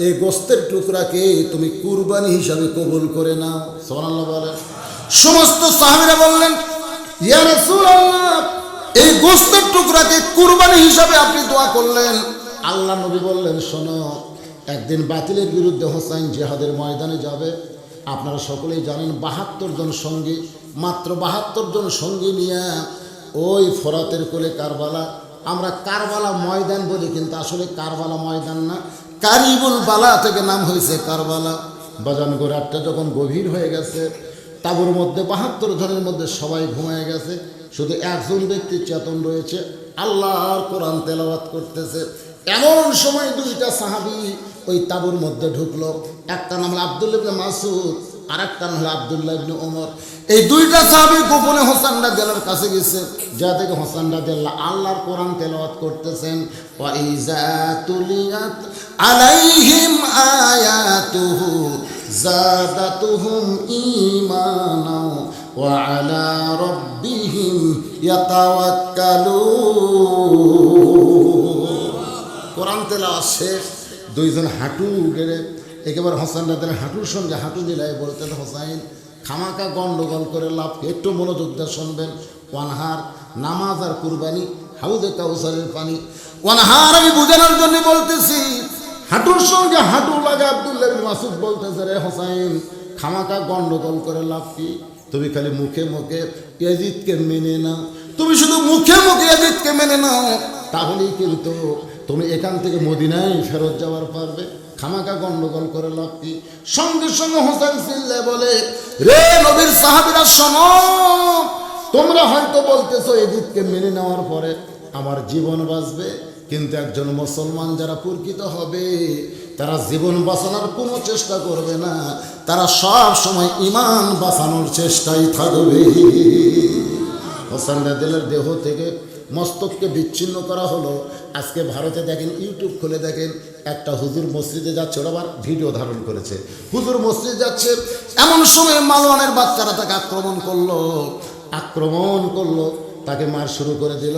এই গোস্তের টুকরাকে তুমি কুরবানি হিসাবে কবুল করে নাও। সুবহানাল্লাহ বলেন। সমস্ত সাহাবীরা বললেন, ইয়া রাসূলুল্লাহ, এই গোস্তের টুকরাকে কুরবানি হিসাবে আপনি দোয়া করলেন। আল্লাহ নবী বললেন, শোনো, একদিন বাতিলের বিরুদ্ধে হোসেন জিহাদের ময়দানে যাবে। আপনারা সকলেই জানেন ৭২ জন সঙ্গী, মাত্র ৭২ জন সঙ্গী নিয়ে ওই ফোরাতের কোলে কারবালা, আমরা কারবালা ময়দান বলি, কিন্তু আসলে কারবালা ময়দান না, কারিবুল বালা থেকে নাম হয়েছে কারবালা। বাজান গো, রাতটা যখন গভীর হয়ে গেছে, তাবুর মধ্যে ৭২ জনের মধ্যে সবাই ঘুমিয়ে গেছে, শুধু একজন ব্যক্তি চেতন রয়েছে, আল্লাহর কোরআন তেলাওয়াত করতেছে। এমন সময় দুইটা সাহাবী ওই তাবুর মধ্যে ঢুকলো। একটা নাম হলো আব্দুল্লাহ ইবনে মাসউদ, আর একটা নাম হলো আব্দুল্লাহ ইবনে ওমর। এই দুইটা সাহাবী গোপনে হোসেন রাদিয়াল্লাহর কাছে গেছে, যা থেকে হোসেন রাদিয়াল্লাহু আল্লাহর কোরআন তেলাওয়াত করতেছেন। ওয়া ইযা তুলিয়াত আলাইহিম আয়াতুহু যাদাতুহুম ঈমানা ওয়া আলা রাব্বিহিম ইয়াতাওয়াক্কালুন। কোরআন তেলাওয়াত শেষ, দুইজন হাঁটু গেড়ে একেবারে হোসেন রাদিয়াল্লাহু হাঁটুর সঙ্গে হাঁটু মিলাই বলতেন, হোসাইন খামাকা গন্ডগোল করে লাভ, একটু মনোযোগ দিয়ে শুনবেন। ওয়ানহার নামাজ আর কুরবানি, হাউজে কাউসারের পানি। ওয়ানহার আমি বোঝানোর জন্য বলতেছি, হাঁটুর সঙ্গে হাঁটু লাগে। আব্দুল্লাহ ইবনে মাসউদ বলতেছে, রে হোসাইন, খামাকা গন্ডগোল করে লাভ কি? তুমি খালি মুখে মুখে ইয়াজিদকে মেনে নাও, তুমি শুধু মুখে মুখে ইয়াজিদকে মেনে নাও, তাহলেই কিন্তু তুমি এখান থেকে মদিনায় ফেরত যাওয়ার পারবে। খামাকা গন্ডগোল করে লাভ কি? সঙ্গে সঙ্গে হোসেন চিল্লায় বলে, রে নবীর সাহাবীরা শোনো, তোমরা হয়তো বলতেছো এজিদকে মেনে নেওয়ার পরে আমার জীবন বাঁচবে, কিন্তু একজন মুসলমান যারা প্রকৃত হবে তারা জীবন বাঁচানোর কোনো চেষ্টা করবে না, তারা সব সময় ঈমান বাঁচানোর চেষ্টাই থাকবে। হোসেন রাদিয়াল্লাহু আনহুর দেহ থেকে মস্তককে বিচ্ছিন্ন করা হলো। আজকে ভারতে দেখেন, ইউটিউব খুলে দেখেন, একটা হুজুর মসজিদে যাচ্ছে, ওরা আবার ভিডিও ধারণ করেছে, হুজুর মসজিদে যাচ্ছে, এমন সময় মালওয়ানের বাচ্চারা তাকে আক্রমণ করলো, তাকে মার শুরু করে দিল।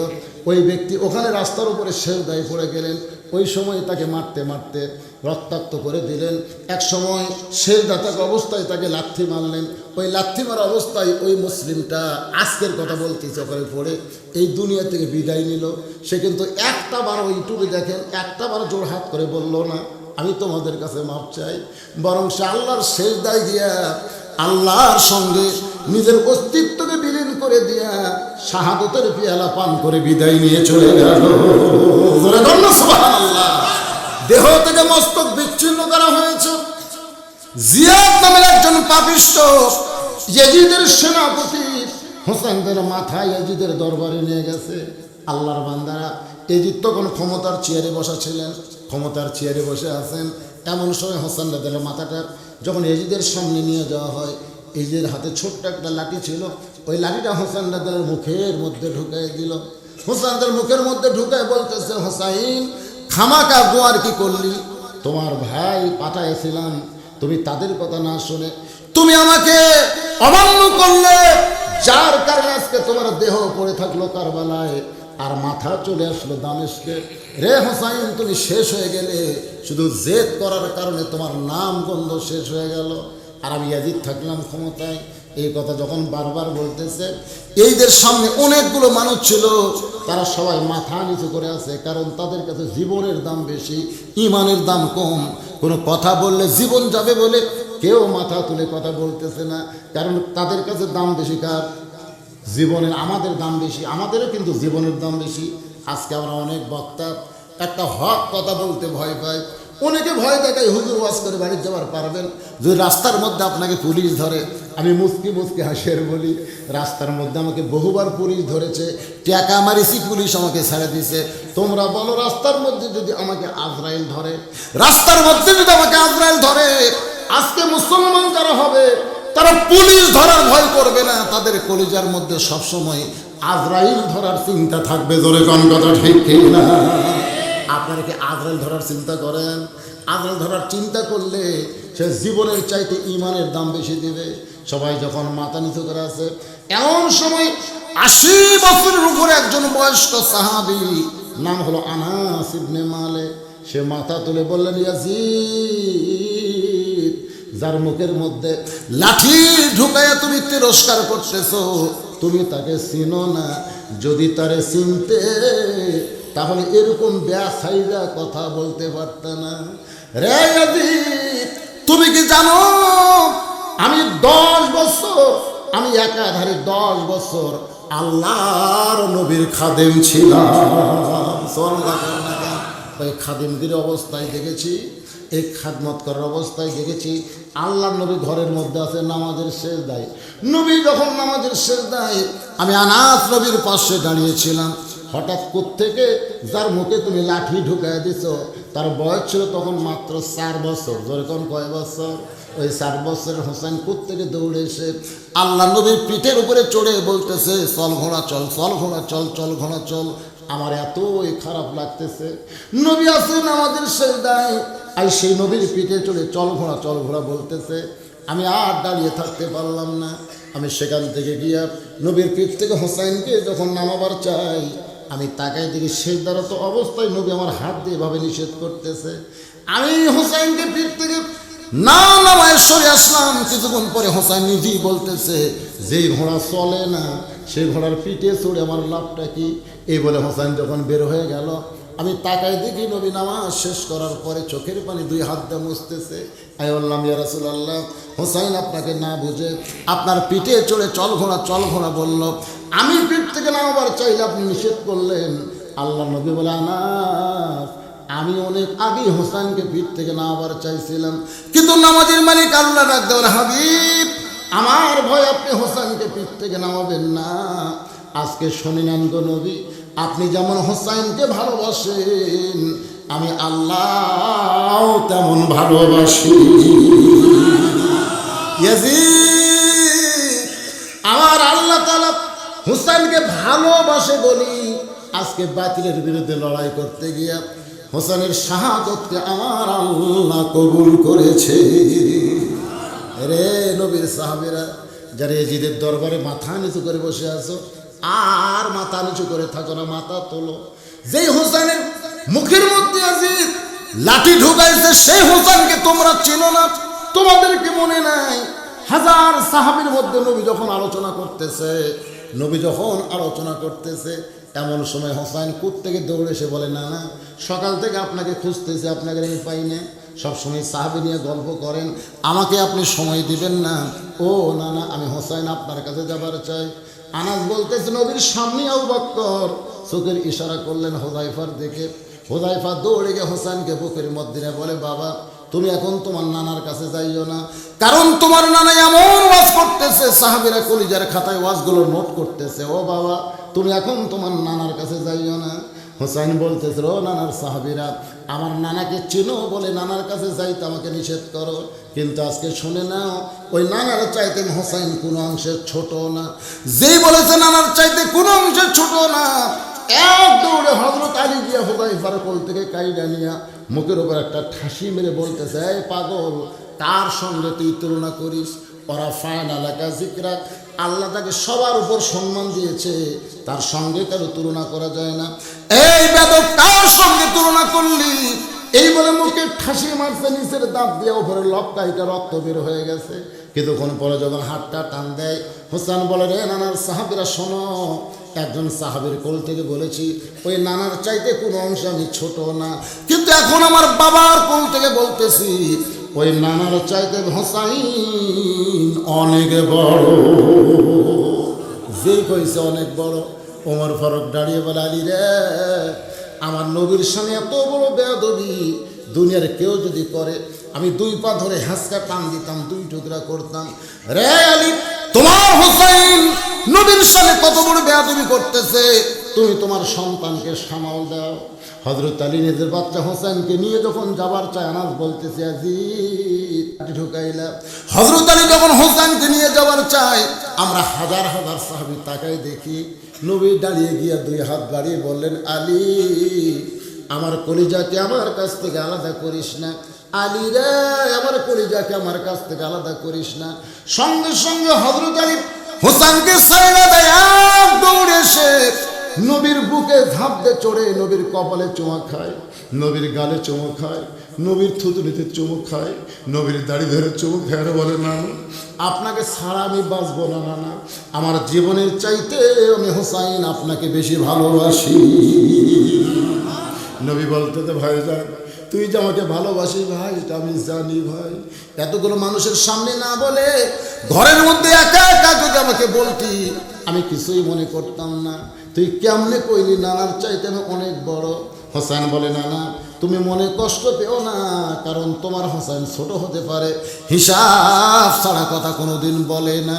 ওই ব্যক্তি ওখানে রাস্তার উপরে সেজদায় পড়ে গেলেন। ওই সময় তাকে মারতে মারতে রক্তাক্ত করে দিলেন। এক সময় সেজদা থাকা অবস্থায় তাকে লাথি মারলেন। ওই লাথি মারা অবস্থায় ওই মুসলিমটা, আজকের কথা বলতেছে, ওখানে পড়ে এই দুনিয়া থেকে বিদায় নিল। সে কিন্তু একটা বার ইউটিউবে দেখেন, একটা বার জোর হাত করে বলল না আমি তোমাদের কাছে মাপ চাই, বরং সে আল্লাহর সেজদায় গিয়া আল্লাহর সঙ্গে নিজের অস্তিত্বকে বিলীন করে দিয়া শাহাদতের পেয়ালা পান করে বিদায় নিয়ে চলে গেল। সুবহানাল্লাহ। দেহ থেকে মস্তক বিচ্ছিন্ন করা হয়েছে। জিয়াদ নামের একজন পাপিষ্ঠ ইয়াজিদের সেনাপতি হোসেনদের মাথা ইয়াজিদের দরবারে নিয়ে গেছে। আল্লাহর বান্দারা, ইয়াজিদ তখন ক্ষমতার চেয়ারে বসা ছিলেন, ক্ষমতার চেয়ারে বসে আছেন। এমন সময় হোসেন রাদিয়াল্লাহু আনহু মাথাটা যখন ইয়াজিদের সামনে নিয়ে যাওয়া হয়, ইয়াজিদের হাতে ছোট্ট একটা লাঠি ছিল, ওই লাঠিটা হোসেন রাদিয়াল্লাহু আনহুর মুখের মধ্যে ঢুকাই দিল। হোসেনদের মুখের মধ্যে ঢুকায় বলতেছে, হোসাইন খামাকা গোয়ার কি করলি? তোমার ভাই পাঠাইছিলাম, তুমি তাদের কথা না শুনে তুমি আমাকে অমান্য করলে, যার কারণে আজকে তোমার দেহ পড়ে থাকলো কারবালায় আর মাথা চলে আসলো দামেস্কে। রে হোসাইন, তুমি শেষ হয়ে গেলে, শুধু জেদ করার কারণে তোমার নাম গন্ধ শেষ হয়ে গেল, আর আমি ইয়াজিদ থাকলাম ক্ষমতায়। এই কথা যখন বারবার বলতেছে, এইদের সামনে অনেকগুলো মানুষ ছিল, তারা সবাই মাথা নিচু করে আছে, কারণ তাদের কাছে জীবনের দাম বেশি, ইমানের দাম কম। কোনো কথা বললে জীবন যাবে বলে কেউ মাথা তুলে কথা বলতেছে না, কারণ তাদের কাছে দাম বেশি কার? জীবনের। আমাদের দাম বেশি, আমাদেরও কিন্তু জীবনের দাম বেশি। আজকে আমরা অনেক বক্তা একটা হক কথা বলতে ভয় পাই, অনেকে ভয় দেখায় হুজুর ওয়াজ করে বাড়ি যাওয়ার পারবেন। যদি রাস্তার মধ্যে আপনাকে পুলিশ ধরে, আমি মুস্কি মুস্কি হাসির বলি, রাস্তার মধ্যে আমাকে বহুবার পুলিশ ধরেছে, টাকা মারিছি, পুলিশ আমাকে ছেড়ে দিছে। তোমরা বলো, রাস্তার মধ্যে যদি আমাকে আজরাইল ধরে, রাস্তার মধ্যে যদি আমাকে আজরাইল ধরে, আজকে মুসলমান যারা হবে তারা পুলিশ ধরার ভয় করবে না, তাদের কলিজার মধ্যে সবসময় আজরাইল ধরার চিন্তা থাকবে। জোরে কোন কথা ঠিক না? আপনারা কি আজরাইল ধরার চিন্তা করেন? আজরাইল ধরার চিন্তা করলে সে জীবনের চাইতে ইমানের দাম বেশি দিবে। সবাই যখন মাথা নিচু করে আছে, এমন সময় 80 বছরের উপরে একজন বয়স্ক সাহাবী, নাম হলো আনাস ইবনে মালিক, সে মাথা তুলে বললেন, ইয়াজিদ, যার মুখের মধ্যে লাঠি ঢুকাইয়া তুমি তিরস্কার করতেছো, তুমি তাকে চিনো না। যদি তারে চিনতে, তাহলে এরকম বেসাইজা কথা বলতে পারত না। রে ইয়াজিদ, তুমি কি জানো আমি 10 বছর, আমি একাধারে 10 বছর আল্লাহর নবীর খাদেম ছিলাম। ওই খাদেমদের অবস্থায় দেখেছি, এই খাদমত করার অবস্থায় দেখেছি, আল্লাহর নবী ঘরের মধ্যে আছে নামাজের সেজদায়। নবী যখন নামাজের সেজদায়, আমি আনাস নবীর পাশে দাঁড়িয়েছিলাম। হঠাৎ কোত্থেকে যার মুখে তুমি লাঠি ঢুকাই দিছ, তার বয়স ছিল তখন মাত্র 4 বছর। যেরকম কয় বছর? ওই 4 বছরের হোসেন কোত্থেকে দৌড়ে এসে আল্লাহ নবীর পিঠের উপরে চড়ে বলতেছে, চল ঘোড়া চল, চল ঘোড়া চল, চল ঘোড়া চল। আমার এতই খারাপ লাগতেছে, নবী আছেন আমাদের সেজদায়, আর সেই নবীর পিঠে চড়ে চল ঘোড়া বলতেছে। আমি আর দাঁড়িয়ে থাকতে পারলাম না, আমি সেখান থেকে গিয়া নবীর পিঠ থেকে হোসাইনকে যখন নামাবার চাই, আমি তাকাই দেখি সেজদারত অবস্থায় নবী আমার হাত দিয়ে এভাবে নিষেধ করতেছে। আমি হোসাইনকে পিঠ থেকে না নামায় সরে আসলাম। কিছুক্ষণ পরে হোসাইন নিজেই বলতেছে, যেই ঘোড়া চলে না সেই ঘোড়ার পিঠে চড়ে আমার লাভটা কি? এই বলে হোসাইন যখন বের হয়ে গেল, আমি তাকাই দেখি নবী নামাজ শেষ করার পরে চোখের পানি 2 হাত দিয়ে মুছতেছে। আমি বললাম, ইয়া রাসূলুল্লাহ, হোসাইন আপনাকে না বুঝে আপনার পিঠে চড়ে চল ঘোড়া বলল, আমি পিঠ থেকে নামাবার চাইলে আপনি নিষেধ করলেন। আল্লাহ নবী বলে, আনাস, আমি অনেক আগে হোসাইনকে পিঠ থেকে নামাবার চাইছিলাম, কিন্তু নামাজের মালিক আল্লাহ ডাক দেওয়ার, হাবিব আমার ভয় আপনি হোসেনকে পিঠ থেকে নামাবেন না। আজকে শুনে নেন গো নবী, আপনি যেমন হোসেনকে ভালোবাসেন আমি আল্লাহ তেমন ভালোবাসি। ইয়াজিদ, আমার আল্লাহ তাআলা হোসেনকে ভালোবাসে বলি আজকে বাতিলের বিরুদ্ধে লড়াই করতে গিয়া হোসেনের শাহাদতকে আমার আল্লাহ কবুল করেছে। রে নবীর সাহাবীরা যারা ইয়াজিদের দরবারে মাথা নিচু করে বসে আছো, আর মাথা নিচু করে থাকো না, মাথা তোলো। যেই হোসেনের মুখের মধ্যে ইয়াজিদ লাঠি ঢুকাইছে সেই হোসেনকে তোমরা চেনো না, তোমাদেরকে মনে নাই? হাজার সাহাবীর মধ্যে নবী যখন আলোচনা করতেছে এমন সময় হোসেন কোথ থেকে দৌড়ে এসে বলে, না না, সকাল থেকে আপনাকে খুঁজতেছে, আপনাকে আমি পাই না। সবসময় সাহাবী নিয়ে গল্প করেন, আমাকে আপনি সময় দিবেন না? ও না না, আমি হোসেন আপনার কাছে যাবার চাই। আনাস বলতেছে নবীর সামনে আবু বকর চোখের ইশারা করলেন হুযায়ফার দিকে। হুযায়ফা দৌড়ে গিয়ে হোসেনকে বুকের মধ্যে নিয়ে বলে, বাবা তুমি এখন তোমার নানার কাছে যাইও না, কারণ তোমার নানা এমন ওয়াজ করতেছে, সাহাবীরা কলিজার খাতায় ওয়াজগুলো নোট করতেছে। ও বাবা তুমি এখন তোমার নানার কাছে যাইও না। হোসেন বলতেছে, ও নানার সাহাবীরা, আমার নানাকে চিনো বলে নানার কাছে যাইতে আমাকে নিষেধ করো, কিন্তু আজকে শুনে নাও, ওই নানার চাইতে হোসেন কোনো অংশে ছোট না। যেই বলেছে নানার চাইতে কোনো অংশে ছোট না, এক দৌড়ে হযরত আলী গিয়া হুযায়ফার কোল থেকে কাইডা নিয়া মুখের উপর একটা ঠাসি মেরে বলতেছে, এই পাগল, তার সঙ্গে তুই তুলনা করিস? ওরা ফায়না লেখা জিকরাক, আল্লাহ তাকে সবার উপর সম্মান দিয়েছে, তার সঙ্গে কারো তুলনা করা যায় না। এই বেদক কার সঙ্গে তুলনা করলি? এই বলে মুখে ঠাসি মারছে, নিচের দাঁত দিয়ে উপরে লপকাইটা রক্ত বের হয়ে গেছে। কিছুক্ষণ পরে যখন হাতটা টান দেয়, হোসেন বলে, রে নানার সাহাবীরা শোনো, একজন সাহাবীর কোল থেকে বলেছি ওই নানার চাইতে কোনো অংশ আমি ছোট না, কিন্তু এখন আমার বাবার কোল থেকে বলতেছি ওই নানার চাইতে হোসাইন অনেক বড়। যেই কইছে অনেক বড়, ওমর ফারুক দাঁড়িয়ে বলে, আলী রে, আমার নবীর সামনে এত বড় বেয়াদবি দুনিয়ার কেউ যদি করে আমি দুই পা ধরে হাসকা টান দিতাম, দুই টুকরা করতাম। রে আলী, তোমার হোসেন নবীর সামনে কত বড় বেয়াদবি করতেছে, তুমি তোমার সন্তানকে সামাল দাও। হযরত আলী নিজের বাচ্চা হোসেনকে নিয়ে যখন যাবার চায়, আনাস বলতেছে, আজিদ ঢুকাইলা। হযরত আলী যখন হোসেনকে নিয়ে যাবার চায়, আমরা হাজার হাজার সাহাবী তাকাই দেখি, নবী দাঁড়িয়ে গিয়া দুই হাত বাড়িয়ে বললেন, আলী, আমার কলিজাকে আমার কাছ থেকে আলাদা করিস না। আলী রে, আমার কলিজাকে আমার কাছ থেকে আলাদা করিস না। সঙ্গে সঙ্গে হযরত আলী হোসেনকে ছাইড়া দেয়, এক দৌড়ে এসে নবীর বুকে ঝাঁপ দিয়ে চড়ে নবীর কপালে চুমা খায়, নবীর গালে চুমু খায়, নবীর থুতনিতে চুমু খায়, নবীর দাড়ি ধরে চুমু খায়, আর বলে, না আপনাকে ছাড়া আমি বাঁচবো না, না আমার জীবনের চাইতে আমি হোসাইন আপনাকে বেশি ভালোবাসি। নবী বলতে তো, ভাই যান, তুই যে আমাকে ভালোবাসিস ভাই, এটা আমি জানি ভাই। এতগুলো মানুষের সামনে না বলে ঘরের মধ্যে একা একা যদি আমাকে বলতি, আমি কিছুই মনে করতাম না। তুই কেমনে কইলি নানার চাইতে আমি অনেক বড়? হোসেন বলে, না না, তুমি মনে কষ্ট পেও না, কারণ তোমার হোসেন ছোট হতে পারে, হিসাব ছাড়া কথা কোনোদিন বলে না।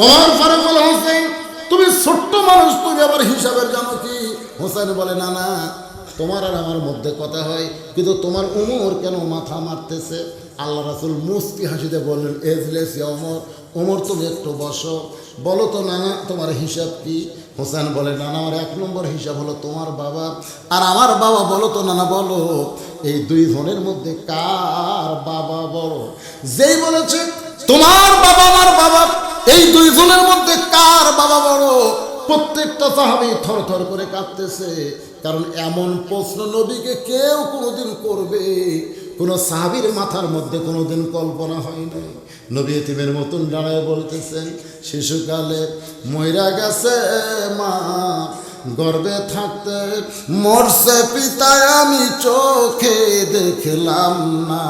ওমর ফারুক বলে, হোসেন তুমি ছোট্ট মানুষ, তুমি আবার হিসাবের জানো কি? হোসেন বলে, না না, তোমার আর আমার মধ্যে কথা হয়, কিন্তু তোমার উমর কেন মাথা মারতেছে? আল্লাহ রাসূল মুস্কি হাসিতে বললেন, এজলেস ইয়া ওমর, ওমর তুমি একটু বসো, বলো তো নানা তোমার হিসাব কি? হোসেন বলে, নানা আমার এক নম্বর হিসাব হলো তোমার বাবা আর আমার বাবা। বলো তো নানা, বলো এই দুই জনের মধ্যে কার বাবা বড়? যেই বলেছে তোমার বাবা আমার বাবা, এই দুই জনের মধ্যে কার বাবা বড়, প্রত্যেকটা সাহাবী থরথর করে কাঁপতেছে, কারণ এমন প্রশ্ন নবীকে কেউ কোনোদিন করবে কোন সাহাবীর মাথার মধ্যে কোনোদিন কল্পনা হয় নাই। নবী এতিমের মতন দাঁড়ায় বলতেছেন, শিশুকালে মইরা গেছে মা, গর্ভে থাকতে মরছে পিতা, আমি চোখে দেখলাম না।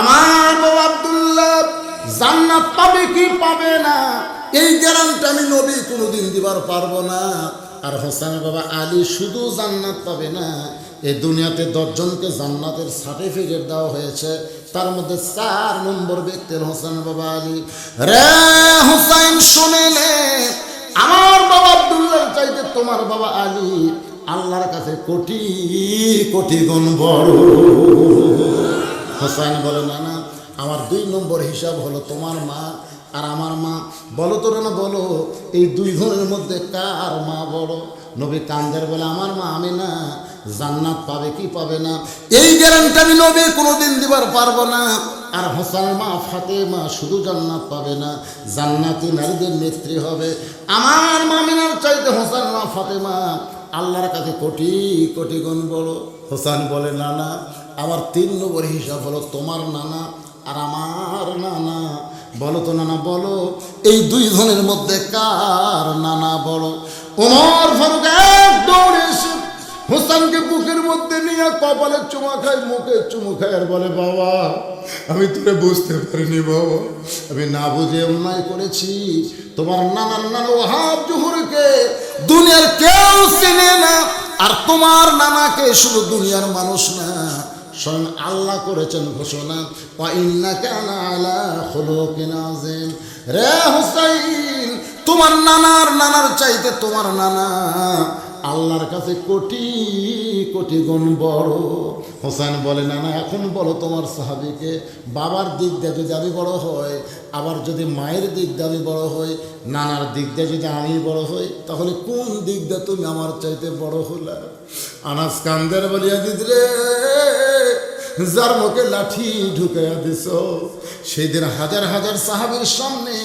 আমার বাবা আব্দুল্লাহ জান্নাত পাবে কি পাবে না, এই গ্যারান্টি আমি নবী কোনোদিন দিবার পারবো না। আর হোসেনের বাবা আলী শুধু জান্নাত পাবে না, এই দুনিয়াতে 10 জনকে জান্নাতের সার্টিফিকেট দেওয়া হয়েছে, তার মধ্যে 4 নম্বর ব্যক্তি হোসেন বাবা আলী। রে হোসেন শুনে নে, আমার বাবা আব্দুল্লাহর চাইতে তোমার বাবা আলী আল্লাহর কাছে কোটি কোটি গুণ বড়। হোসেন বলে না না, আমার 2 নম্বর হিসাব হলো তোমার মা আর আমার মা। বলো তো না, বলো এই 2 জনের মধ্যে কার মা বড়? নবী কান্দের বলে আমার মা আমিনা জান্নাত পাবে কি পাবে না, এই গ্যারান্টি আমি নবী কোনোদিন দিবার পারবো না। আর হোসেনের মা ফাতেমা শুধু জান্নাত পাবে না, জান্নাতি নারীদের নেত্রী হবে। আমার মা আমিনার চাইতে হোসেন মা ফাতেমা আল্লাহর কাছে কোটি কোটি গুণ বড়। হোসেন বলে না না, আমার 3 নম্বর হিসাব হলো তোমার নানা আর আমার নানা। বলো তো নানা, বলো এই 2 জনের মধ্যে কার নানা বড়? ওমর ফারুক এক দৌড়ে এসে হোসেনকে বুকের মধ্যে নিয়ে কপালে চুমা খায়, মুখে চুমু খায় আর বলে বাবা আমি তোরে বুঝতে পারিনি বাবা, আমি না বুঝে অন্যায় করেছি। তোমার নানার নানা ওয়াহাব জোহরকে দুনিয়ার কেউ চেনে না, আর তোমার নানাকে শুধু দুনিয়ার মানুষ না স্বয়ং আল্লাহ করেছেন ঘোষণা, ওয়া ইন্নাকা আলা খুলুকিন আযীম। রে হুসাইন, তোমার নানার চাইতে তোমার নানা আল্লাহর কাছে কোটি কোটি গুণ বড়। হোসেন বলে না না, এখন বলো তোমার সাহাবীকে, বাবার দিক দিয়ে যদি আমি বড় হই, আবার যদি মায়ের দিক দিয়ে আমি বড় হই, নানার দিক দিয়ে যদি আমি বড় হই, তাহলে কোন দিক দিয়ে তুমি আমার চাইতে বড় হলা? আনাস কান্দের বলিয়া দিদরে, যার মুখে লাঠি ঢুকাইয়া দিছ, সেই দিন হাজার হাজার সাহাবীর সামনে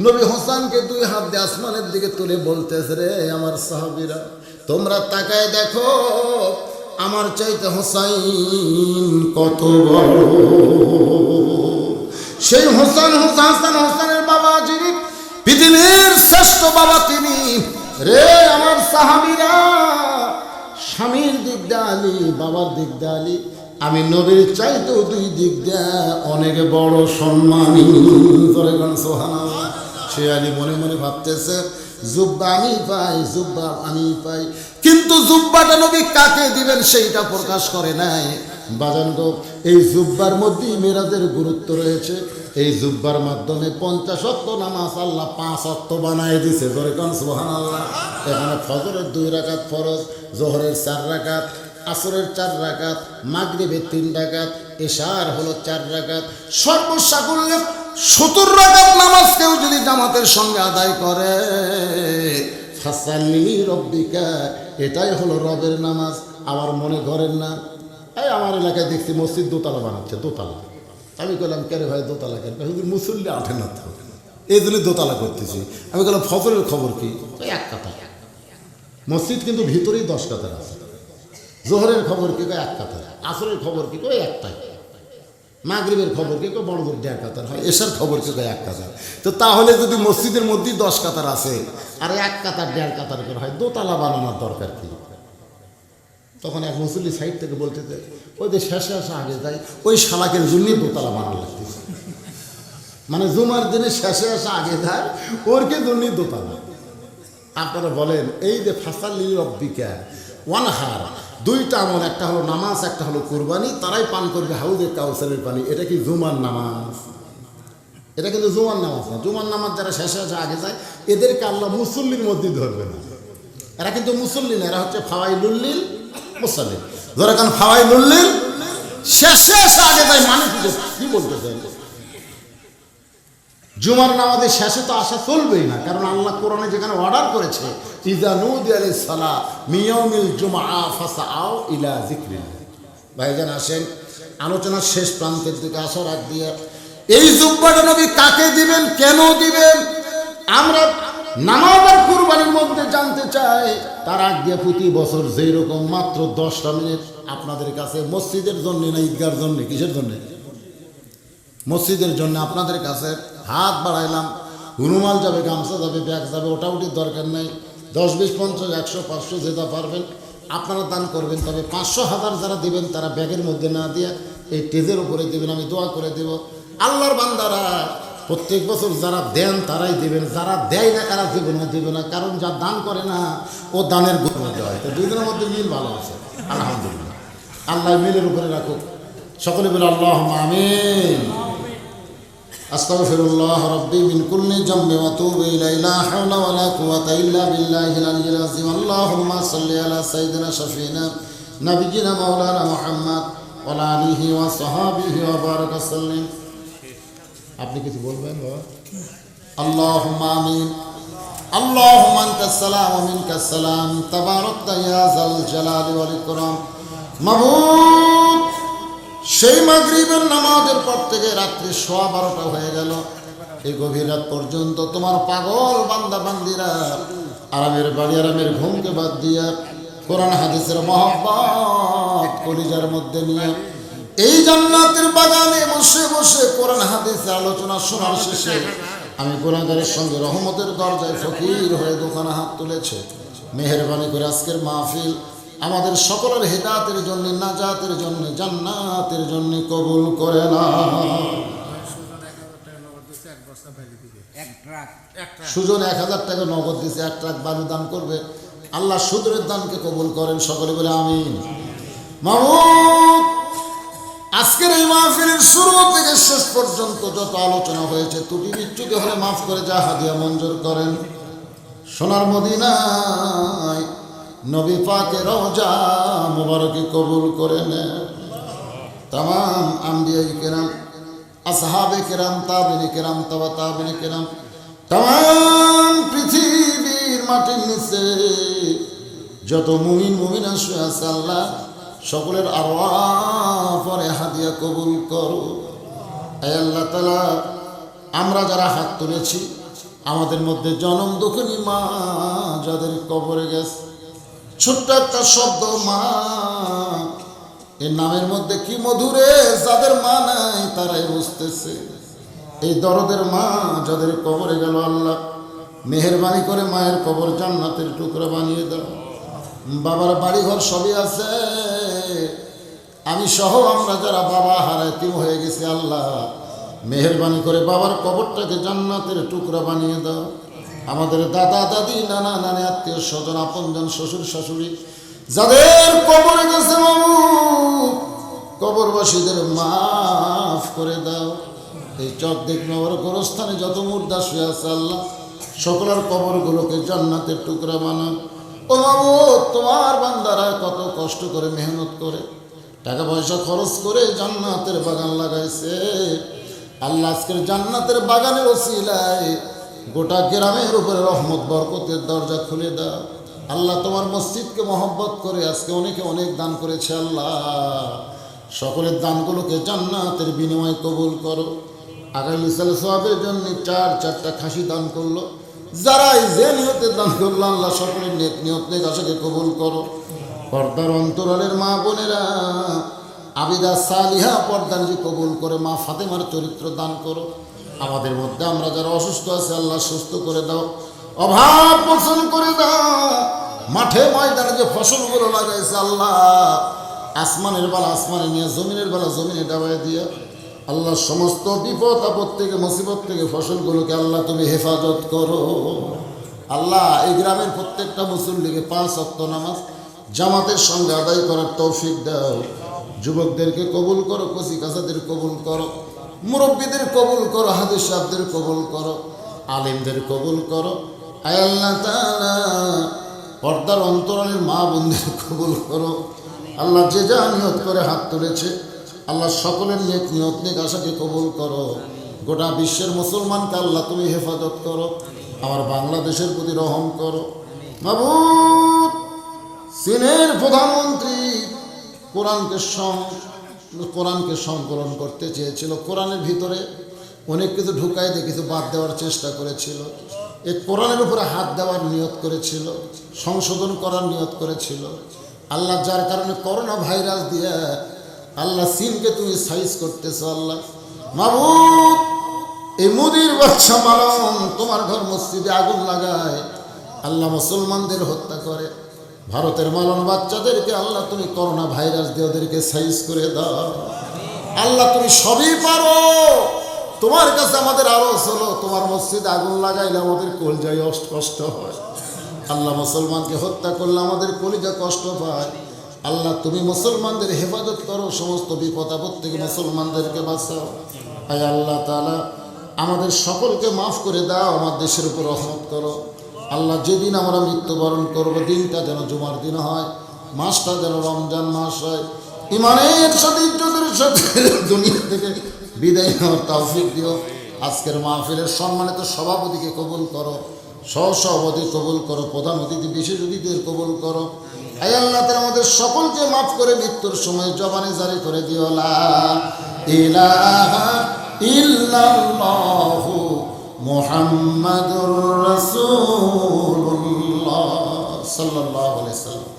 নবী হোসেনকে 2 হাত দিয়ে আসমানের দিকে তুলে বলতেছে, রে আমার সাহাবীরা তোমরা তাকায় দেখো আমার চাইতে হোসেন কত বড়। সেই হোসেনের বাবা যিনি পৃথিবীর শ্রেষ্ঠ বাবা, তিনি রে আমার সাহাবীরা স্বামীর দিক দিয়ে আলী, বাবার দিক দিয়ে আলী, আমি নবীর চাইতেও 2 দিক দিয়ে অনেক বড় সম্মানী। সুবহানাল্লাহ। সে আলী মনে মনে ভাবতেছে জুব্বা আমি পাই, জুব্বা আমি পাই, কিন্তু জুব্বাটা নবী কাকে দিবেন সেইটা প্রকাশ করে নাই। বাজান গো, এই জুব্বার মধ্যেই মেরাজের গুরুত্ব রয়েছে। এই জুব্বার মাধ্যমে 50 ওয়াক্ত নামাজ আল্লাহ 5 ওয়াক্ত বানায় দিছে। জোরে কোন সুবহানাল্লাহ। এখানে ফজরের 2 রাকাত ফরজ, জোহরের 4 রাকাত, আসরের 4 রাকাত, মাগরিবের 3 রাকাত, এশার হলো 4 রাকাত, সর্বসাকুল্যে 70 রাকাত নামাজ কেউ যদি জামাতের সঙ্গে আদায় করে, ফাসাল্লি রব্বিকা, এটাই হলো রবের নামাজ। আবার মনে করেন না, এই আমার এলাকায় দেখছি মসজিদ দোতলা বানাচ্ছে, দোতলা। আমি বললাম কেন ভাই দোতলা কেন? মুসল্লি আঠে না, এই জন্য দোতলা করতেছি। আমি বললাম ফজরের খবর কি? এক কাতার। মসজিদ কিন্তু ভিতরেই 10 কাতার আছে। জোহরের খবর কি? এক কাতার। আসরের খবর কি? একটাই। মাগরিবের খবর কি? বড় বড় 1.5 কাতার হয়। এশার খবর কি? 1 কাতার। তো তাহলে যদি মসজিদের মধ্যেই 10 কাতার আছে আর 1 কাতার 1.5 কাতার করে হয়, দোতলা বানানোর দরকার কি? তখন এক মুসল্লি সাইড থেকে বলতে ওই যে শেষে আসা আগে যায়, ওই শালাকের জন্যই দোতলা বানানো লাগতেছে। মানে জুমার দিনে শেষে আসা আগে যায়, ওরকে জন্যই দোতলা। আপনারা বলেন এই যে ফাসাল্লি রব্বিকা ওয়ানহার, 2টা আমল, একটা হলো নামাজ, একটা হলো কুরবানি, তারাই পান করবে হাউজে কাউসারের পানি। এটা কি জুমার নামাজ? এটা কিন্তু জুমার নামাজ না। জুমার নামাজ যারা শেষে আসে আগে যায়, এদেরকে আল্লাহ মুসল্লির মধ্যেই ধরবে না। এরা কিন্তু মুসল্লি না, এরা হচ্ছে ফাওয়াইলুল্লিল মুসাল্লিন। ধরে কারণ ফাওয়াইলুল্লিল শেষে আসে আগে যায়, মানে কি বলতে চাই? জুমার নামাজের শেষে তো আসা চলবেই না, কারণ আল্লাহ কোরআনে যেখানে অর্ডার করেছে, ইযা নুদিয়া লিস-সালাহ মিন ইয়াউমিল জুমআ ফাসআউ ইলা যিকরিল্লাহ। ভাইজান আসেন, আলোচনার শেষ প্রান্তের দিকে আসার আগ দিয়ে এই জুব্বাটা নবী কাকে দিবেন, কেন দিবেন, আমরা নামাজ আর কুরবানির মধ্যে জানতে চাই। তার আগ দিয়ে প্রতি বছর যেই রকম মাত্র 10টা মিনিট আপনাদের কাছে মসজিদের জন্য না ঈদগার জন্য, কিসের জন্য? মসজিদের জন্য আপনাদের কাছে হাত বাড়াইলাম। রুমাল যাবে, গামছা যাবে, ব্যাগ যাবে, ওটা উঠির দরকার নেই। 10, 20, 50, 100, 500 যেটা পারবেন আপনারা দান করবেন। তবে 500, 1000 যারা দিবেন তারা ব্যাগের মধ্যে না দিয়ে এই টেজের উপরে দিবেন, আমি দোয়া করে দেব। আল্লাহর বান্দারা প্রত্যেক বছর যারা দেন তারাই দেবেন, যারা দেয় না তারা দেবে না, কারণ যা দান করে না ও দানের গুণ হয়। তো দুই দিনের মধ্যে মিল ভালো আছে, আলহামদুলিল্লাহ। আল্লাহ মিলের উপরে রাখুক। সকলে বলে আল্লাহুম্মা আমিন। আস্তাগফিরুল্লাহ রাব্বি মিন কুল্লি যামবি ওয়া আতুবু ইলাইহি, লা হাওলা ওয়া লা কুওয়াতা ইল্লা বিল্লাহিল আলিয়্যিল আযীম। আল্লাহুম্মা সাল্লি আলা সাইয়্যিদিনা শাফিনা নাবিয়িনা মাওলানা মুহাম্মদ ওয়া আলা আলিহি ওয়া সাহবিহি ওয়া বারাকা সাল্লিম। আপনি কিছু বলবেন বাবা? আল্লাহুম্মা আমিন। আল্লাহুম্মা আনতাস সালাম ওয়া মিনকাস সালাম, তাবারাকতা ইয়া যাল জালালি ওয়াল ইকরাম। মাবুদ, সেই মাগরিবের নামাজের পর থেকে রাত্রি 12:15 হয়ে গেল, এই গভীর রাত পর্যন্ত তোমার পাগল বান্দা বান্দিরা আরামের বাড়ি আরামের ঘুমকে বাদ দিয়া কোরআন হাদিসের মহব্বত কলিজার মধ্যে নিয়ে এই জান্নাতের বাগানে বসে বসে কোরআন হাদিসের আলোচনা শোনার শেষে আমি গুনাহগারের সঙ্গে রহমতের দরজায় ফকির হয়ে দোকানে হাত তুলেছে। মেহেরবানি করে আজকের মাহফিল আমাদের সকলের হেদায়েতের জন্য, নাজাতের জন্য, জান্নাতের জন্য কবুল করে না। সুজন 1000 টাকা নগদ দিয়েছে, 1 ট্রাক বালু দান করবে। আল্লাহ সুদের দানকে কবুল করেন, সকলে বলে আমিন। মাবুদ, আজকের এই মাহফিলের শুরু থেকে শেষ পর্যন্ত যত আলোচনা হয়েছে ত্রুটি বিচ্যুতি হলে মাফ করে যা হাদিয়া মঞ্জুর করেন। সোনার মদিনায় নবী পাকের রওজা মুবারকে কবুল করে নেন। তামাম আম্বিয়ায়ে কেরাম, আসহাবে কেরাম, তাবিঈনে কেরাম, তাবা তাবিঈনে কেরাম, তামাম পৃথিবীর মাটির নিচে যত মুমিন মুমিনা শুয়ে আছে আল্লাহ সকলের আরওয়াহ পরে হাদিয়া কবুল করো। হে আল্লাহ তাআলা, আমরা যারা হাত তুলেছি আমাদের মধ্যে জনম দুঃখিনী মা যাদের কবরে গেছে, ছোট্ট একটা শব্দ মা, এর নামের মধ্যে কি মধুরে, যাদের মা নাই তারাই বুঝতেছে। এই দরদের মা যাদের কবরে গেল আল্লাহ মেহেরবানি করে মায়ের কবর জান্নাতের টুকরা বানিয়ে দাও। বাবার বাড়ি ঘর সবই আছে, আমি সহ আমরা যারা বাবা হারাতিম হয়ে গেছি আল্লাহ মেহেরবানি করে বাবার কবরটাকে জান্নাতের টুকরা বানিয়ে দাও। আমাদের দাদা দাদি নানা নানি আত্মীয় স্বজন আপনজন শ্বশুর শাশুড়ি যাদের কবরে গেছে বাবু, কবরবাসীদের মাফ করে দাও। এই চক দেখনগর গোরস্থানে যত মুর্দা শুয়ে আছে আল্লাহ সকলের কবরগুলোকে জান্নাতের টুকরা বানাও। ও বাবু, তোমার বান্দারা কত কষ্ট করে মেহনত করে টাকা পয়সা খরচ করে জান্নাতের বাগান লাগাইছে আল্লাহ, আজকের জান্নাতের বাগানের ওসিলায় গোটা গ্রামের উপরে রহমত বরকতের দরজা খুলে দাও। আল্লাহ, তোমার মসজিদকে মহব্বত করে আজকে অনেকে অনেক দান করেছে আল্লাহ, সকলের দানগুলোকে জান্নাতের বিনিময়ে কবুল করো। আগামী সাল সওয়াবের জন্য 4টা খাসি দান করলো, যারাই যে নিয়তে দান করলো আল্লাহ সকলের নেক নিয়ত নেক আশাকে কবুল করো। পর্দার অন্তরালের মা বোনেরা আবিদা সালিহা পর্দানজি কবুল করে, মা ফাতেমার চরিত্র দান করো। আমাদের মধ্যে আমরা যারা অসুস্থ আছে আল্লাহ সুস্থ করে দাও, অভাব মোচন করে দাও। মাঠে ময়দানে যে ফসলগুলো লাগাইছে আল্লাহ আসমানের বেলা আসমানে নিয়ে, জমিনের বেলা জমিনে ডাবায় দিয়া আল্লাহ সমস্ত বিপদ আপদ থেকে মুসিবত থেকে ফসলগুলোকে আল্লাহ তুমি হেফাজত করো। আল্লাহ, এই গ্রামের প্রত্যেকটা মুসল্লিকে 5 ওয়াক্ত নামাজ জামাতের সঙ্গে আদায় করার তৌফিক দাও। যুবকদেরকে কবুল করো, কচি কাচাদের কবুল করো, মুরব্বীদের কবুল করো, হাদিস সাহেবদের কবুল করো, আলেমদের কবুল করো। আয় আল্লাহ তাআলা, পর্দার অন্তরালের মা বোনদের কবুল করো। আল্লাহ, যে যা নিয়ত করে হাত তুলেছে আল্লাহ সকলের নেক নিয়ত নেক আশাকে কবুল করো। গোটা বিশ্বের মুসলমানকে আল্লাহ তুমি হেফাজত করো। আমার বাংলাদেশের প্রতি রহম করো। মাবুদ, চীনের প্রধানমন্ত্রী কোরআনকে সংকলন করতে চেয়েছিল, কোরআনের ভিতরে অনেক কিছু ঢুকাই দিয়ে কিছু বাদ দেওয়ার চেষ্টা করেছিল। এই কোরআনের উপরে হাত দেওয়ার নিয়ত করেছিল, সংশোধন করার নিয়ত করেছিল। আল্লাহ, যার কারণে করোনা ভাইরাস দিয়ে আল্লাহ চীনকে তুমি সাইজ করতেছো আল্লাহ। মাবুদ, এই মুদির বাচ্চা মালন তোমার ঘর মসজিদে আগুন লাগায় আল্লাহ, মুসলমানদের হত্যা করে। ভারতের মালন বাচ্চাদেরকে আল্লাহ তুমি করোনা ভাইরাস দিয়ে ওদেরকে সাইজ করে দাও। আল্লাহ, তুমি সবই পারো, তোমার কাছে আমাদের আরো হলো, তোমার মসজিদে আগুন লাগাইলে আমাদের কলজায় কষ্ট হয়। আল্লাহ মুসলমানকে হত্যা করলে আমাদের কলিজা কষ্ট পায়। আল্লাহ তুমি মুসলমানদের হেফাজত করো, সমস্ত বিপদ আপদ থেকে মুসলমানদেরকে বাঁচাও। আয় আল্লাহ তাআলা আমাদের সকলকে মাফ করে দাও, আমার দেশের উপর রহমত করো। আল্লাহ যেদিন আমরা মৃত্যুবরণ করব দিনটা যেন জুমার দিন হয়, মাসটা যেন রমজান মাস হয়, ইমানের সাথে ইজ্জতের সাথে দুনিয়া থেকে বিদায় নেওয়ার তৌফিক দিও। আজকের মাহফিলের সম্মানিত সভাপতিকে কবুল করো, সহসভাপতি কবুল করো, প্রধান অতিথি বিশেষ অতিথিদের কবুল করো। আয় আল্লাহ তাআলা আমাদের সকলকে মাফ করে মৃত্যুর সময় জবানে জারি করে দিও লা ইলাহা ইল্লাল্লাহু মুহাম্মাদুর রাসূলুল্লাহ সাল্লাল্লাহু আলাইহি ওয়াসাল্লাম।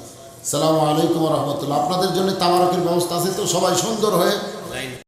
আসসালামু আলাইকুম ওয়া রাহমাতুল্লাহ। আপনাদের জন্য তাবারকের ব্যবস্থা আছে তো, সবাই সুন্দর হয়ে